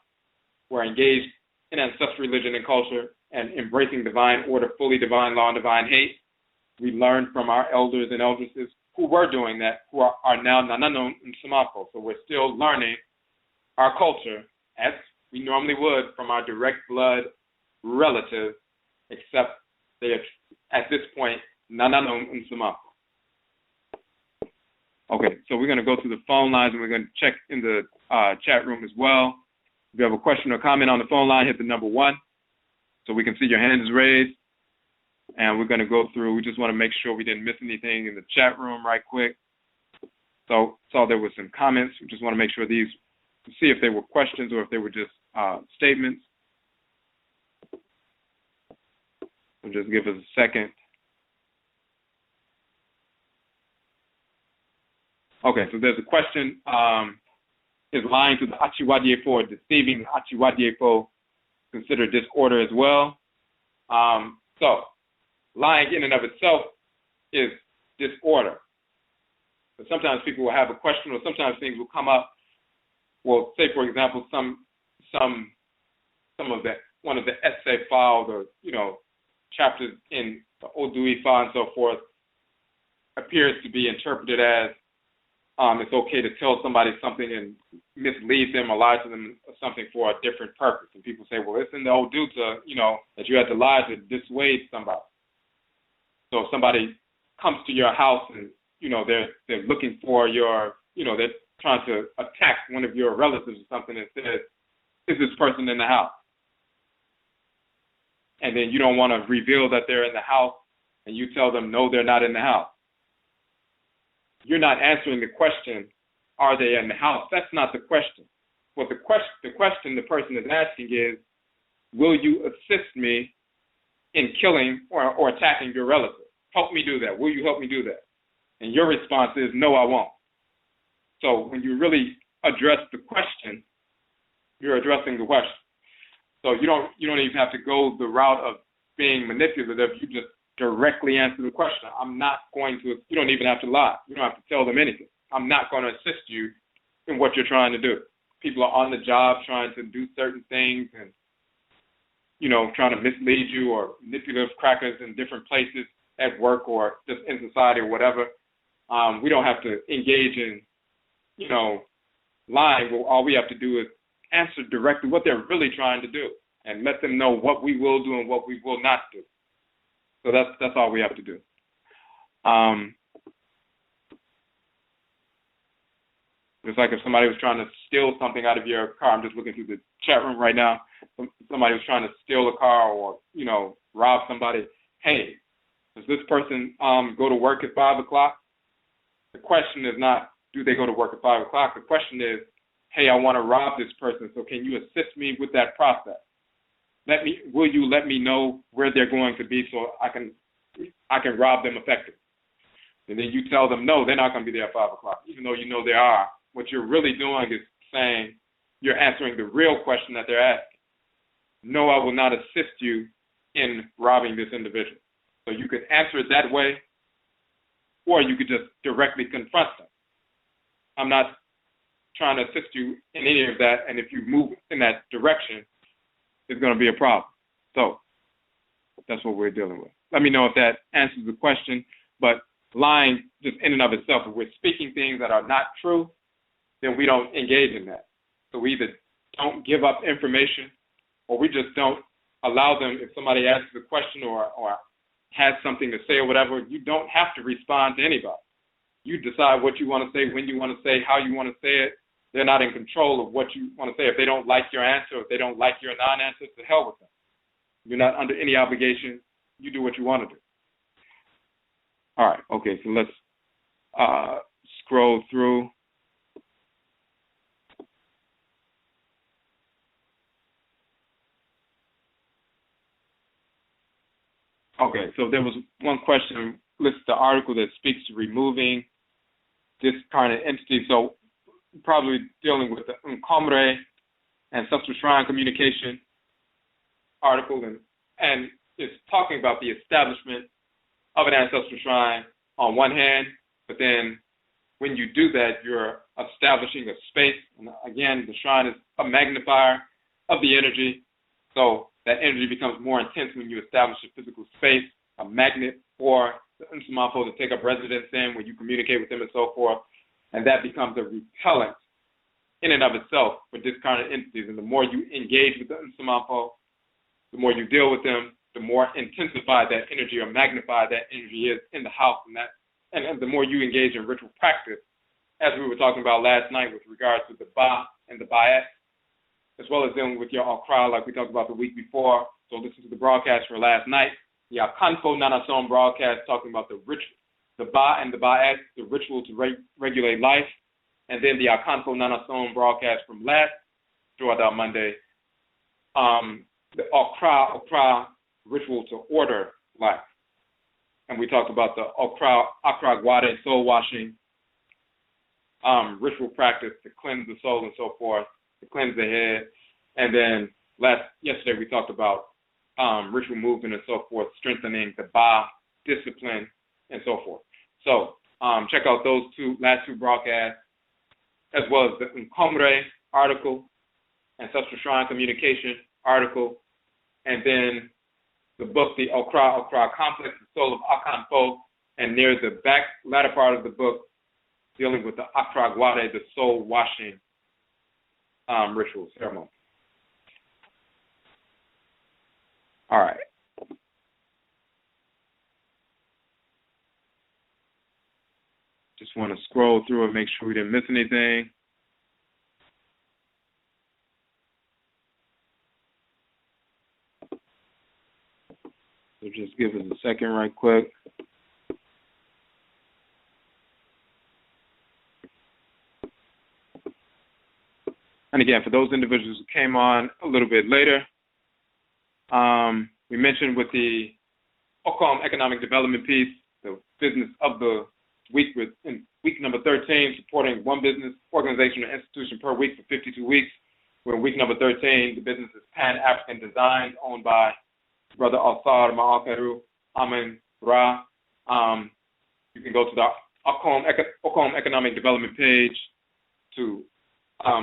who are engaged in ancestral religion and culture and embracing divine order, fully divine law, and divine hate, we learn from our elders and eldresses who were doing that, who are now NANASOM NSUMA. So we're still learning our culture as we normally would from our direct blood relatives, except they are, at this point, NANASOM NSUMA. Okay, so we're going to go through the phone lines, and we're going to check in the chat room as well. If you have a question or comment on the phone line, hit the number 1 so we can see your hand is raised. And we're going to go through. We just want to make sure we didn't miss anything in the chat room right quick. So saw there were some comments. We just want to make sure these, to see if they were questions or if they were just statements. So just give us a second. Okay, so there's a question. Is lying to the Achiwadiepo or deceiving the Achiwadiepo considered disorder as well? So lying in and of itself is disorder. But sometimes people will have a question, or sometimes things will come up. Well, say for example, some of the one of the essay files or chapters in the ODWIRA and so forth appears to be interpreted as it's okay to tell somebody something and mislead them or lie to them or something for a different purpose. And people say, well, it's in the Odwira, that you had to lie to dissuade somebody. So if somebody comes to your house and, they're looking for your, they're trying to attack one of your relatives or something and says, is this person in the house? And then you don't want to reveal that they're in the house, and you tell them, no, they're not in the house. You're not answering the question, are they in the house? That's not the question. What the question the person is asking is, will you assist me in killing or attacking your relative? Help me do that. Will you help me do that? And your response is, no, I won't. So when you really address the question, you're addressing the question. So you don't even have to go the route of being manipulative. You just directly answer the question. I'm not going to, you don't even have to lie. You don't have to tell them anything. I'm not going to assist you in what you're trying to do. People are on the job trying to do certain things and, trying to mislead you, or manipulative crackers in different places at work or just in society or whatever. We don't have to engage in, lying. Well, all we have to do is answer directly what they're really trying to do and let them know what we will do and what we will not do. So that's all we have to do. It's like if somebody was trying to steal something out of your car. I'm just looking through the chat room right now. Somebody was trying to steal a car or, rob somebody. Hey, does this person go to work at 5 o'clock? The question is not, do they go to work at 5 o'clock? The question is, hey, I want to rob this person, so can you assist me with that process? Will you let me know where they're going to be so I can rob them effectively? And then you tell them, no, they're not going to be there at 5 o'clock, even though you know they are. What you're really doing is saying, you're answering the real question that they're asking. No, I will not assist you in robbing this individual. So you could answer it that way, or you could just directly confront them. I'm not trying to assist you in any of that, and if you move in that direction, it's going to be a problem. So that's what we're dealing with. Let me know if that answers the question, but lying just in and of itself, if we're speaking things that are not true, then we don't engage in that. So we either don't give up information, or we just don't allow them, if somebody asks a question or has something to say or whatever, you don't have to respond to anybody. You decide what you want to say, when you want to say, how you want to say it. They're not in control of what you want to say. If they don't like your answer, if they don't like your non-answer, to hell with them. You're not under any obligation. You do what you want to do. All right, okay, so let's scroll through. Okay, so there was one question, lists the article that speaks to removing discarnate entities. So probably dealing with the NOKWARE Ancestral Shrine Communication article, and it's talking about the establishment of an ancestral shrine on one hand, but then when you do that, you're establishing a space. And again, the shrine is a magnifier of the energy, so that energy becomes more intense when you establish a physical space, a magnet for the NSUMA to take up residence in, when you communicate with them and so forth, and that becomes a repellent in and of itself for discarnate entities. And the more you engage with the NSUMA, the more you deal with them, the more intensified that energy or magnified that energy is in the house, and the more you engage in ritual practice, as we were talking about last night with regards to the Ba and the Ba'at, as well as dealing with your Okra like we talked about the week before. So listen to the broadcast for last night, the AKANFO NANASOM broadcast talking about the Ba and the Ba'at, the ritual to regulate life, and then the AKANFO NANASOM broadcast from last Jordan Monday, the Okra ritual to order life. And we talked about the Akra Guade soul washing ritual practice to cleanse the soul and so forth, to cleanse the head. And then yesterday we talked about ritual movement and so forth, strengthening the Ba, discipline, and so forth. So check out those last two broadcasts, as well as the NOKWARE article, Ancestral Shrine Communication article, and then the book, the Okra Complex, the Soul of AKANFO, and near the latter part of the book, dealing with the Akra Guade, the soul washing ritual ceremony. All right. Just want to scroll through and make sure we didn't miss anything. So just give us a second right quick. And again, for those individuals who came on a little bit later, we mentioned with the Okom Economic Development piece, the business of the week, in week number 13, supporting one business, organization, or institution per week for 52 weeks. We're in week number 13. The business is Pan-African Designs, owned by Brother Alsar Ma'akaru Amen Ra. You can go to the Okom Economic Development page to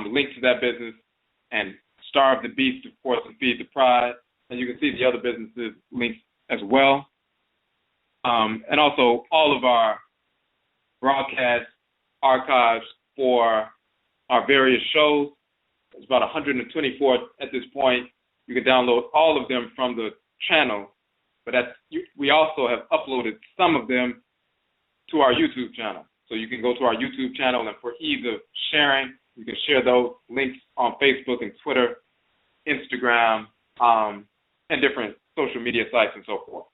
link to that business and starve the beast, of course, and feed the pride. And you can see the other businesses linked as well. And also all of our broadcast archives for our various shows. There's about 124 at this point. You can download all of them from the channel, but we also have uploaded some of them to our YouTube channel. So you can go to our YouTube channel, and for ease of sharing, you can share those links on Facebook and Twitter, Instagram, and different social media sites and so forth.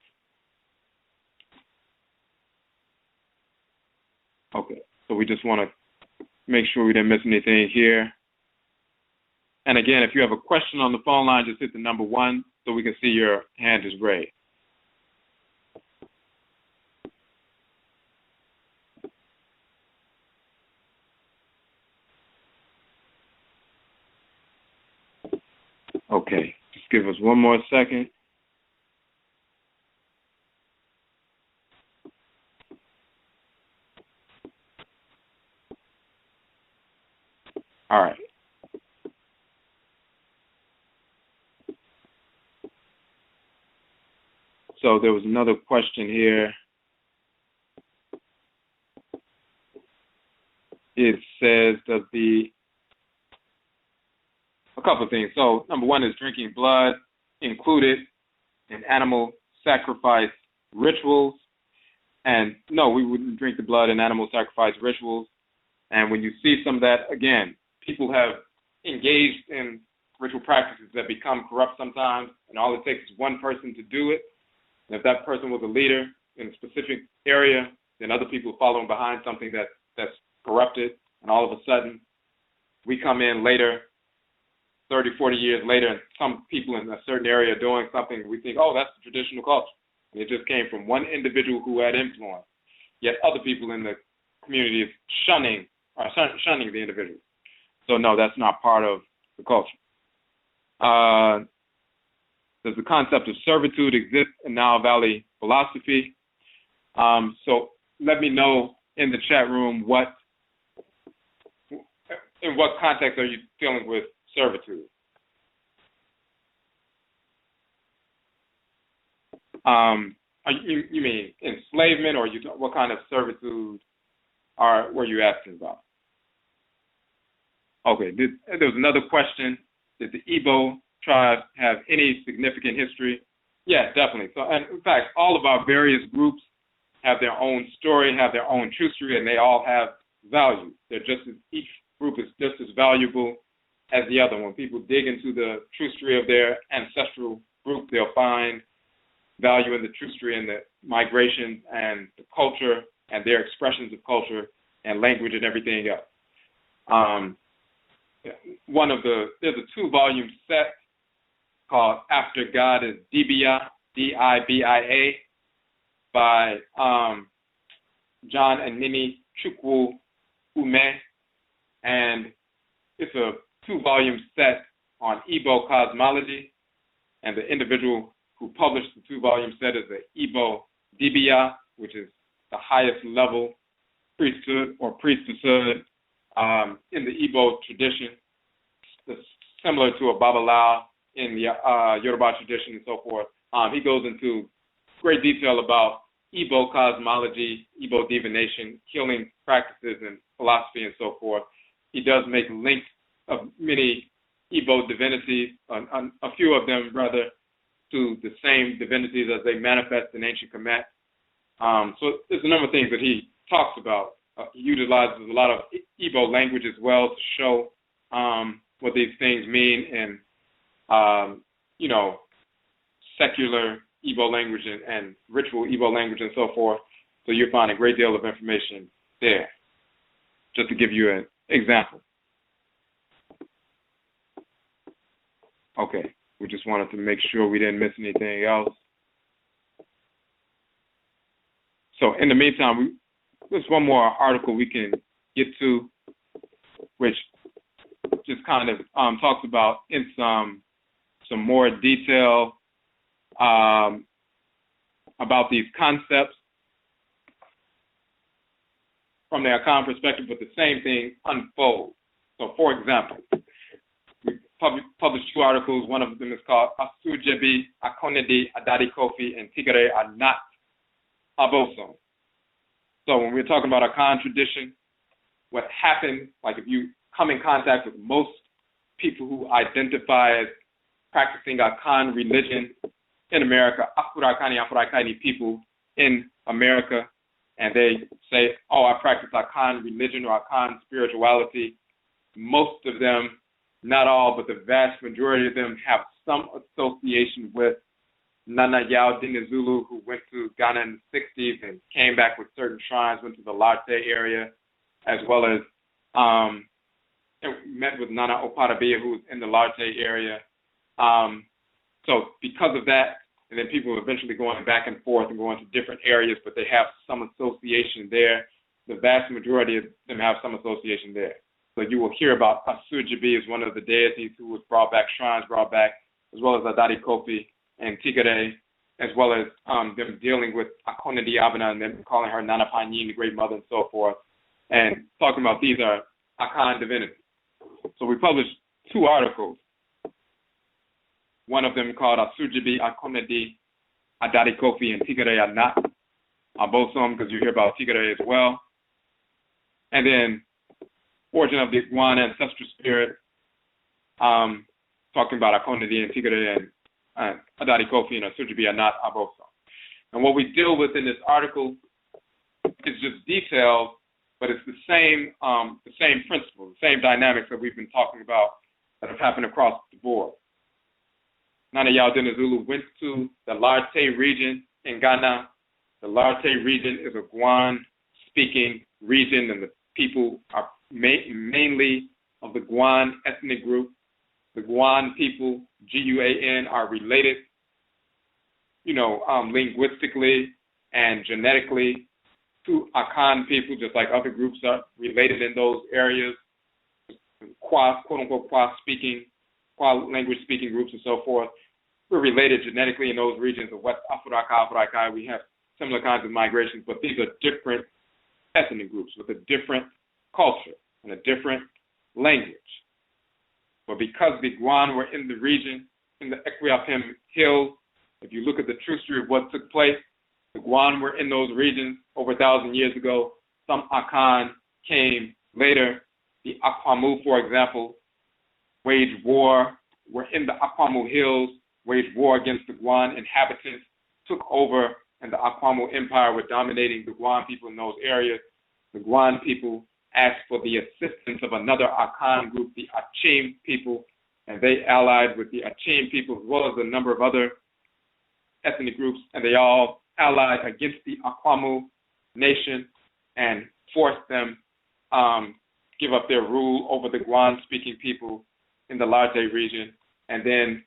Okay, so we just want to make sure we didn't miss anything here. And again, if you have a question on the phone line, just hit the number 1 so we can see your hand is raised. Okay, just give us one more second. All right. So there was another question here. It says that a couple of things. So number 1 is drinking blood included in animal sacrifice rituals. And no, we wouldn't drink the blood in animal sacrifice rituals. And when you see some of that, again, people have engaged in ritual practices that become corrupt sometimes, and all it takes is one person to do it. And if that person was a leader in a specific area, then other people following behind something that's corrupted, and all of a sudden we come in later, 30, 40 years later, and some people in a certain area are doing something, we think, oh, that's the traditional culture. And it just came from one individual who had influence, yet other people in the community is shunning the individual. So no, that's not part of the culture. Does the concept of servitude exist in Nile Valley philosophy? So let me know in the chat room in what context are you dealing with servitude? You mean enslavement, or what kind of servitude were you asking about? Okay, there was another question. Did the Igbo tribe have any significant history? Yeah, definitely. So, and in fact, all of our various groups have their own story, have their own true history, and they all have value. Each group is just as valuable as the other. When people dig into the true history of their ancestral group, they'll find value in the true history and the migration and the culture and their expressions of culture and language and everything else. There's a 2-volume set called After God is Dibia, D-I-B-I-A, by John and Nini Chukwu Ume, and it's a 2-volume set on Igbo cosmology, and the individual who published the 2-volume set is the Igbo Dibia, which is the highest level priesthood or priestesshood in the Igbo tradition. It's similar to a Babalawo in the Yoruba tradition and so forth. He goes into great detail about Igbo cosmology, Igbo divination, healing practices, and philosophy and so forth. He does make links of many Igbo divinities, a few of them rather, to the same divinities as they manifest in ancient Kemet. So there's a number of things that he talks about. He utilizes a lot of Igbo language as well to show what these things mean in, secular Igbo language and ritual Igbo language and so forth. So you'll find a great deal of information there, just to give you an example. Okay, we just wanted to make sure we didn't miss anything else. So in the meantime, there's one more article we can get to, which just kind of talks about in some more detail about these concepts from the Akan perspective, but the same thing unfolds. So, for example, we published 2 articles. One of them is called ASUO, GYEBI, AKONNEDI, ADADE, KOFI, and TEGARE are not ABOSOM. So when we're talking about Akan tradition, what happened, like if you come in contact with most people who identify as practicing Akan religion in America, Afurakani, Afuraitkaitnit people in America, and they say, oh, I practice Akan religion or Akan spirituality, most of them, not all, but the vast majority of them have some association with Nana Yao Dinizulu, who went to Ghana in the 60s and came back with certain shrines, went to the Larteh area, as well as met with Nana Oparabia, who was in the Larteh area. So because of that, and then people eventually going back and forth and going to different areas, but they have some association there. The vast majority of them have some association there. So you will hear about ASUO, GYEBI as one of the deities who was brought back, shrines brought back, as well as ADADE, KOFI, and TEGARE, as well as them dealing with AKONNEDI, ABENA, and them calling her Nana Panyin, the Great Mother, and so forth, and talking about these are Akan divinities. So we published 2 articles. One of them called ASUO, GYEBI, AKONNEDI, ADADE, KOFI, and TEGARE are not ABOSOM, because you hear about TEGARE as well. And then Origin of the Iguana, Ancestral Spirit, talking about AKONNEDI and TEGARE and ADADE, KOFI, and ASUO, GYEBI are not ABOSOM. And what we deal with in this article is just details, but it's the same principles, the same dynamics that we've been talking about that have happened across the board. Nana Yao Dinizulu went to the Larteh region in Ghana The Larteh region is a Guan-speaking region, and the people are mainly of the Guan ethnic group. The Guan people, G-U-A-N, are related, linguistically and genetically to Akan people, just like other groups are related in those areas. Quote-unquote Kwa language-speaking groups and so forth. We're related genetically in those regions of West Afuraitkai. We have similar kinds of migrations, but these are different ethnic groups with a different culture and a different language. But because the Guan were in the region, in the Equiapem Hills, if you look at the true history of what took place, the Guan were in those regions over 1,000 years ago. Some Akan came later. The Akwamu, for example, waged war, were in the Akwamu Hills, waged war against the Guan inhabitants, took over, and the Akwamu Empire were dominating the Guan people in those areas. The Guan people asked for the assistance of another Akan group, the Achim people, and they allied with the Achim people as well as a number of other ethnic groups, and they all allied against the Akwamu nation and forced them give up their rule over the Guan-speaking people in the Larteh region, and then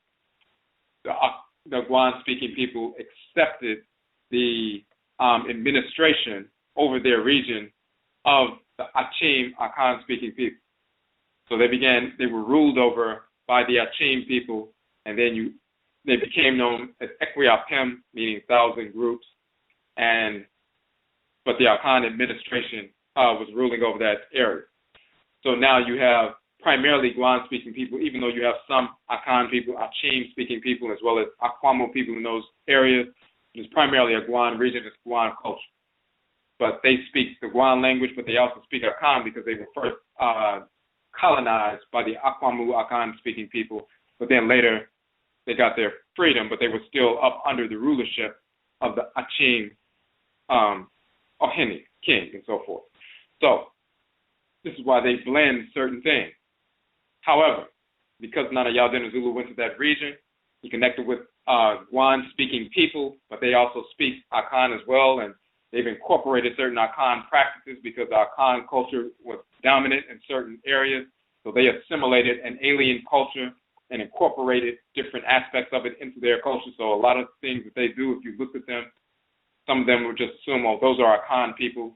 the Guan-speaking people accepted the administration over their region of the Achim Akan-speaking people. So they were ruled over by the Achim people, and then they became known as Equiapem, meaning 1,000 groups, but the Akan administration was ruling over that area. So now you have primarily Guan-speaking people, even though you have some Akan people, Achim-speaking people, as well as Akwamu people in those areas. It's primarily a Guan region, it's Guan culture. But they speak the Guan language, but they also speak Akan because they were first colonized by the Akwamu Akan-speaking people. But then later they got their freedom, but they were still up under the rulership of the Achim Oheni, king, and so forth. So this is why they blend certain things. However, because Nana Yaldin Zulu went to that region, he connected with Guan-speaking people, but they also speak Akan as well, and they've incorporated certain Akan practices because the Akan culture was dominant in certain areas, so they assimilated an alien culture and incorporated different aspects of it into their culture. So a lot of things that they do, if you look at them, some of them would just assume, oh, those are Akan people.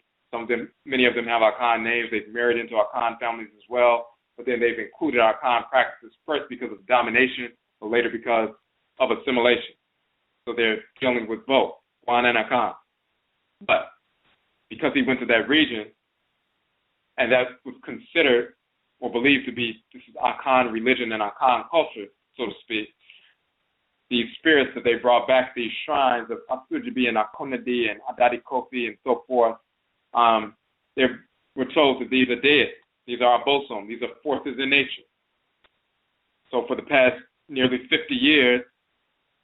Many of them have Akan names. They've married into Akan families as well. But then they've included Akan practices first because of domination, but later because of assimilation. So they're dealing with both, Guan and Akan. But because he went to that region, and that was considered or believed to be, this is Akan religion and Akan culture, so to speak, these spirits that they brought back, these shrines of ASUO and AKONNEDI and ADADE KOFI and so forth, we're told that these are dead. These are ABOSOM. These are forces in nature. So for the past nearly 50 years,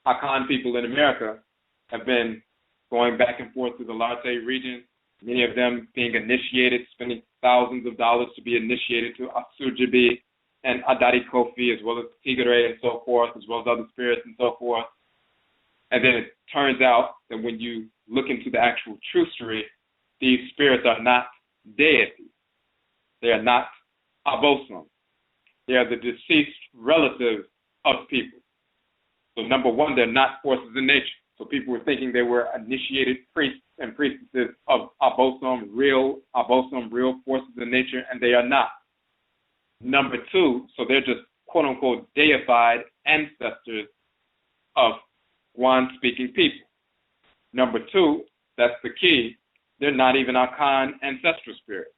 Akan people in America have been going back and forth to the Larteh region, many of them being initiated, spending thousands of dollars to be initiated to ASUO and ADADE KOFI, as well as TEGARE and so forth, as well as other spirits and so forth. And then it turns out that when you look into the actual true story, these spirits are not deities. They are not ABOSOM. They are the deceased relatives of people. So number one, they're not forces in nature. So people were thinking they were initiated priests and priestesses of ABOSOM, real forces in nature, and they are not. Number two, so they're just quote-unquote deified ancestors of Guan-speaking people. Number two, that's the key, they're not even Akan ancestral spirits.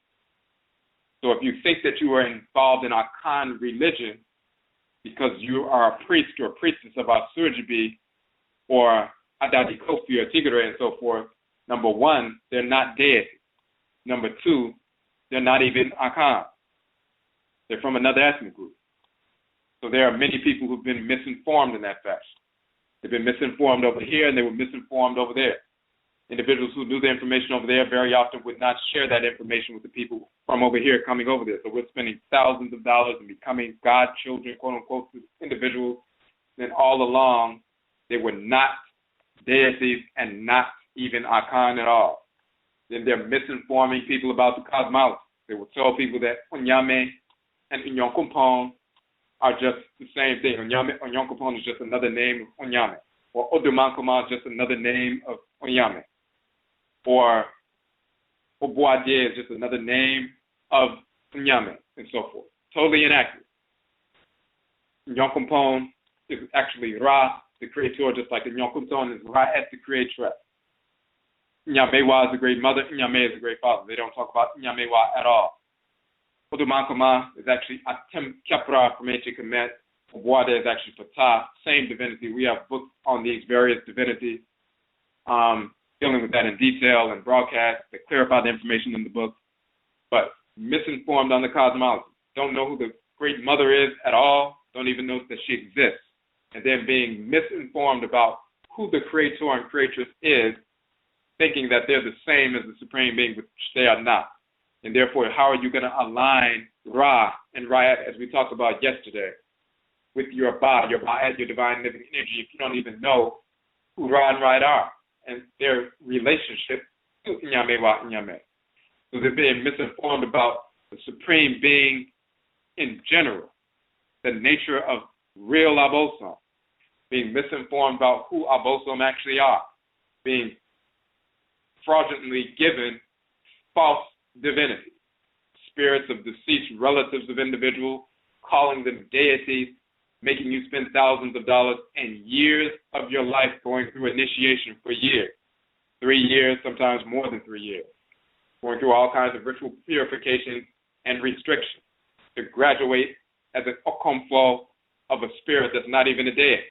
So if you think that you are involved in Akan religion because you are a priest or priestess of ASUO or ADADE KOFI or TEGARE and so forth, number one, they're not deities. Number two, they're not even Akan. They're from another ethnic group. So there are many people who've been misinformed in that fashion. They've been misinformed over here and they were misinformed over there. Individuals who knew the information over there very often would not share that information with the people from over here coming over there. So we're spending thousands of dollars and becoming godchildren, quote unquote, to individuals. Then all along, they were not deities and not even Akan at all. Then they're misinforming people about the cosmology. They will tell people that Onyame and Onyankopon are just the same thing. Onyankopon is just another name of Onyame. Or Odumankoma is just another name of Onyame. Or Obuadie is just another name of Onyame, and so forth. Totally inaccurate. Onyankopon is actually Ra, the creator, just like Onyankopon is Ra-et, the creatress. Nyamewa is the great mother, Nyame is the great father. They don't talk about Nyamewa at all. Odumankoma is actually Atem Kepra from ancient Kemet. Obuade is actually Ptah, same divinity. We have books on these various divinities, dealing with that in detail and broadcast that clarify the information in the book. But misinformed on the cosmology. Don't know who the great mother is at all. Don't even know that she exists. And then being misinformed about who the creator and creatress is, thinking that they're the same as the supreme being, which they are not. And therefore, how are you going to align Ra and Ra'at, as we talked about yesterday, with your Ba, your Ba'at, your divine living energy, if you don't even know who Ra and Ra'at are and their relationship to Nyame Wa Nyame? So they're being misinformed about the supreme being in general, the nature of real ABOSOM, being misinformed about who ABOSOM actually are, being fraudulently given false divinity, spirits of deceased relatives of individuals, calling them deities, making you spend thousands of dollars and years of your life going through initiation for years, 3 years, sometimes more than 3 years, going through all kinds of ritual purification and restriction to graduate as an AKANFO of a spirit that's not even a deity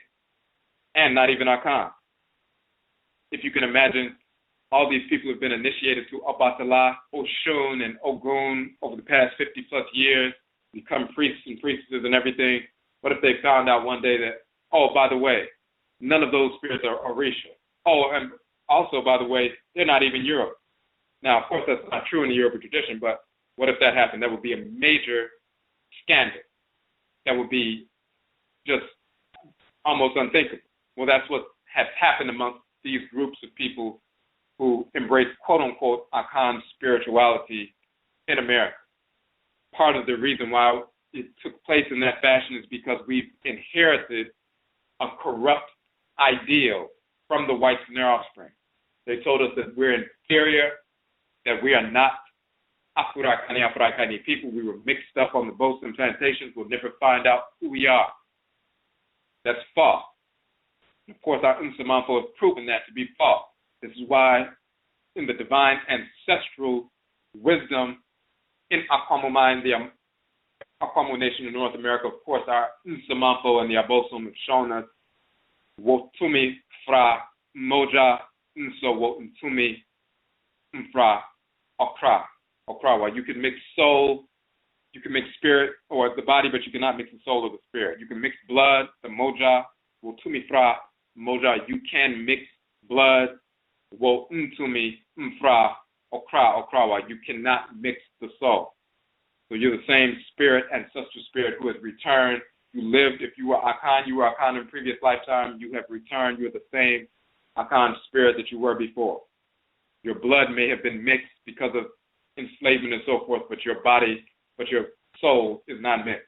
and not even Akan. If you can imagine, all these people have been initiated to Obatala, Oshun, and Ogun over the past 50 plus years, become priests and priestesses and everything. What if they found out one day that, oh, by the way, none of those spirits are Orisha. Oh, and also, by the way, they're not even Yoruba. Now, of course, that's not true in the Yoruba tradition, but what if that happened? That would be a major scandal. That would be just almost unthinkable. Well, that's what has happened amongst these groups of people who embrace quote-unquote Akan spirituality in America. Part of the reason why it took place in that fashion is because we've inherited a corrupt ideal from the whites and their offspring. They told us that we're inferior, that we are not Afurakani, Afuraitkaitnit people. We were mixed up on the ABOSOM plantations. We'll never find out who we are. That's false. And of course, our NSUMA has proven that to be false. This is why in the divine ancestral wisdom in Akwamuma, the Akwamu nation in North America, of course, our NSUMA and the ABOSOM have shown us Wotumi Fra Moja Nso Wotumi Mfra Okra. Okrawa. You can mix soul, you can mix spirit or the body, but you cannot mix the soul or the spirit. You can mix blood, the moja, Wotumi Fra Moja. You can mix blood, Wotumi Mfra Okra Okrawa. You cannot mix the soul. So you're the same spirit, ancestral spirit who has returned. You lived, if you were Akan, you were Akan in previous lifetime. You have returned. You're the same Akan spirit that you were before. Your blood may have been mixed because of enslavement and so forth, but your body, but your soul is not mixed.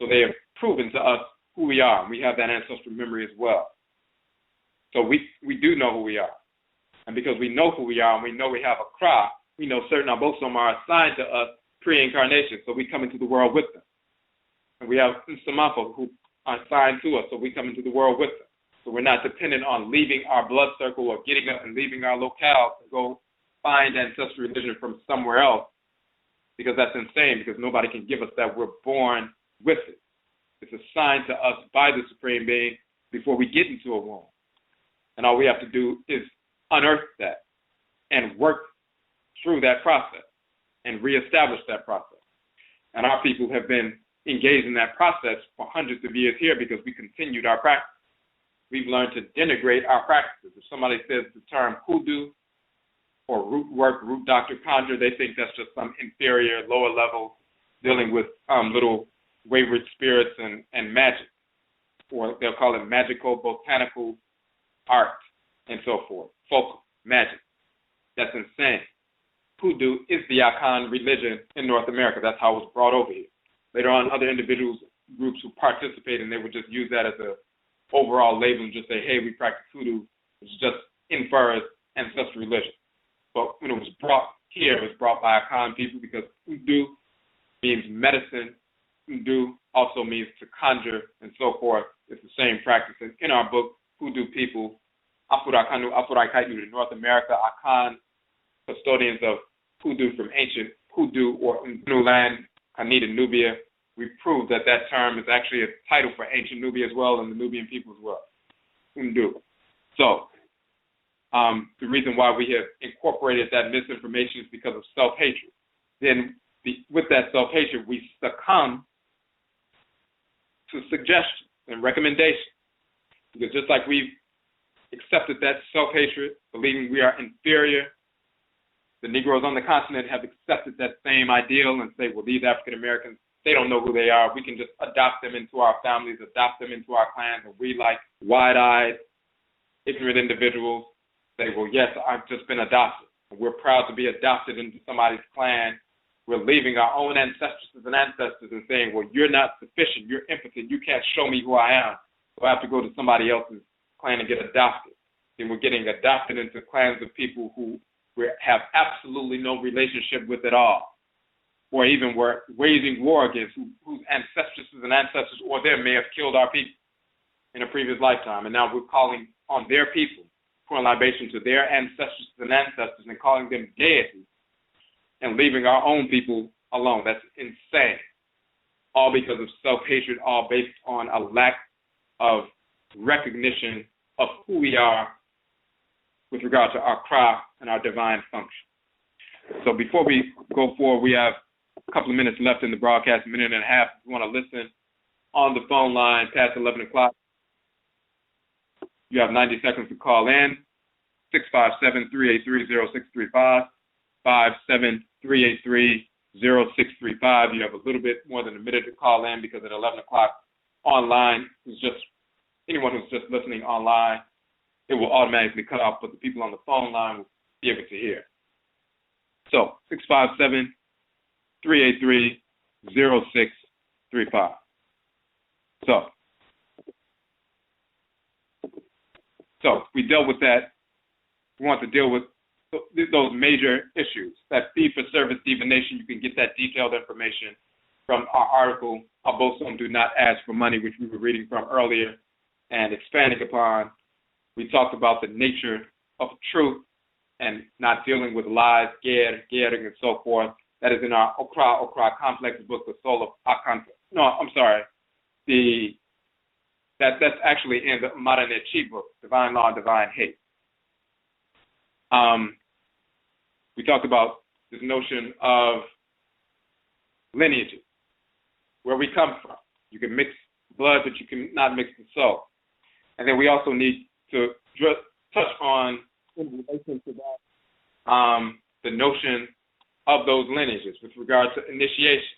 So they have proven to us who we are. We have that ancestral memory as well. So we do know who we are. And because we know who we are and we know we have a cry, we know certain ABOSOM are assigned to us pre-incarnation, so we come into the world with them. And we have NSUMA who are assigned to us, so we come into the world with them. So we're not dependent on leaving our blood circle or getting up and leaving our locale to go find ancestral religion from somewhere else, because that's insane, because nobody can give us that. We're born with it. It's assigned to us by the Supreme Being before we get into a womb. And all we have to do is unearth that and work through that process and reestablish that process. And our people have been engaged in that process for hundreds of years here because we continued our practice. We've learned to denigrate our practices. If somebody says the term hoodoo or root work, root doctor, conjure, they think that's just some inferior, lower level dealing with little wayward spirits and magic. Or they'll call it magical, botanical art and so forth, folk magic. That's insane. Hoodoo is the Akan religion in North America. That's how it was brought over here. Later on, other individuals, groups who participate, and they would just use that as a overall label and just say, hey, we practice Hoodoo, which just infers ancestral religion. But when it was brought here, it was brought by Akan people because Hoodoo means medicine. Hoodoo also means to conjure and so forth. It's the same practice. And in our book, Hoodoo people, Afurakanu, Afuraitkaitnut in North America, Akan, custodians of Hoodoo from ancient Hoodoo or New land, Kanita, Nubia. We proved that that term is actually a title for ancient Nubia as well and the Nubian people as well. Hoodoo. So, the reason why we have incorporated that misinformation is because of self-hatred. Then, with that self-hatred, we succumb to suggestions and recommendations. Because just like we've accepted that self-hatred, believing we are inferior, the Negroes on the continent have accepted that same ideal and say, well, these African Americans, they don't know who they are. We can just adopt them into our families, adopt them into our clans, and we, like wide-eyed, ignorant individuals, say, well, yes, I've just been adopted. We're proud to be adopted into somebody's clan. We're leaving our own ancestresses and ancestors and saying, well, you're not sufficient. You're impotent. You can't show me who I am. So I have to go to somebody else's clan and get adopted. And we're getting adopted into clans of people who we have absolutely no relationship with at all, or even were waging war against, whose ancestresses and ancestors or them may have killed our people in a previous lifetime. And now we're calling on their people, pouring libation to their ancestresses and ancestors and calling them deities and leaving our own people alone. That's insane. All because of self-hatred, all based on a lack of recognition of who we are with regard to our craft and our divine function. So before we go forward, we have a couple of minutes left in the broadcast, a minute and a half. If you want to listen on the phone line past 11 o'clock, you have 90 seconds to call in, 657-383-0635, 57383-0635. You have a little bit more than a minute to call in because at 11 o'clock online, anyone who's just listening online, it will automatically cut off, but the people on the phone line will be able to hear. So, 657-383-0635. So we dealt with that. We want to deal with those major issues. That fee-for-service divination, you can get that detailed information from our article, ABOSOM Do Not Ask for Money, which we were reading from earlier and expanding upon. We talked about the nature of truth and not dealing with lies, scaring, and so forth. That is in our Okra complex book, The Soul of Akan. No, I'm sorry. That's actually in the Maranechi book, Divine Law and Divine Hate. We talked about this notion of lineages, where we come from. You can mix blood, but you cannot mix the soul. And then we also need to touch on, in relation to that, the notion of those lineages with regard to initiation.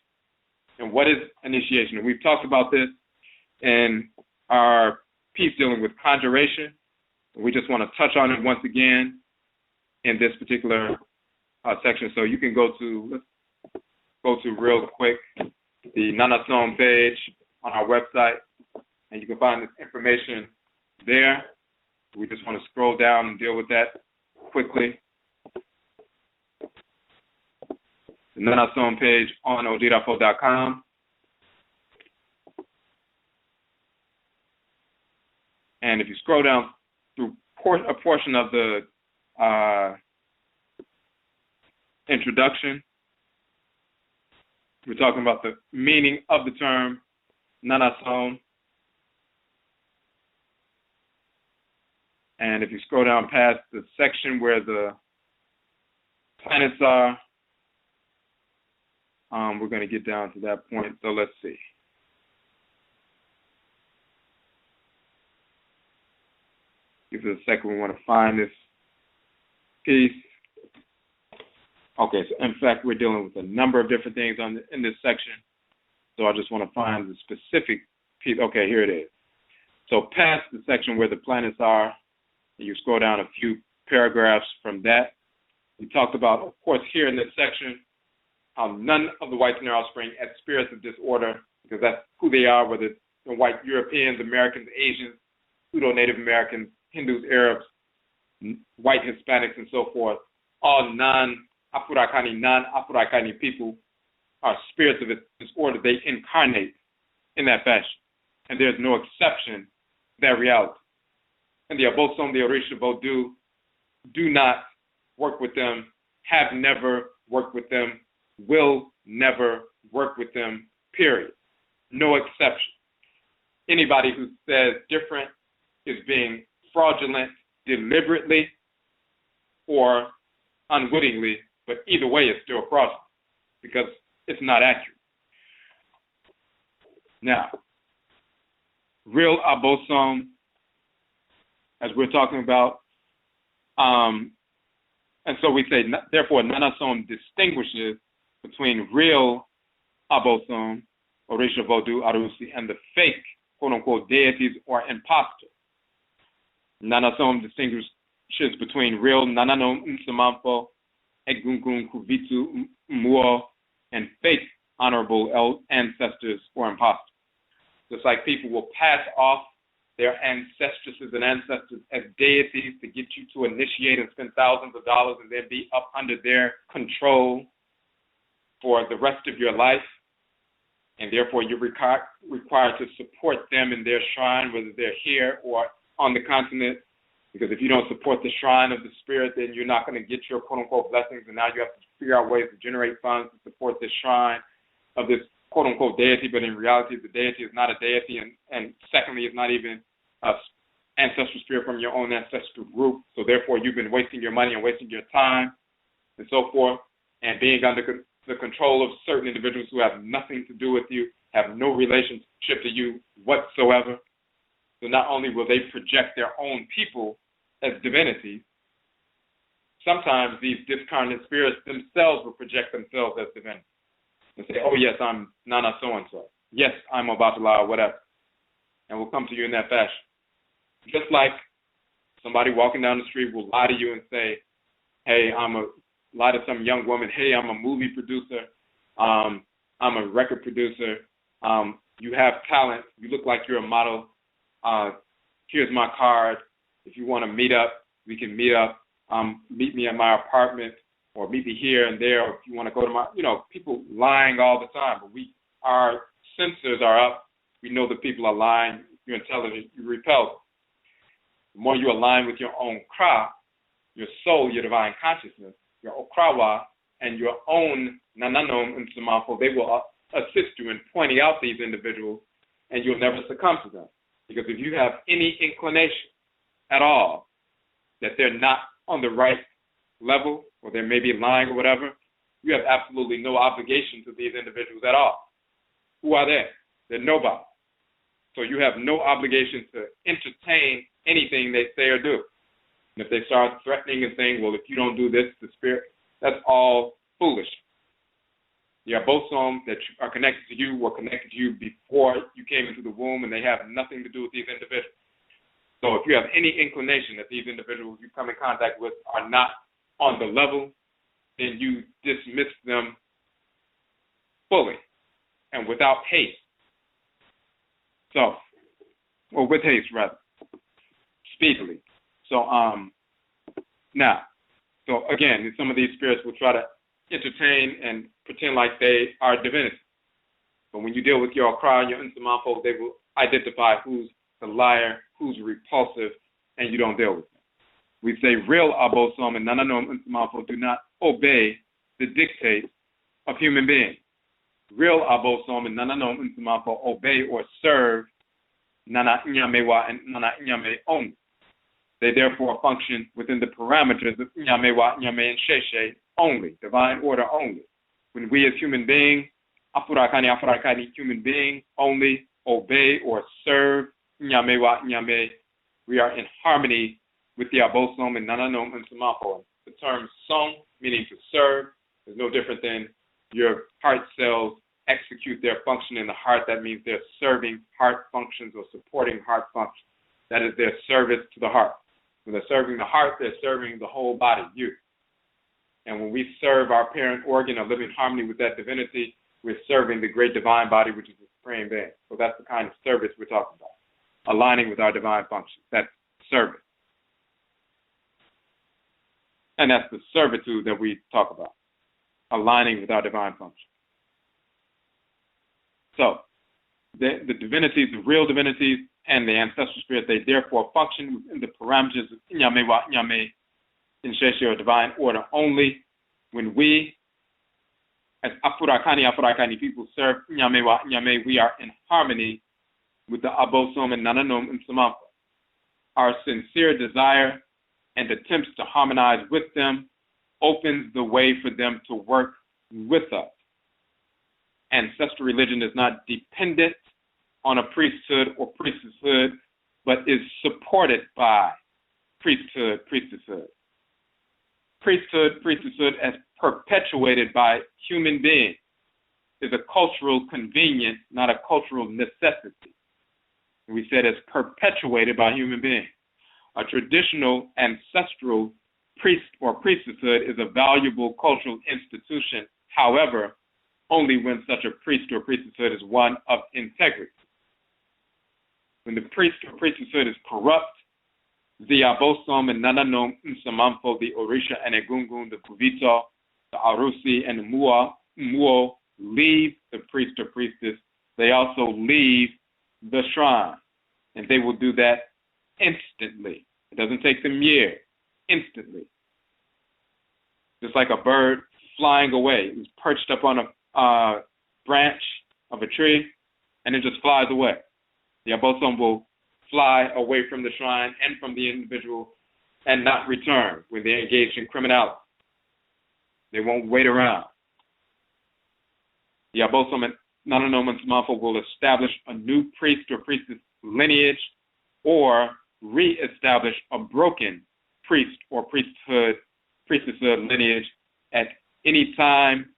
And what is initiation? And we've talked about this in our piece dealing with conjuration. We just want to touch on it once again in this particular section. So you can let's go to real quick the NANASOM page on our website, and you can find this information there. We just want to scroll down and deal with that quickly. The NANASOM page on Odwirafo.com. And if you scroll down through a portion of the introduction, we're talking about the meaning of the term NANASOM. And if you scroll down past the section where the planets are, we're going to get down to that point. So let's see. Give it a second. We want to find this piece. Okay, so in fact, we're dealing with a number of different things in this section. So I just want to find the specific piece. Okay, here it is. So past the section where the planets are, you scroll down a few paragraphs from that. We talked about, of course, here in this section, how none of the whites and their offspring as spirits of disorder, because that's who they are, whether it's the white Europeans, Americans, Asians, pseudo-Native Americans, Hindus, Arabs, white Hispanics, and so forth, all non-Afurakani, non-Afuraitkaitnit people are spirits of disorder. They incarnate in that fashion, and there's no exception to that reality. And the ABOSOM, the Odwirafo, do not work with them, have never worked with them, will never work with them, period. No exception. Anybody who says different is being fraudulent deliberately or unwittingly, but either way it's still fraudulent because it's not accurate. Now, real ABOSOM, as we're talking about, and so we say, therefore, NANASOM distinguishes between real ABOSOM, Orisha Vodou, Arusi, and the fake, quote-unquote, deities or imposters. NANASOM distinguishes between real NANANOM Nsamanfo, Egungun Kuvitu Muo, and fake honorable ancestors or imposters. Just like people will pass off their ancestresses and ancestors as deities to get you to initiate and spend thousands of dollars and then be up under their control for the rest of your life, and therefore you're required to support them in their shrine, whether they're here or on the continent, because if you don't support the shrine of the spirit, then you're not going to get your quote-unquote blessings, and now you have to figure out ways to generate funds to support this shrine of this quote-unquote deity, but in reality, the deity is not a deity, and secondly, it's not even an ancestral spirit from your own ancestral group, so therefore you've been wasting your money and wasting your time, and so forth, and being under the control of certain individuals who have nothing to do with you, have no relationship to you whatsoever. So not only will they project their own people as divinities, sometimes these discarnate spirits themselves will project themselves as divinities and say, oh yes, I'm Nana so-and-so. Yes, I'm Obatala, whatever. And we'll come to you in that fashion. Just like somebody walking down the street will lie to you and say, hey, lie to some young woman, hey, I'm a movie producer, I'm a record producer, you have talent, you look like you're a model, here's my card, if you want to meet up, we can meet up, meet me at my apartment, or meet me here and there, or if you want to go to my, people lying all the time, but our sensors are up, we know that people are lying, you're intelligent, you repel them. The more you align with your own kra, your soul, your divine consciousness, your okrawa, and your own nananom and samafo, they will assist you in pointing out these individuals, and you'll never succumb to them. Because if you have any inclination at all that they're not on the right level, or they may be lying or whatever, you have absolutely no obligation to these individuals at all. Who are they? They're nobody. So you have no obligation to entertain anything they say or do. And if they start threatening and saying, well, if you don't do this, the spirit, that's all foolish. The ABOSOM that are connected to you were connected to you before you came into the womb, and they have nothing to do with these individuals. So if you have any inclination that these individuals you come in contact with are not on the level, then you dismiss them fully and without haste. So, or with haste rather, speedily. So now, so again, some of these spirits will try to entertain and pretend like they are divinity. But when you deal with your Akra, your Nsamanfo, they will identify who's the liar, who's repulsive, and you don't deal with them. We say real ABOSOM and Nananom Nsamanfo do not obey the dictates of human beings. Real ABOSOM and Nananom Nsamanfo obey or serve Nana Inyamewa and Nana Inyame only. They therefore function within the parameters of Inyamewa, Inyame, and Sheshe only, divine order only. When we as human beings, Afurakani, Afuraitkaitnit, human beings, only obey or serve Inyamewa, Inyame, we are in harmony with the ABOSOM and Nananom and Samafo. The term som, meaning to serve, is no different than your heart cells execute their function in the heart. That means they're serving heart functions or supporting heart functions. That is their service to the heart. When they're serving the heart, they're serving the whole body, you. And when we serve our parent organ or live in harmony with that divinity, we're serving the great divine body, which is the supreme being. So that's the kind of service we're talking about, aligning with our divine function. That's service. And that's the servitude that we talk about, aligning with our divine function. So the divinities, the real divinities, and the ancestral spirit, they therefore function within the parameters of Nyame wa Nyame, in Sheshe, or divine order only. When we, as Afurakani, Afuraitkaitnit people, serve Nyame wa Nyame, we are in harmony with the ABOSOM and NANASOM and NSUMA. Our sincere desire and attempts to harmonize with them opens the way for them to work with us. Ancestral religion is not dependent on a priesthood or priestesshood, but is supported by priesthood. Priesthood as perpetuated by human beings is a cultural convenience, not a cultural necessity. We said it's perpetuated by human beings. A traditional ancestral priest or priestesshood is a valuable cultural institution, however, only when such a priest or priestesshood is one of integrity. When the priest or priestesshood is corrupt, the ABOSOM and NANASOM, NSUMA, the Orisha and Egungun, the Kuvito, the Arusi and the Muo leave the priest or priestess. They also leave the shrine, and they will do that instantly. It doesn't take them years, instantly. Just like a bird flying away. It was perched up on a branch of a tree, and it just flies away. The ABOSOM will fly away from the shrine and from the individual and not return when they're engaged in criminality. They won't wait around. The ABOSOM and NANASOM and NSUMA will establish a new priest or priestess lineage or re-establish a broken priest or priestesshood lineage at any time,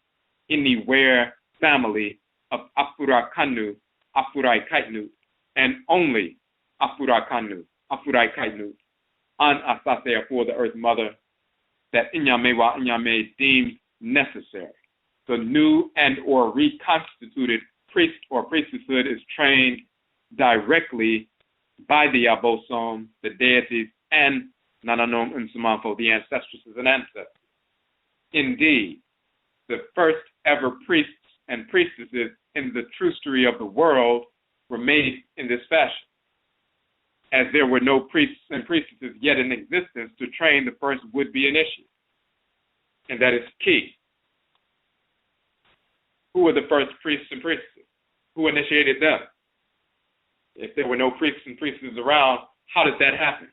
anywhere, family of Afurakanu, Afuraitkaitnut, and only Afurakanu, Afuraitkaitnut, an Asase for the Earth Mother, that Nyame wa Nyame deems necessary. The new and or reconstituted priest or priestesshood is trained directly by the ABOSOM, the deities, and NANASOM and NSUMA, the ancestresses and ancestors. Indeed, the first ever priests and priestesses in the true history of the world were made in this fashion, as there were no priests and priestesses yet in existence to train the first would-be initiate. And that is key. Who were the first priests and priestesses? Who initiated them? If there were no priests and priestesses around, how did that happen?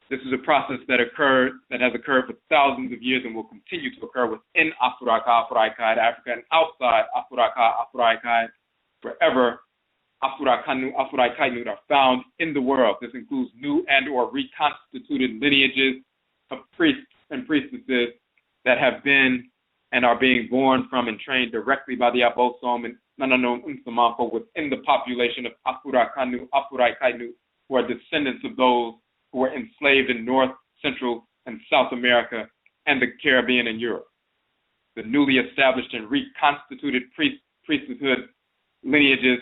This is a process that has occurred for thousands of years and will continue to occur within Afuraka, Afuraitkai, Africa, and outside Afuraka, Afuraitkai, wherever Afurakanu, Afuraitkaitnut are found in the world. This includes new and or reconstituted lineages of priests and priestesses that have been and are being born from and trained directly by the ABOSOM and NANASOM NSUMA within the population of Afurakanu, Afuraitkaitnut, who are descendants of those who were enslaved in North, Central, and South America and the Caribbean and Europe. The newly established and reconstituted priesthood lineages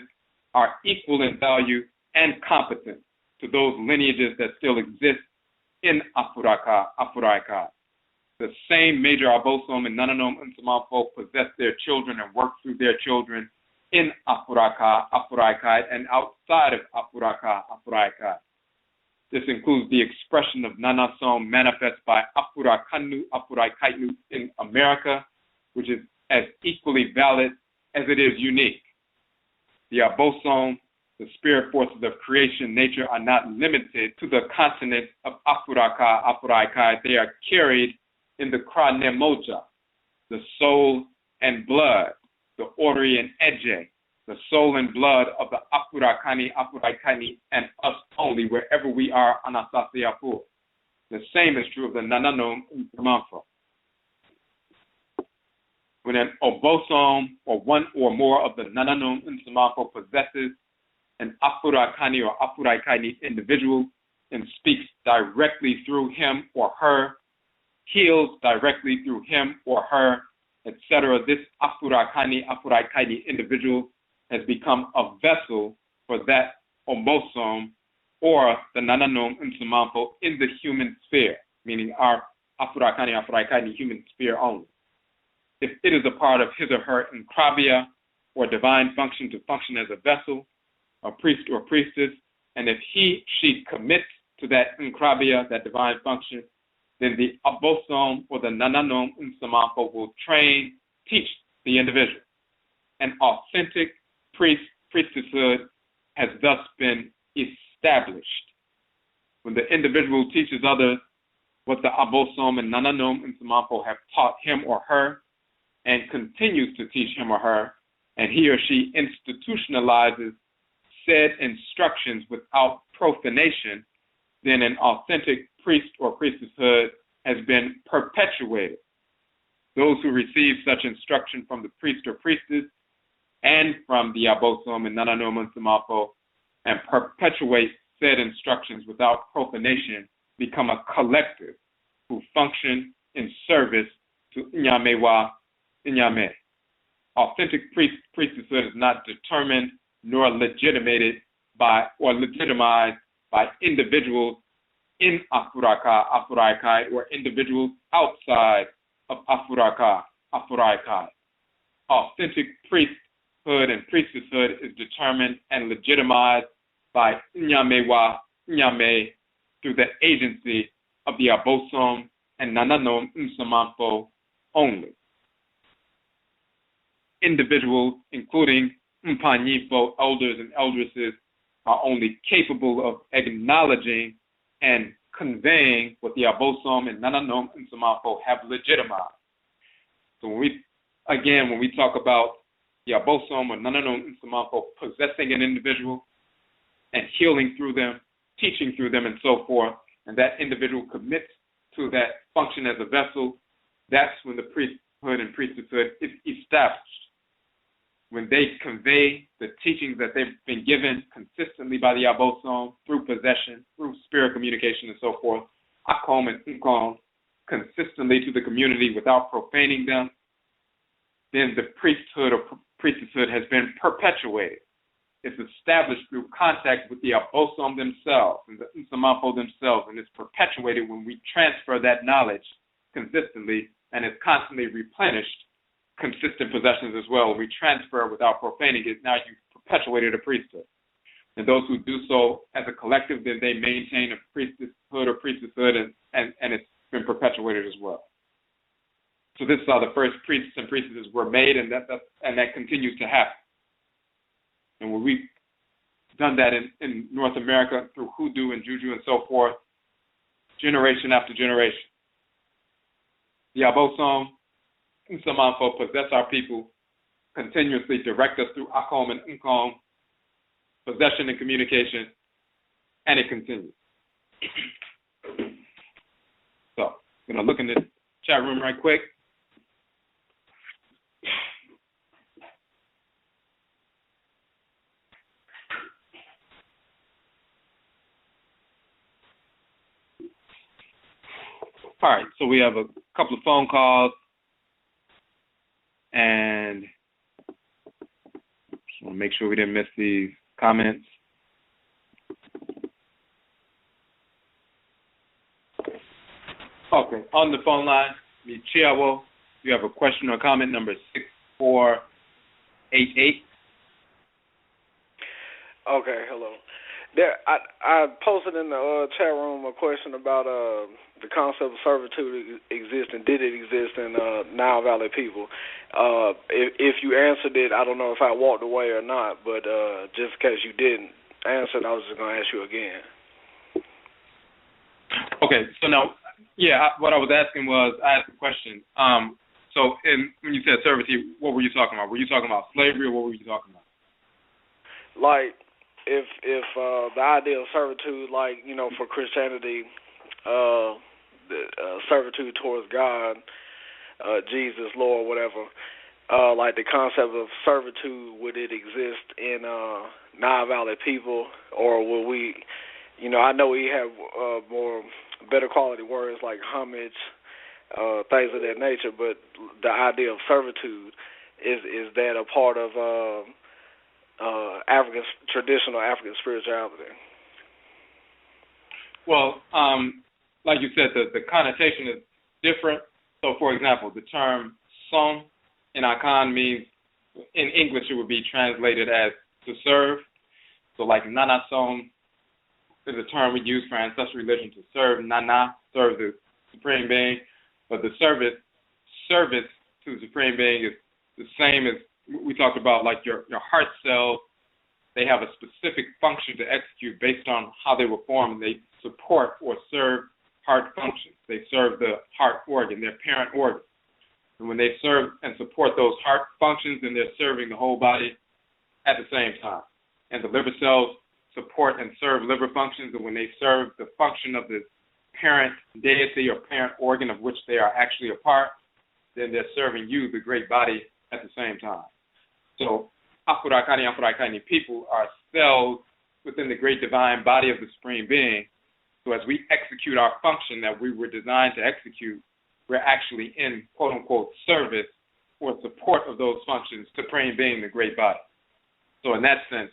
are equal in value and competent to those lineages that still exist in Afuraka, Afuraikai. The same major ABOSOM and NANASOM and NSUMA possess their children and work through their children in Afuraka, Afuraikai, and outside of Afuraka, Afuraikai. This includes the expression of NANASOM manifest by Afurakanu, Afuraitkaitnut in America, which is as equally valid as it is unique. The ABOSOM, the spirit forces of creation, nature, are not limited to the continent of Afuraka, Afuraikai. They are carried in the Kranemoja, the soul and blood, the Ori and Eje, the soul and blood of the Afurakani, Afuraitkaitnit, and us only, wherever we are on Asasiapu. The same is true of the NANASOM and NSUMA. When an ABOSOM or one or more of the NANASOM and NSUMA possesses an Afurakani or Afuraitkaitnit individual, and speaks directly through him or her, heals directly through him or her, etc. This Afurakani, Afuraitkaitnit individual has become a vessel for that ABOSOM or the NANASOM in the human sphere, meaning our Afurakani, Afuraitkaitnit human sphere only. If it is a part of his or her Nkrabia or divine function to function as a vessel, a priest or priestess, and if she commits to that Nkrabia, that divine function, then the ABOSOM or the NANASOM will train, teach the individual. An authentic priesthood has thus been established. When the individual teaches others what the ABOSOM and NANASOM have taught him or her, and continues to teach him or her, and he or she institutionalizes said instructions without profanation, then an authentic priest or priesthood has been perpetuated. Those who receive such instruction from the priest or priestess and from the ABOSOM and NANASOM and perpetuate said instructions without profanation become a collective who function in service to Nyamewa Nyame. Authentic priesthood is not determined nor legitimated by or legitimized by individuals in Afuraikai, or individuals outside of Afuraikai. Authentic priesthood and priesthood is determined and legitimized by Nyamewa Nyame through the agency of the ABOSOM and NANASOM only. Individuals, including Mpanyifo elders and eldresses, are only capable of acknowledging and conveying what the ABOSOM and NANASOM have legitimized. So when we talk about the ABOSOM or NANASOM possessing an individual and healing through them, teaching through them, and so forth, and that individual commits to that function as a vessel, that's when the priesthood and priesthood is established. When they convey the teachings that they've been given consistently by the ABOSOM through possession, through spirit communication, and so forth, Akom and Nkom, consistently to the community without profaning them, then the priesthood or priesthood has been perpetuated. It's established through contact with the ABOSOM themselves and the Nsamapo themselves, and it's perpetuated when we transfer that knowledge consistently, and it's constantly replenished. Consistent possessions as well. We transfer without profaning it. Now you've perpetuated a priesthood. And those who do so as a collective, then they maintain a priesthood or priesthood, and it's been perpetuated as well. So this is how the first priests and priestesses were made, and that continues to happen. And when we've done that in North America through Hoodoo and Juju and so forth, generation after generation. The ABOSOM and Nsamanfo possess our people, continuously direct us through Akom and Nkom, possession and communication, and it continues. So, I'm going to look in the chat room right quick. All right, so we have a couple of phone calls, and just want to make sure we didn't miss these comments. Okay, on the phone line, Michiawo, you have a question or comment, number 6488. Okay, hello. There, I posted in the chat room a question about the concept of servitude exists, and did it exist in Nile Valley people? If you answered it, I don't know if I walked away or not, but just in case you didn't answer it, I was just going to ask you again. Okay, so now, what I was asking was, I asked a question. So when you said servitude, what were you talking about? Were you talking about slavery, or what were you talking about? Like, if the idea of servitude, like, you know, for Christianity, servitude towards God, Jesus, Lord, whatever, like the concept of servitude, would it exist in Nile Valley people, or will we I know we have better quality words like homage, things of that nature, but the idea of servitude, is that a part of traditional African spirituality? Well, like you said, the connotation is different. So, for example, the term som in Akan means, in English, it would be translated as to serve. So, like NANASOM is a term we use for ancestral religion, to serve. Nana, serve the Supreme Being. But the service to the Supreme Being is the same as we talked about, like your heart cells. They have a specific function to execute based on how they were formed. They support or serve heart functions. They serve the heart organ, their parent organ. And when they serve and support those heart functions, then they're serving the whole body at the same time. And the liver cells support and serve liver functions, and when they serve the function of the parent deity or parent organ of which they are actually a part, then they're serving you, the great body, at the same time. So Afurakani, Afuraitkaitnit people are cells within the great divine body of the Supreme Being. So as we execute our function that we were designed to execute, we're actually in, quote-unquote, service or support of those functions, Supreme Being, the great body. So in that sense,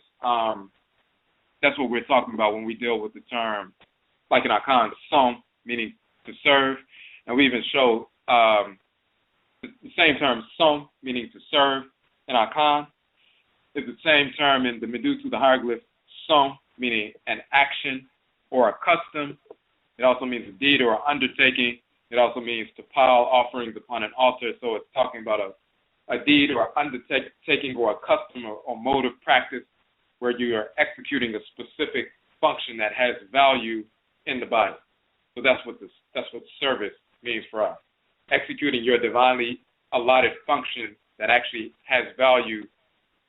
that's what we're talking about when we deal with the term, like in Akan, som, meaning to serve. And we even show the same term, som, meaning to serve, in Akan, is the same term in the Medusa, the hieroglyph, som, meaning an action or a custom. It also means a deed or undertaking. It also means to pile offerings upon an altar. So it's talking about a deed or undertaking or a custom or mode of practice where you are executing a specific function that has value in the body. So that's what service means for us. Executing your divinely allotted function that actually has value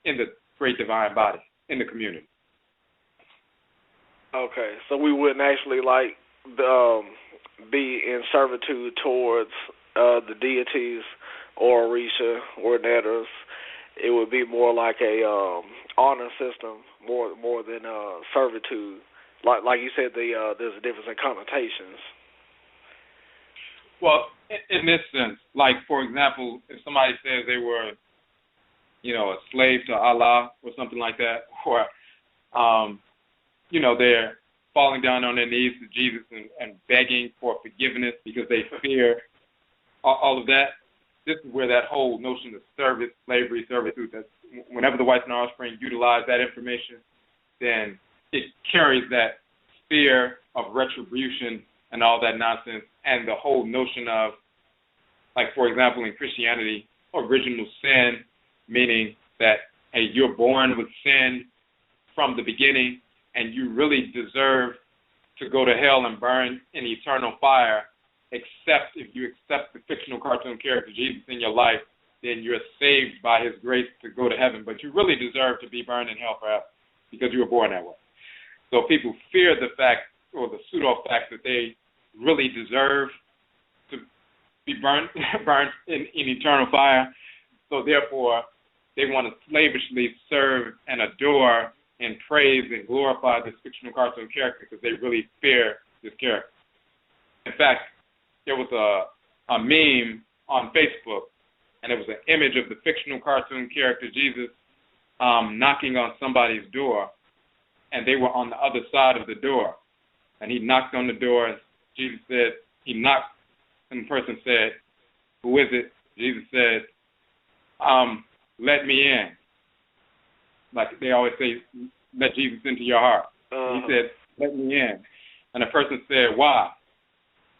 in the great divine body, in the community. Okay, so we wouldn't actually be in servitude towards the deities or Orisha or Netters. It would be more like a honor system, more than servitude. Like you said, there's a difference in connotations. Well, in this sense, like, for example, if somebody says they were, a slave to Allah or something like that, or, they're falling down on their knees to Jesus and begging for forgiveness because they fear all of that, this is where that whole notion of service, slavery, servitude, that whenever the whites and offspring utilize that information, then it carries that fear of retribution and all that nonsense, and the whole notion of, like, for example, in Christianity, original sin, meaning that, hey, you're born with sin from the beginning, and you really deserve to go to hell and burn in eternal fire, except if you accept the fictional cartoon character Jesus in your life, then you're saved by his grace to go to heaven. But you really deserve to be burned in hell forever because you were born that way. So people fear the fact, or the pseudo-fact, that they really deserve to be burned in eternal fire. So therefore, they want to slavishly serve and adore and praise and glorify this fictional cartoon character because they really fear this character. In fact, there was a meme on Facebook, and it was an image of the fictional cartoon character Jesus knocking on somebody's door, and they were on the other side of the door. And he knocked on the door, and Jesus said, he knocked, and the person said, "Who is it?" Jesus said, "Let me in." Like they always say, let Jesus into your heart. He said, "Let me in." And the person said, "Why?"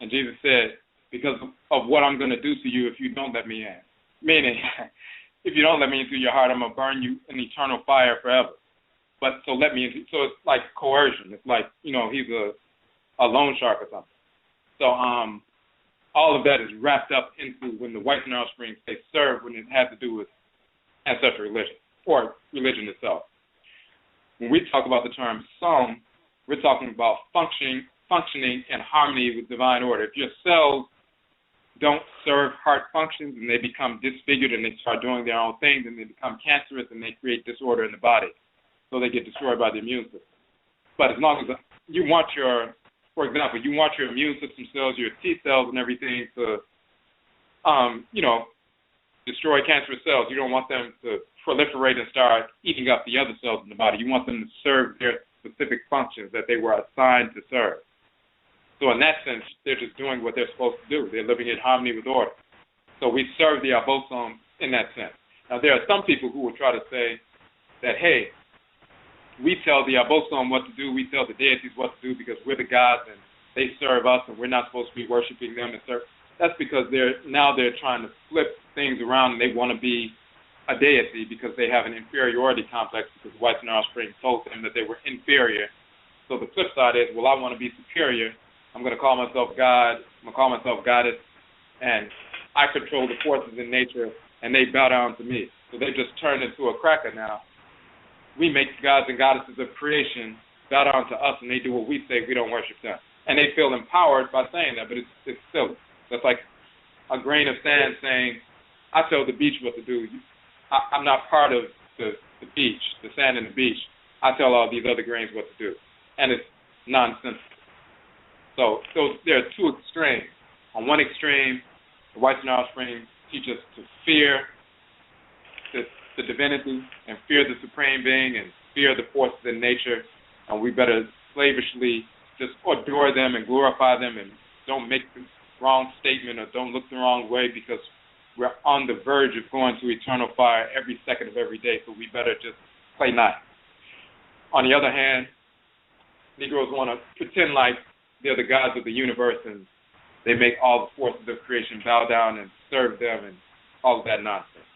And Jesus said, "Because of what I'm going to do to you if you don't let me in." Meaning, if you don't let me into your heart, I'm going to burn you in eternal fire forever. But so let me into, so it's like coercion. It's like, he's a loan shark or something. So all of that is wrapped up into when the whites and offspring say serve, when it has to do with ancestral religion or religion itself. When we talk about the term som, we're talking about functioning in harmony with divine order. If your cells don't serve heart functions and they become disfigured and they start doing their own things and they become cancerous and they create disorder in the body, so they get destroyed by the immune system. But as long as you want your, for example, you want your immune system cells, your T cells and everything to, destroy cancerous cells. You don't want them to proliferate and start eating up the other cells in the body. You want them to serve their specific functions that they were assigned to serve. So in that sense, they're just doing what they're supposed to do. They're living in harmony with order. So we serve the ABOSOM in that sense. Now, there are some people who will try to say that, hey, we tell the ABOSOM what to do, we tell the deities what to do because we're the gods and they serve us and we're not supposed to be worshiping them and serve. That's because they're trying to flip things around and they want to be a deity because they have an inferiority complex because the whites and their offspring told them that they were inferior. So the flip side is, well, I want to be superior. I'm going to call myself God. I'm going to call myself goddess, and I control the forces in nature, and they bow down to me. So they just turned into a cracker now. We make gods and goddesses of creation bow down to us, and they do what we say. We don't worship them. And they feel empowered by saying that, but it's silly. That's like a grain of sand saying, I tell the beach what to do. I'm not part of the beach, the sand and the beach. I tell all these other grains what to do. And it's nonsensical. So there are two extremes. On one extreme, the whites and offspring teach us to fear the divinity and fear the supreme being and fear the forces in nature. And we better slavishly just adore them and glorify them and don't make the wrong statement or don't look the wrong way because we're on the verge of going to eternal fire every second of every day, so we better just play nice. On the other hand, Negroes want to pretend like they're the gods of the universe and they make all the forces of creation bow down and serve them and all of that nonsense.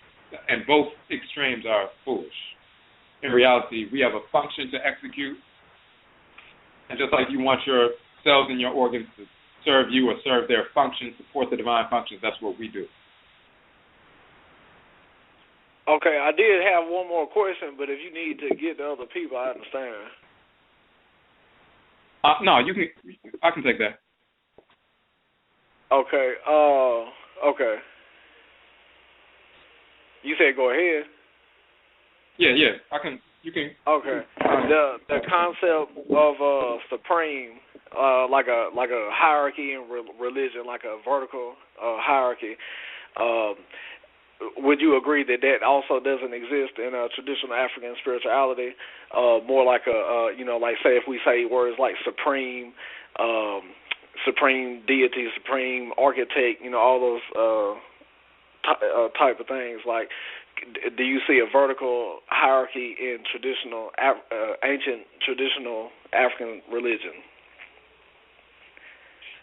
And both extremes are foolish. In reality, we have a function to execute, and just like you want your cells and your organs to serve you or serve their function, support the divine functions, that's what we do. Okay, I did have one more question, but if you need to get to other people, I understand. No, you can. I can take that. Okay. Okay. You said go ahead. Yeah. I can. You can. Okay. The concept of supreme, like a hierarchy in religion, like a vertical hierarchy. Would you agree that also doesn't exist in traditional African spirituality? More like like say if we say words like supreme, supreme deity, supreme architect, all those type of things. Like, do you see a vertical hierarchy in traditional, ancient traditional African religion?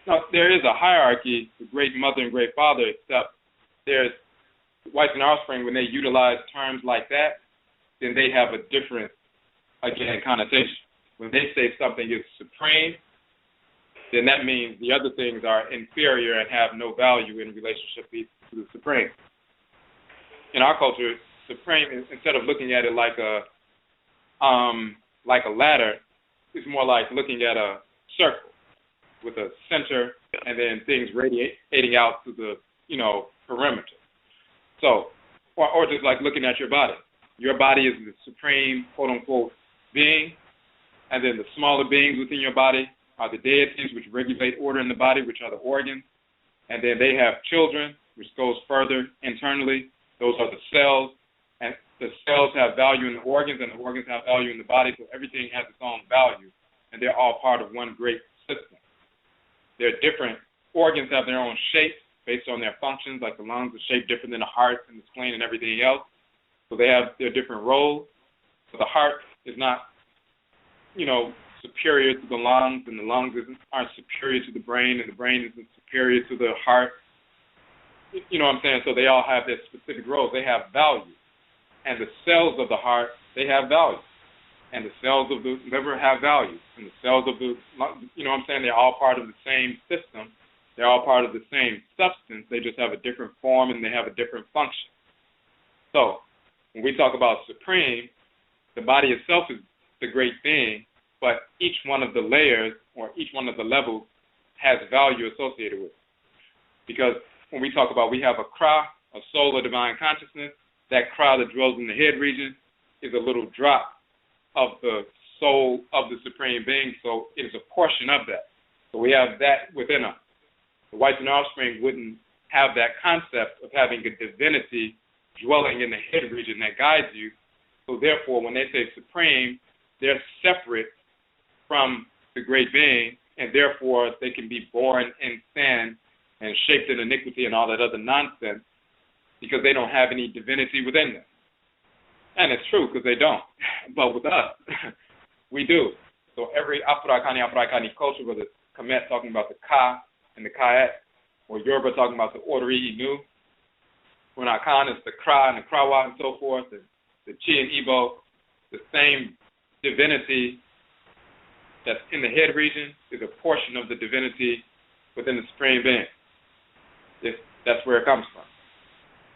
No, there is a hierarchy, the great mother and great father, except there's whites and offspring, when they utilize terms like that, then they have a different, again, connotation. When they say something is supreme, then that means the other things are inferior and have no value in relationship to the supreme. In our culture, supreme, instead of looking at it like a ladder, it's more like looking at a circle with a center and then things radiating out to the, perimeter. So, or just like looking at your body. Your body is the supreme, quote-unquote, being, and then the smaller beings within your body are the deities, which regulate order in the body, which are the organs, and then they have children, which goes further internally. Those are the cells, and the cells have value in the organs, and the organs have value in the body, so everything has its own value, and they're all part of one great system. They're different. Organs have their own shape, based on their functions, like the lungs are shaped different than the heart and the spleen and everything else. So they have their different roles. So the heart is not, superior to the lungs, and the lungs aren't superior to the brain, and the brain isn't superior to the heart. You know what I'm saying? So they all have their specific roles. They have value. And the cells of the heart, they have value. And the cells of the liver have value. And the cells of the, they're all part of the same system. They're all part of the same substance. They just have a different form and they have a different function. So when we talk about supreme, the body itself is the great being, but each one of the layers or each one of the levels has value associated with it. Because when we talk about we have a Kra, a soul of divine consciousness, that Kra that dwells in the head region is a little drop of the soul of the Supreme Being, so it is a portion of that. So we have that within us. The whites and offspring wouldn't have that concept of having a divinity dwelling in the head region that guides you. So therefore, when they say supreme, they're separate from the great being, and therefore they can be born in sin and shaped in iniquity and all that other nonsense because they don't have any divinity within them. And it's true because they don't. But with us, we do. So every Afurakani culture, whether it's Kemet talking about the Ka and the Kaet, or Yoruba talking about the Odwirafo, when Akan is the Kra and the Krawa and so forth, and the Chi and Igbo, the same divinity that's in the head region is a portion of the divinity within the Supreme Being. That's where it comes from.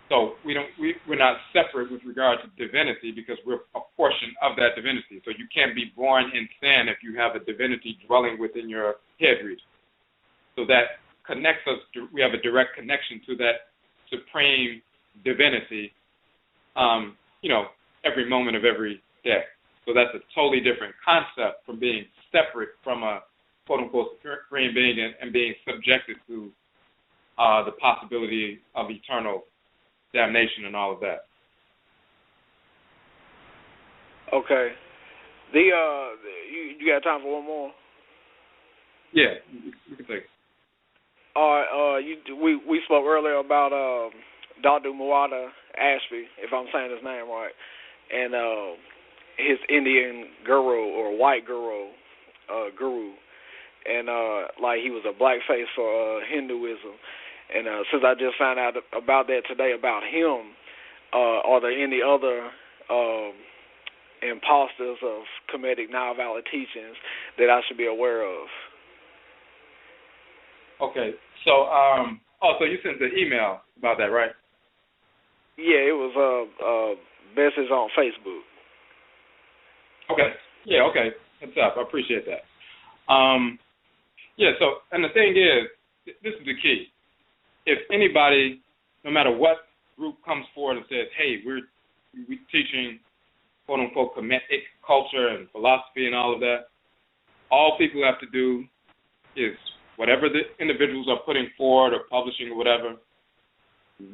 So we're not separate with regard to divinity because we're a portion of that divinity. So you can't be born in sin if you have a divinity dwelling within your head region. So that connects us. We have a direct connection to that supreme divinity, every moment of every day. So that's a totally different concept from being separate from a quote-unquote supreme being and being subjected to the possibility of eternal damnation and all of that. Okay. You got time for one more? Yeah, we can take it. We spoke earlier about Dr. Muwada Ashby, if I'm saying his name right, and his Indian guru or white guru, and like he was a blackface for Hinduism. And since I just found out about that today about him, are there any other imposters of Kemetic non-valid teachings that I should be aware of? Okay, so so you sent the email about that, right? Yeah, it was message on Facebook. Okay, yeah, okay, what's up? I appreciate that. So, and the thing is, this is the key. If anybody, no matter what group comes forward and says, hey, we're teaching, quote-unquote, Kemetic culture and philosophy and all of that, all people have to do is whatever the individuals are putting forward or publishing or whatever,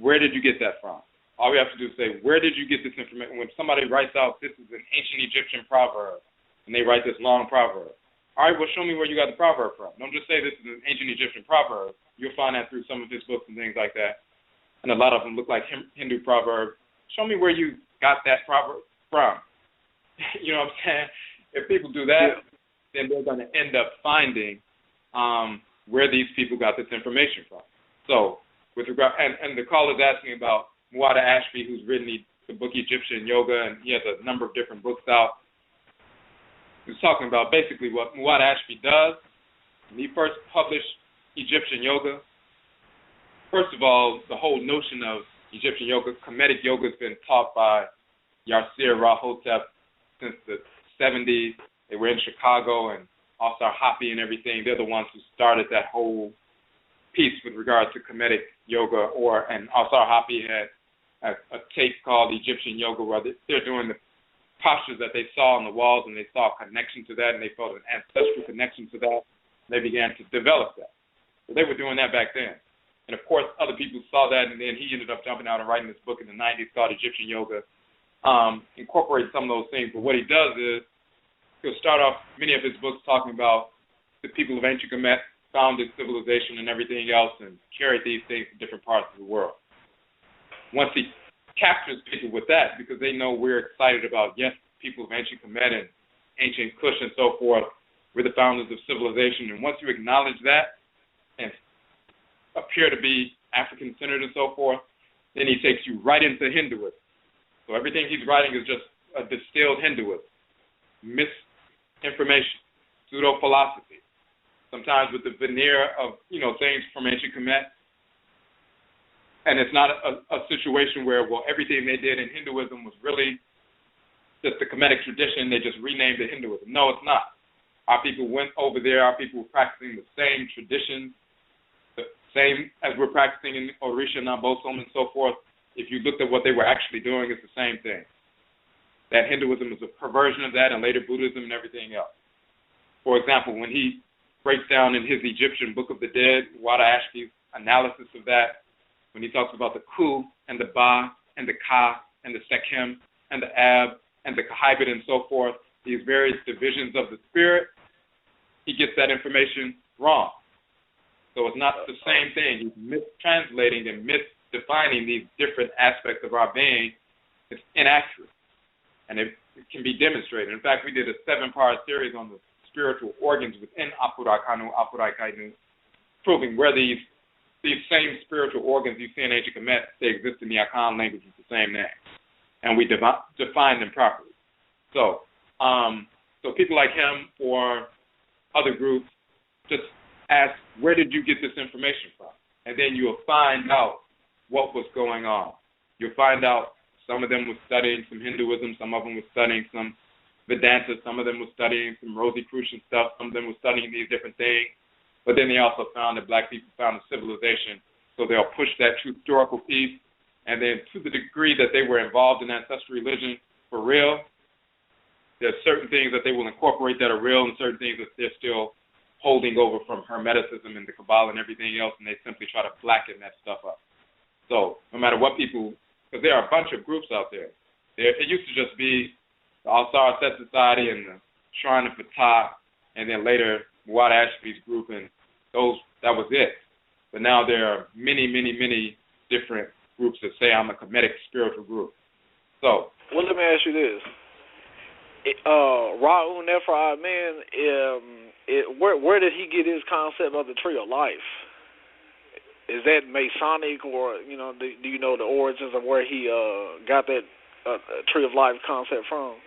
where did you get that from? All we have to do is say, where did you get this information? When somebody writes out, this is an ancient Egyptian proverb, and they write this long proverb. All right, well, show me where you got the proverb from. Don't just say this is an ancient Egyptian proverb. You'll find that through some of his books and things like that. And a lot of them look like Hindu proverbs. Show me where you got that proverb from. You know what I'm saying? If people do that, then they're going to end up finding where these people got this information from. So, with regard, and the caller is asking about Muwada Ashby, who's written the book Egyptian Yoga, and he has a number of different books out. He was talking about basically what Muwada Ashby does. When he first published Egyptian Yoga, first of all, the whole notion of Egyptian Yoga, Kemetic Yoga, has been taught by Yasir Rahotep since the 70s. They were in Chicago, and Asar Hapi and everything. They're the ones who started that whole piece with regard to Kemetic Yoga, and Asar Hapi had a tape called Egyptian Yoga where they're doing the postures that they saw on the walls, and they saw a connection to that, and they felt an ancestral connection to that. They began to develop that. So they were doing that back then. And, of course, other people saw that, and then he ended up jumping out and writing this book in the 90s called Egyptian Yoga, incorporating some of those things. But what he does is he'll start off many of his books talking about the people of ancient Kemet, founded civilization and everything else, and carried these things to different parts of the world. Once he captures people with that, because they know we're excited about, yes, people of ancient Kemet and ancient Kush and so forth, we're the founders of civilization. And once you acknowledge that and appear to be African-centered and so forth, then he takes you right into Hinduism. So everything he's writing is just a distilled Hinduism, misinformation, pseudo-philosophy, sometimes with the veneer of, things from ancient Kemet. And it's not a situation where, everything they did in Hinduism was really just the Kemetic tradition. They just renamed it Hinduism. No, it's not. Our people went over there. Our people were practicing the same traditions, the same as we're practicing in Orisha and ABOSOM and so forth. If you looked at what they were actually doing, it's the same thing. that Hinduism is a perversion of that, and later Buddhism and everything else. For example, when he breaks down in his Egyptian Book of the Dead, Wada Ashki's analysis of that, when he talks about the Ku and the Ba and the Ka and the Sekhem and the Ab and the Kahibit and so forth, these various divisions of the spirit, he gets that information wrong. So it's not the same thing. He's mistranslating and misdefining these different aspects of our being. It's inaccurate. And it can be demonstrated. In fact, we did a 7-part series on the spiritual organs within Afurakanu, Afuraitkaitnut, proving where these same spiritual organs you see in ancient Kemet, they exist in the Akan language with the same name. And we define them properly. So people like him or other groups just ask, where did you get this information from? And then you'll find out what was going on. You'll find out some of them were studying some Hinduism, some of them were studying some Vedanta, some of them were studying some Rosicrucian stuff, some of them were studying these different things. But then they also found that black people found a civilization, so they'll push that true historical piece. And then to the degree that they were involved in ancestral religion for real, there's certain things that they will incorporate that are real and certain things that they're still holding over from Hermeticism and the Kabbalah and everything else, and they simply try to blacken that stuff up. So no matter what people, because there are a bunch of groups out there. It used to just be the Al-Sar Set Society and the Shrine of Fatah, and then later Muad Ashby's group, and that was it. But now there are many, many, many different groups that say I'm a Kemetic spiritual group. So, well, let me ask you this. Ra'u Nefer Amen, where did he get his concept of the tree of life? Is that Masonic, or do you know the origins of where he got that tree of life concept from?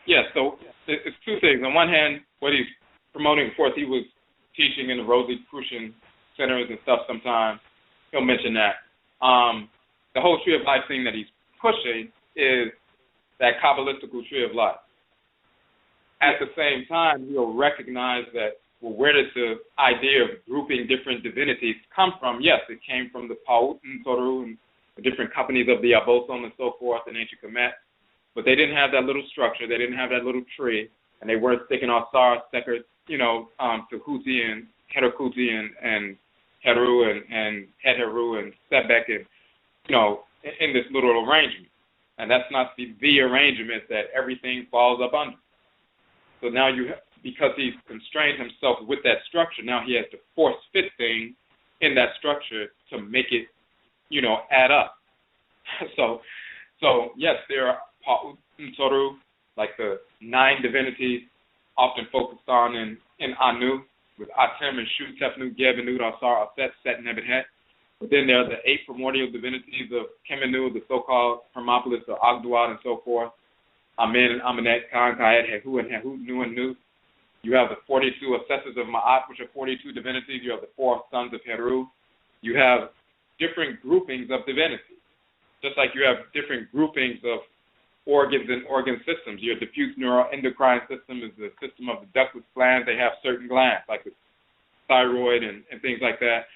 Yeah, so it's two things. On one hand, what he's promoting, of course, he was teaching in the Rosicrucian centers and stuff sometimes. He'll mention that. The whole tree of life thing that he's pushing is that Kabbalistical tree of life. At the same time, he'll recognize that, well, where did the idea of grouping different divinities come from? Yes, it came from the Paut and Toru and the different companies of the ABOSOM and so forth in ancient Kemet, but they didn't have that little structure. They didn't have that little tree, and they weren't sticking Sar, Sekert, to Huti and Herakuti and Heru and Heteru and Sebek and, in this little arrangement. And that's not the arrangement that everything falls up under. So now because he's constrained himself with that structure, now he has to force fit things in that structure to make it, add up. So yes, there are Pa'ut and Toru, like the 9 divinities often focused on in Anu, with Atem and Shu, Tefnu, Geb, Anud, Asar, Aset, Set, and Nebuchadnezzar. But then there are the 8 primordial divinities of Kemenu, the so-called Hermopolis, or Agduad, and so forth. Amen and Amenet, Kan, Kaed, Hehu, and Hehu, Nu, and Nu. You have the 42 assessors of Ma'at, which are 42 divinities. You have the 4 sons of Heru. You have different groupings of divinities, just like you have different groupings of organs and organ systems. Your diffuse neuroendocrine system is the system of the ductless glands. They have certain glands, like the thyroid and things like that.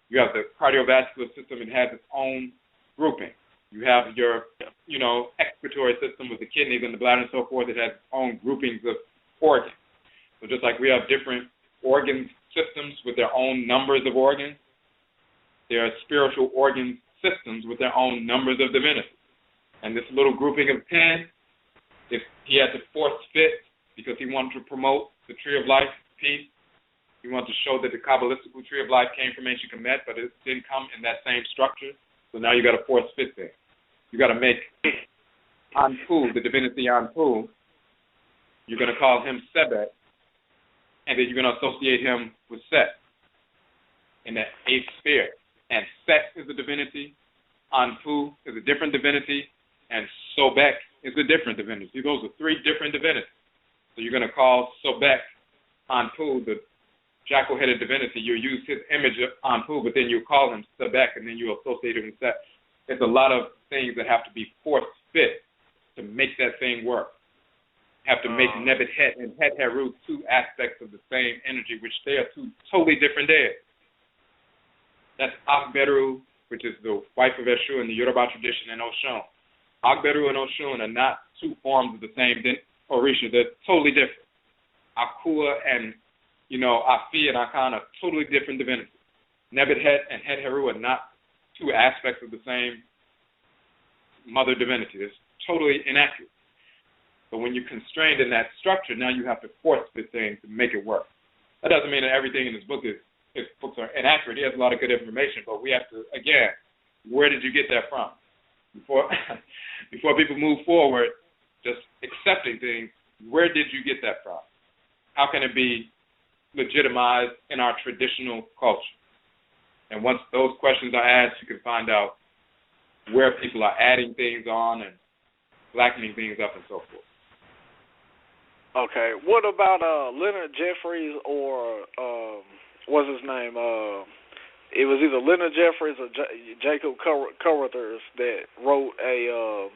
You have the cardiovascular system. It has its own grouping. You have your, excretory system with the kidneys and the bladder and so forth. It has its own groupings of organs. So just like we have different organ systems with their own numbers of organs, there are spiritual organ systems with their own numbers of divinities. And this little grouping of 10, if he had to force fit because he wanted to promote the tree of life piece, he wanted to show that the Kabbalistical tree of life came from ancient Kemet, but it didn't come in that same structure. So now you got to force fit there. You got to make Anpu, the divinity Anpu, you're going to call him Sebek, and then you're going to associate him with Set in that 8th sphere. And Set is a divinity, Anpu is a different divinity, and Sobek is a different divinity. Those are 3 different divinities. So you're going to call Sobek Anpu, the jackal-headed divinity. You'll use his image of Anpu, but then you call him Sebek, and then you associate him with Set. There's a lot of things that have to be force fit to make that thing work. Have to make Nebuchadnezzar and Het Heru 2 aspects of the same energy, which they are 2 totally different deities. That's Akberu, which is the wife of Eshu in the Yoruba tradition, and Oshun. Agberu and Oshun are not two forms of the same Orisha. They're totally different. Akua and, Afi and Akan are totally different divinities. Nebethet and Het Heru are not two aspects of the same mother divinity. It's totally inaccurate. But when you're constrained in that structure, now you have to force the thing to make it work. That doesn't mean that everything in his book his books are inaccurate. He has a lot of good information, but we have to, again, where did you get that from? Before people move forward, just accepting things, where did you get that from? How can it be legitimized in our traditional culture? And once those questions are asked, you can find out where people are adding things on and blackening things up and so forth. Okay. What about Leonard Jeffries or what's his name? It was either Leonard Jeffries or Jacob Carruthers that wrote a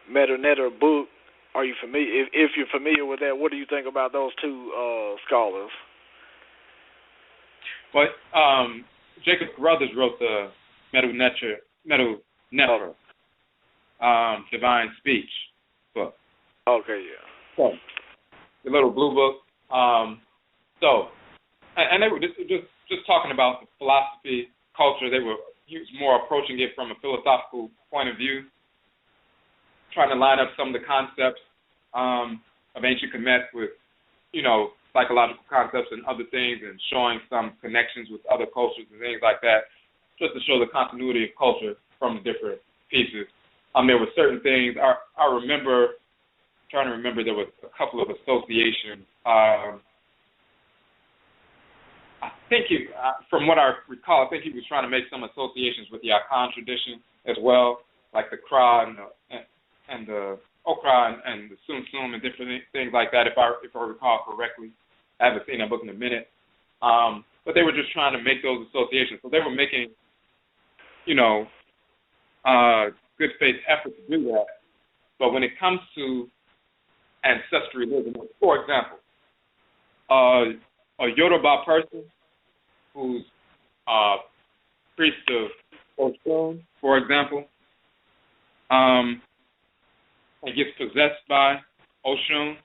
meta-netta book. Are you familiar? If you're familiar with that, what do you think about those two scholars? Well, Jacob Carruthers wrote the meta-netta Divine Speech book. Okay, yeah. So, the little blue book. And they were just talking about the philosophy, culture. He was more approaching it from a philosophical point of view, trying to line up some of the concepts of ancient Kemet with, psychological concepts and other things, and showing some connections with other cultures and things like that, just to show the continuity of culture from the different pieces. There were certain things, trying to remember, there was a couple of associations. I think from what I recall, I think he was trying to make some associations with the Akan tradition as well, like the Kra and the Okra and the Sum and different things like that, if I recall correctly. I haven't seen that book in a minute. But they were just trying to make those associations. So they were making, good faith effort to do that. But when it comes to ancestral religion, for example, a Yoruba person who's priest of Oshun, for example, and gets possessed by Oshun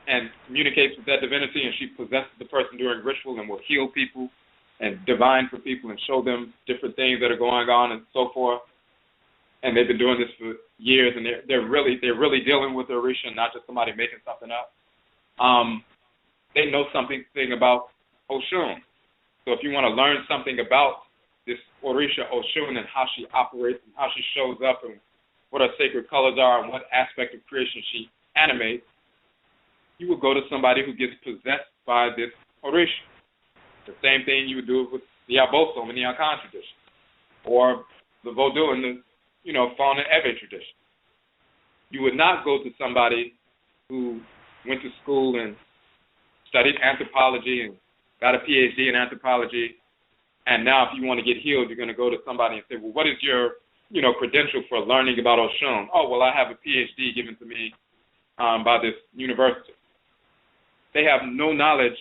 and communicates with that divinity, and she possesses the person during ritual and will heal people and divine for people and show them different things that are going on and so forth. And they've been doing this for years, and they're really dealing with the Orisha, not just somebody making something up. They know something about Oshun. So if you want to learn something about this Orisha Oshun and how she operates and how she shows up and what her sacred colors are and what aspect of creation she animates, you would go to somebody who gets possessed by this Orisha. The same thing you would do with the ABOSOM and the Akan tradition, or the Vodou and the Fauna and Ebe tradition. You would not go to somebody who went to school and studied anthropology and got a PhD in anthropology, and now if you want to get healed, you're going to go to somebody and say, well, what is your, credential for learning about Oshun? Oh, well, I have a PhD given to me by this university. They have no knowledge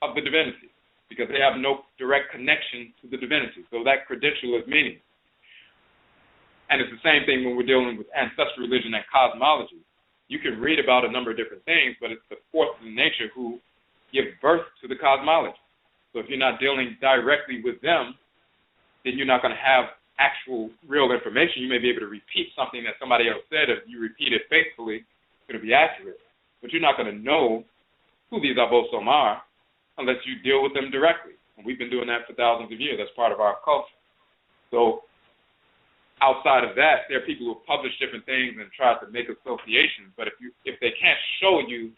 of the divinity because they have no direct connection to the divinity. So that credential is meaningless. And it's the same thing when we're dealing with ancestral religion and cosmology. You can read about a number of different things, but it's the forces of nature who give birth to the cosmology. So if you're not dealing directly with them, then you're not going to have actual real information. You may be able to repeat something that somebody else said. If you repeat it faithfully, it's going to be accurate. But you're not going to know who these ABOSOM are unless you deal with them directly. And we've been doing that for thousands of years. That's part of our culture. So outside of that, there are people who publish different things and try to make associations. But if they can't show you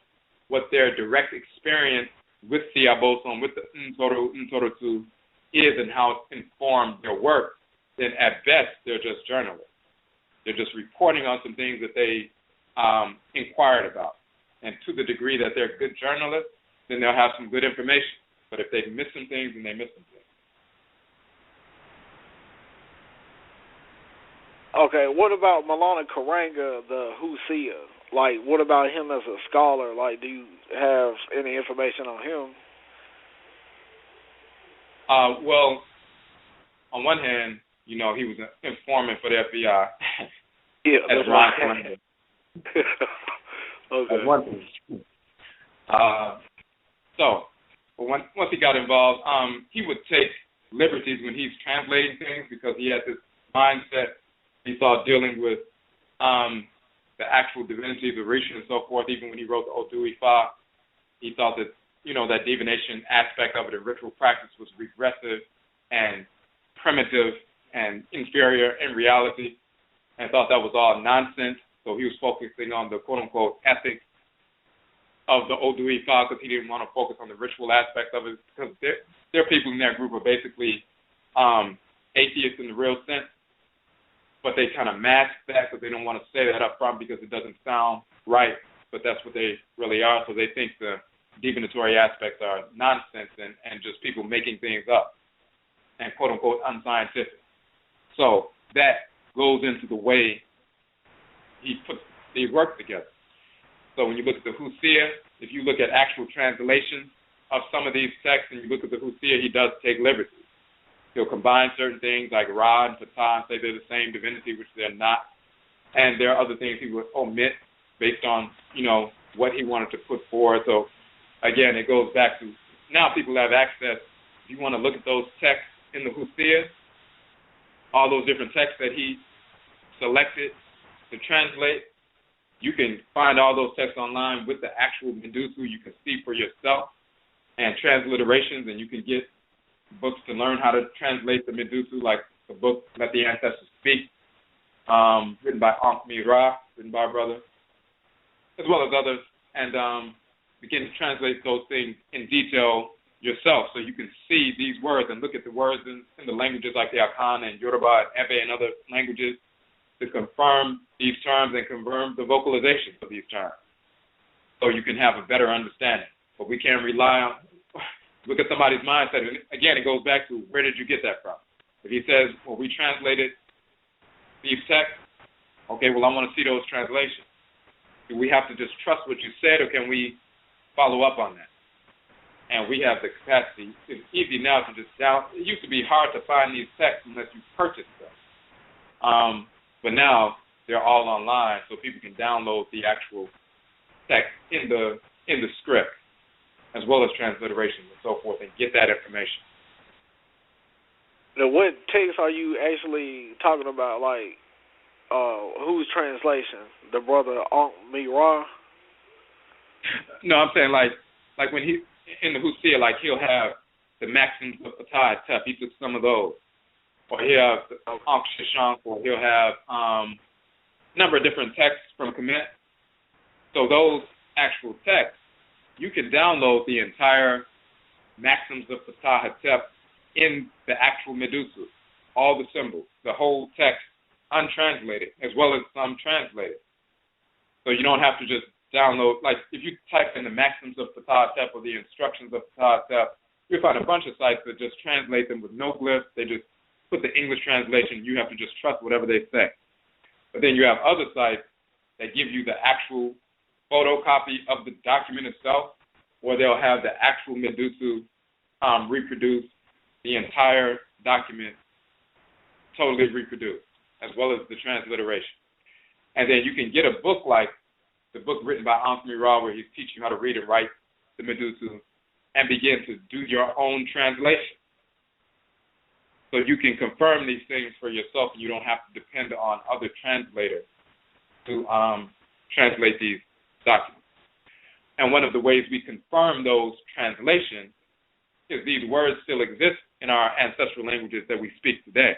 what their direct experience with the ABOSOM, with the Ntorotu is and how it informed their work, then at best they're just journalists. They're just reporting on some things that they inquired about. And to the degree that they're good journalists, then they'll have some good information. But if they miss some things, then they miss some things. Okay, what about Maulana Karanga, the Husia? Like, what about him as a scholar? Like, do you have any information on him? Well, on one hand, he was an informant for the FBI. Yeah, as that's Ron right. Fernandez. Okay. That's one thing. But once he got involved, he would take liberties when he's translating things because he had this mindset he thought dealing with the actual divinity of the Orisha and so forth. Even when he wrote the Odwirafo, he thought that, that divination aspect of it, the ritual practice, was regressive and primitive and inferior in reality, and thought that was all nonsense. So he was focusing on the quote-unquote ethics of the Odwirafo because he didn't want to focus on the ritual aspect of it, because there are people in that group who are basically atheists in the real sense, but they kind of mask that because they don't want to say that up front because it doesn't sound right, but that's what they really are. So they think the divinatory aspects are nonsense and just people making things up and quote-unquote unscientific. So that goes into the way he puts the work together. So when you look at the Husia, if you look at actual translations of some of these texts and you look at the Husia, he does take liberties. He'll combine certain things like Ra and Ptah and say they're the same divinity, which they're not. And there are other things he would omit based on, what he wanted to put forward. So, again, it goes back to now people have access. If you want to look at those texts in the Husia, all those different texts that he selected to translate, you can find all those texts online with the actual Medusa. You can see for yourself and transliterations, and you can get books to learn how to translate the Medusa, like the book Let the Ancestors Speak, written by ODWIRA, written by our brother, as well as others, and begin to translate those things in detail yourself so you can see these words and look at the words in the languages like the Akan and Yoruba and Ebe and other languages to confirm these terms and confirm the vocalizations of these terms so you can have a better understanding. But we can't rely on, look at somebody's mindset. And again, it goes back to where did you get that from? If he says, well, we translated these texts, okay, well, I want to see those translations. Do we have to just trust what you said, or can we follow up on that? And we have the capacity. It's easy now to just down. It used to be hard to find these texts unless you purchased them. But now they're all online, so people can download the actual text in the script, as well as transliterations and so forth, and get that information. Now, what text are you actually talking about? Like, whose translation? The brother ODWIRA? No, I'm saying like when he in the Husia, like he'll have the maxims of Afuraitkaitnut. He took some of those, or he'll have the Ankh Shashank, or he'll have a number of different texts from Kemet. So those actual texts, you can download the entire maxims of Afuraitkaitnut in the actual Medusa, all the symbols, the whole text, untranslated, as well as some translated. So you don't have to just download, like if you type in the maxims of Afuraitkaitnut or the instructions of Afuraitkaitnut, you'll find a bunch of sites that just translate them with no glyphs. They just put the English translation. You have to just trust whatever they say. But then you have other sites that give you the actual photocopy of the document itself, or they'll have the actual Medusa reproduce the entire document, totally reproduced, as well as the transliteration. And then you can get a book like the book written by ODWIRA, where he's teaching you how to read and write the Medusa, and begin to do your own translation. So you can confirm these things for yourself, and you don't have to depend on other translators to translate these documents. And one of the ways we confirm those translations is these words still exist in our ancestral languages that we speak today.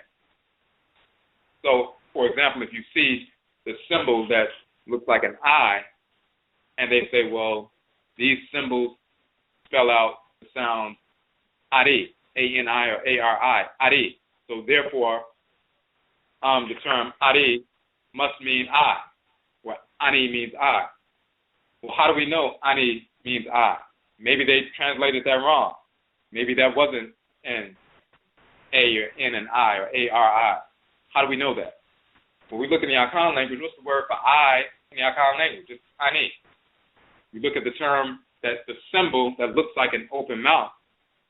So, for example, if you see the symbol that looks like an I, and they say, well, these symbols spell out the sound Ari, A-N-I or A-R-I, Ari. So therefore, the term Ari must mean I, or Ani means I. Well, how do we know Ani means I? Maybe they translated that wrong. Maybe that wasn't an A or N and I or A-R-I. How do we know that? When we look in the Akan language, what's the word for I in the Akan language? It's Ani. We look at the term, that the symbol that looks like an open mouth,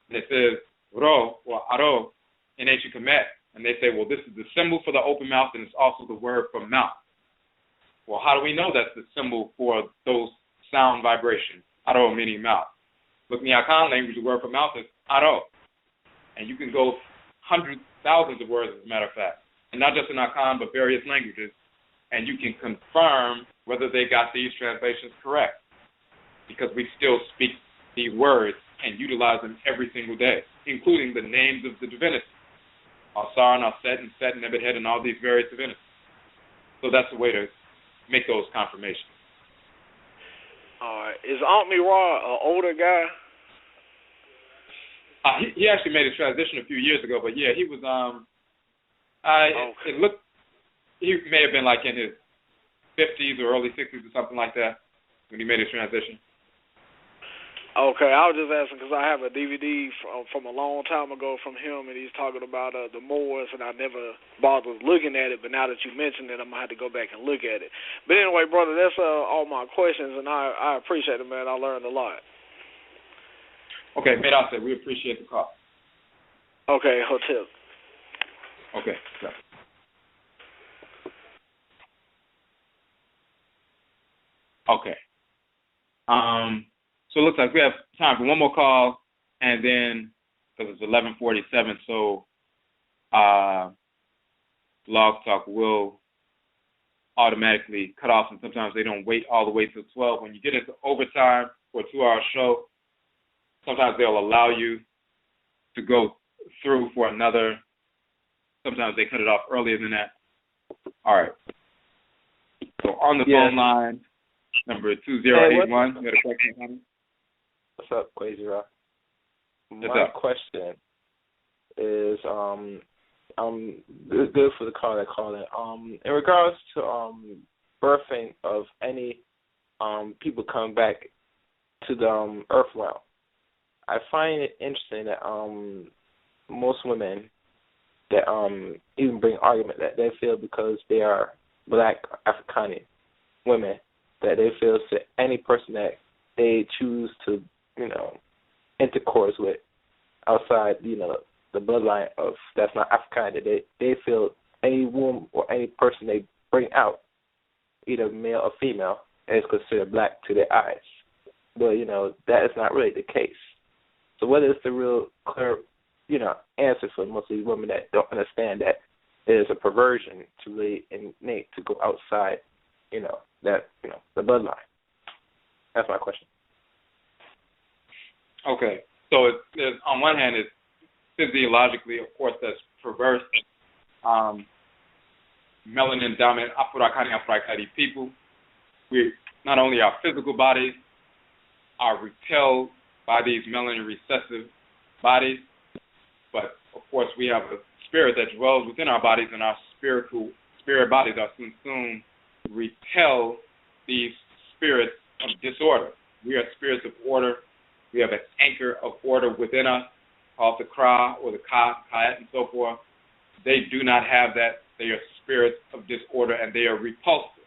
and it says Ro or Aro in ancient Kemet, and they say, well, this is the symbol for the open mouth, and it's also the word for mouth. Well, how do we know that's the symbol for those sound vibrations? Aro meaning mouth. Look in the Akan language, the word for mouth is aro. And you can go hundreds, thousands of words, as a matter of fact. And not just in Akan, but various languages. And you can confirm whether they got these translations correct. Because we still speak these words and utilize them every single day, including the names of the divinities. Al-Sar and Al-Set and Set and Nebuchadnezzar and all these various divinities. So that's the way to make those confirmations. All right. Is Aunt Mira an older guy? He actually made a transition a few years ago, but yeah, he was Okay. it looked, he may have been like in his 50s or early 60s or something like that when he made his transition. Okay, I was just asking because I have a DVD from a long time ago from him, and he's talking about the Moors, and I never bothered looking at it, but now that you mentioned it, I'm going to have to go back and look at it. But anyway, brother, that's all my questions, and I appreciate it, man. I learned a lot. Okay, Medase, we appreciate the call. Okay, hotel. Okay, so. Okay. So it looks like we have time for one more call, and then, because it's 11:47, so Blog Talk will automatically cut off, and sometimes they don't wait all the way till 12. When you get into overtime for a 2-hour show, sometimes they'll allow you to go through for another. Sometimes they cut it off earlier than that. All right. So on the phone line, number 2081, you had a question, honey? What's up, GYEBI? My question is, good for the call that called in. In regards to birthing of any people coming back to the Earth realm, I find it interesting that most women that even bring argument that they feel because they are black Afurakani women that they feel to any person that they choose to, intercourse with outside, the bloodline of that's not African, that they feel any woman or any person they bring out, either male or female, is considered black to their eyes. But, that is not really the case. So what is the real clear, answer for most of these women that don't understand that it is a perversion to really innate to go outside, the bloodline? That's my question. Okay. So there's, on one hand, it's physiologically, of course, that's perverse. Melanin-dominant Afurakani, Afuraitkaitnit people, we not only our physical bodies are repelled by these melanin-recessive bodies, but, of course, we have a spirit that dwells within our bodies, and our spirit bodies are soon repel these spirits of disorder. We are spirits of order. We have an anchor of order within us, called the Kra or the Ka, Kayat, and so forth. They do not have that. They are spirits of disorder, and they are repulsive.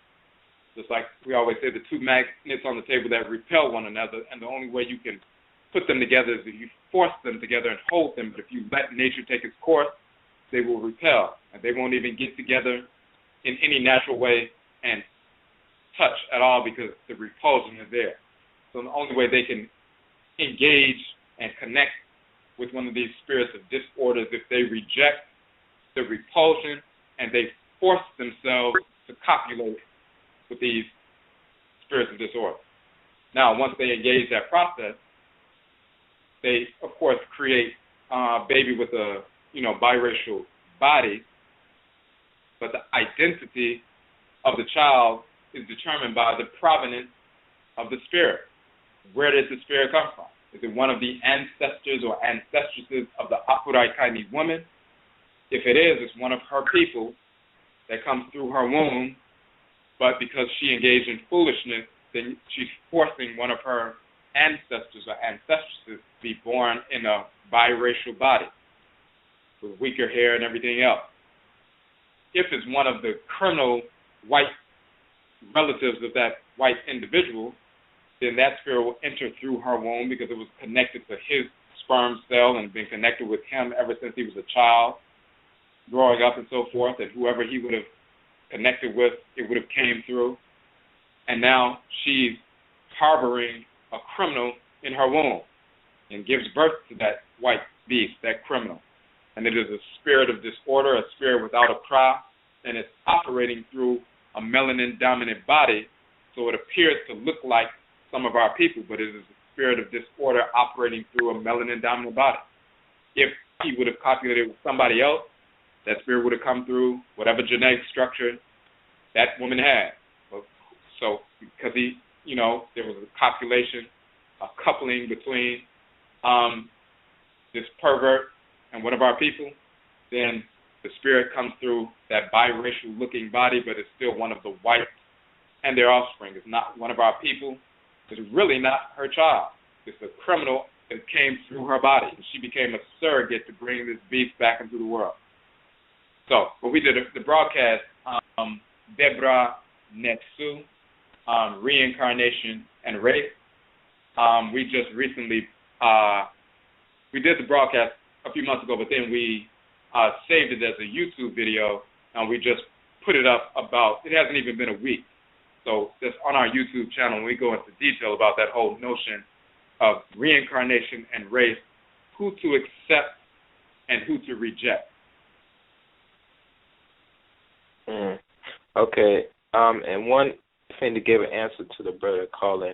Just like we always say, the two magnets on the table that repel one another, and the only way you can put them together is if you force them together and hold them. But if you let nature take its course, they will repel, and they won't even get together in any natural way and touch at all because the repulsion is there. So the only way they can engage and connect with one of these spirits of disorder is if they reject the repulsion and they force themselves to copulate with these spirits of disorder. Now, once they engage that process, they, of course, create a baby with a, biracial body, but the identity of the child is determined by the provenance of the spirit. Where did the spirit come from? Is it one of the ancestors or ancestresses of the Afuraitkaitnit woman? If it is, it's one of her people that comes through her womb, but because she engaged in foolishness, then she's forcing one of her ancestors or ancestresses to be born in a biracial body with weaker hair and everything else. If it's one of the criminal white relatives of that white individual, then that spirit will enter through her womb because it was connected to his sperm cell and been connected with him ever since he was a child, growing up and so forth, and whoever he would have connected with, it would have came through. and now she's harboring a criminal in her womb and gives birth to that white beast, that criminal. And it is a spirit of disorder, a spirit without a cry, and it's operating through a melanin-dominant body, so it appears to look like some of our people, but it is a spirit of disorder operating through a melanin-dominant body. If he would have copulated with somebody else, that spirit would have come through whatever genetic structure that woman had. So because there was a copulation, a coupling between this pervert and one of our people, then the spirit comes through that biracial-looking body, but it's still one of the whites and their offspring. It's not one of our people. It's really not her child. It's a criminal that came through her body. She became a surrogate to bring this beast back into the world. So when we did the broadcast, Debra Netsu, Reincarnation and Race, we just recently, we did the broadcast a few months ago, but then we saved it as a YouTube video, and we just put it up it hasn't even been a week. So just on our YouTube channel, we go into detail about that whole notion of reincarnation and race, who to accept and who to reject. Okay. And one thing to give an answer to the brother calling,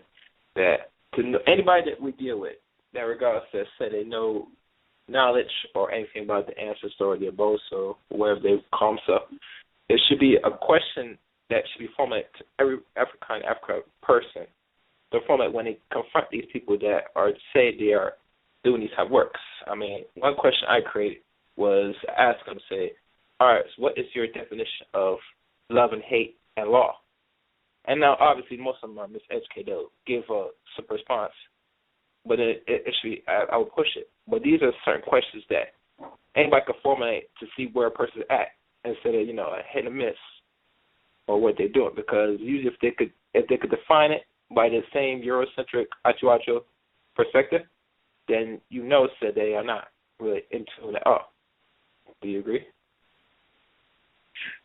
that to anybody that we deal with, that regardless that say they know knowledge or anything about the ancestors or the ABOSO, wherever they call themselves, it should be a question that should be formulated to every African person. The format when they confront these people that are say they are doing these type of works. I mean, one question I created was ask them, say, all right, so what is your definition of love and hate and law? And now, obviously, most of them are miseducated. They'll give a simple response, but it should be, I would push it. But these are certain questions that anybody can formulate to see where a person is at instead of, a hit and miss or what they're doing. Because usually if they could define it by the same Eurocentric Achuacho perspective, then that they are not really in tune at all. Do you agree?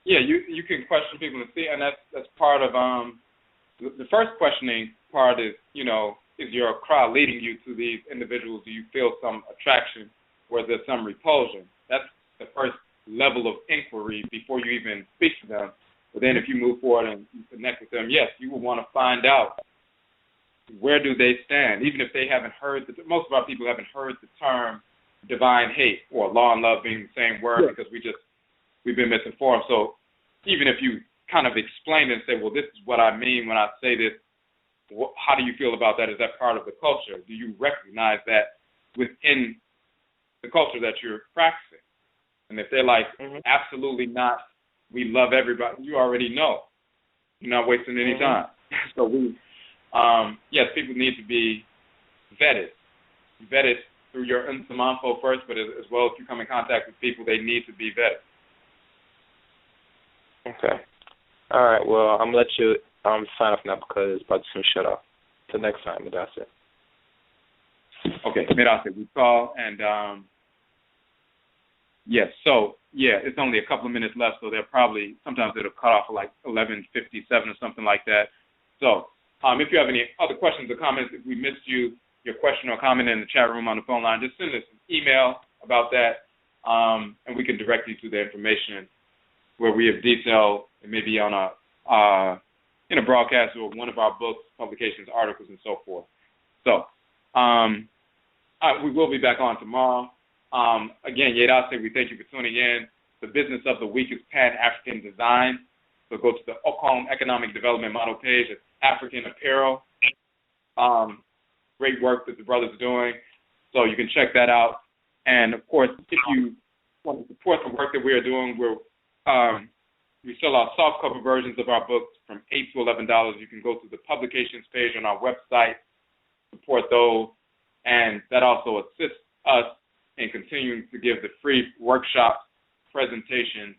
Yeah, you can question people and see, and that's part of the first questioning part is, is your cry leading you to these individuals? Do you feel some attraction, or is there some repulsion? That's the first level of inquiry before you even speak to them. But then if you move forward and you connect with them, yes, you will want to find out where do they stand, even if they haven't heard, most of our people haven't heard the term divine hate or law and love being the same word, yeah, because we've been misinformed. So even if you kind of explain and say, well, this is what I mean when I say this, how do you feel about that? Is that part of the culture? Do you recognize that within the culture that you're practicing? And if they're like, absolutely not, we love everybody, you already know. You're not wasting any time. So yes, people need to be vetted through your NSUMA first, but as well, if you come in contact with people, they need to be vetted. Okay. All right. Well, I'm gonna let you sign off now because it's about to shut off. Till next time, but that's it. Okay, we call and yes. So yeah, it's only a couple of minutes left, so they'll probably sometimes it'll cut off at like 11:57 or something like that. So if you have any other questions or comments, if we missed your question or comment in the chat room on the phone line, just send us an email about that, and we can direct you to the information where we have detail, and maybe on in a broadcast or one of our books, publications, articles, and so forth. So we will be back on tomorrow. Again, Yedase, we thank you for tuning in. The business of the week is Pan-African design. So go to the Okom Economic Development Model page. It's African apparel. Great work that the brothers are doing. So you can check that out. And, of course, if you want to support the work that we are doing, we sell our softcover versions of our books from $8 to $11. You can go to the publications page on our website, support those, and that also assists us in continuing to give the free workshops, presentations,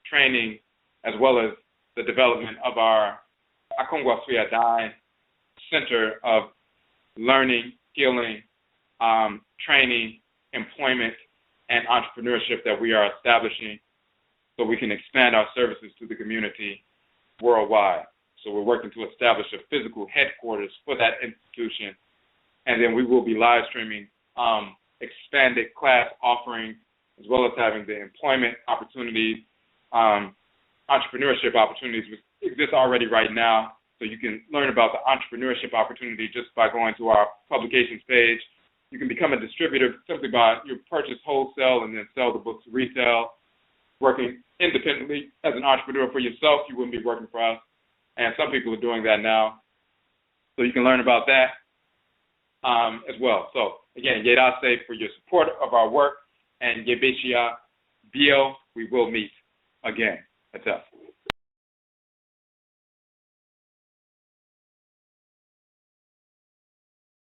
training, as well as the development of our ADADE Center of Learning, Healing, Training, Employment, and Entrepreneurship that we are establishing so we can expand our services to the community worldwide. So we're working to establish a physical headquarters for that institution. And then we will be live streaming expanded class offerings, as well as having the employment opportunities, entrepreneurship opportunities, which exist already right now. So you can learn about the entrepreneurship opportunity just by going to our publications page. You can become a distributor simply by you purchase wholesale and then sell the books retail. Working independently as an entrepreneur for yourself, you wouldn't be working for us. And some people are doing that now. So you can learn about that as well. So again, Yedase for your support of our work, and Yebeshia Bio, we will meet again. That's us.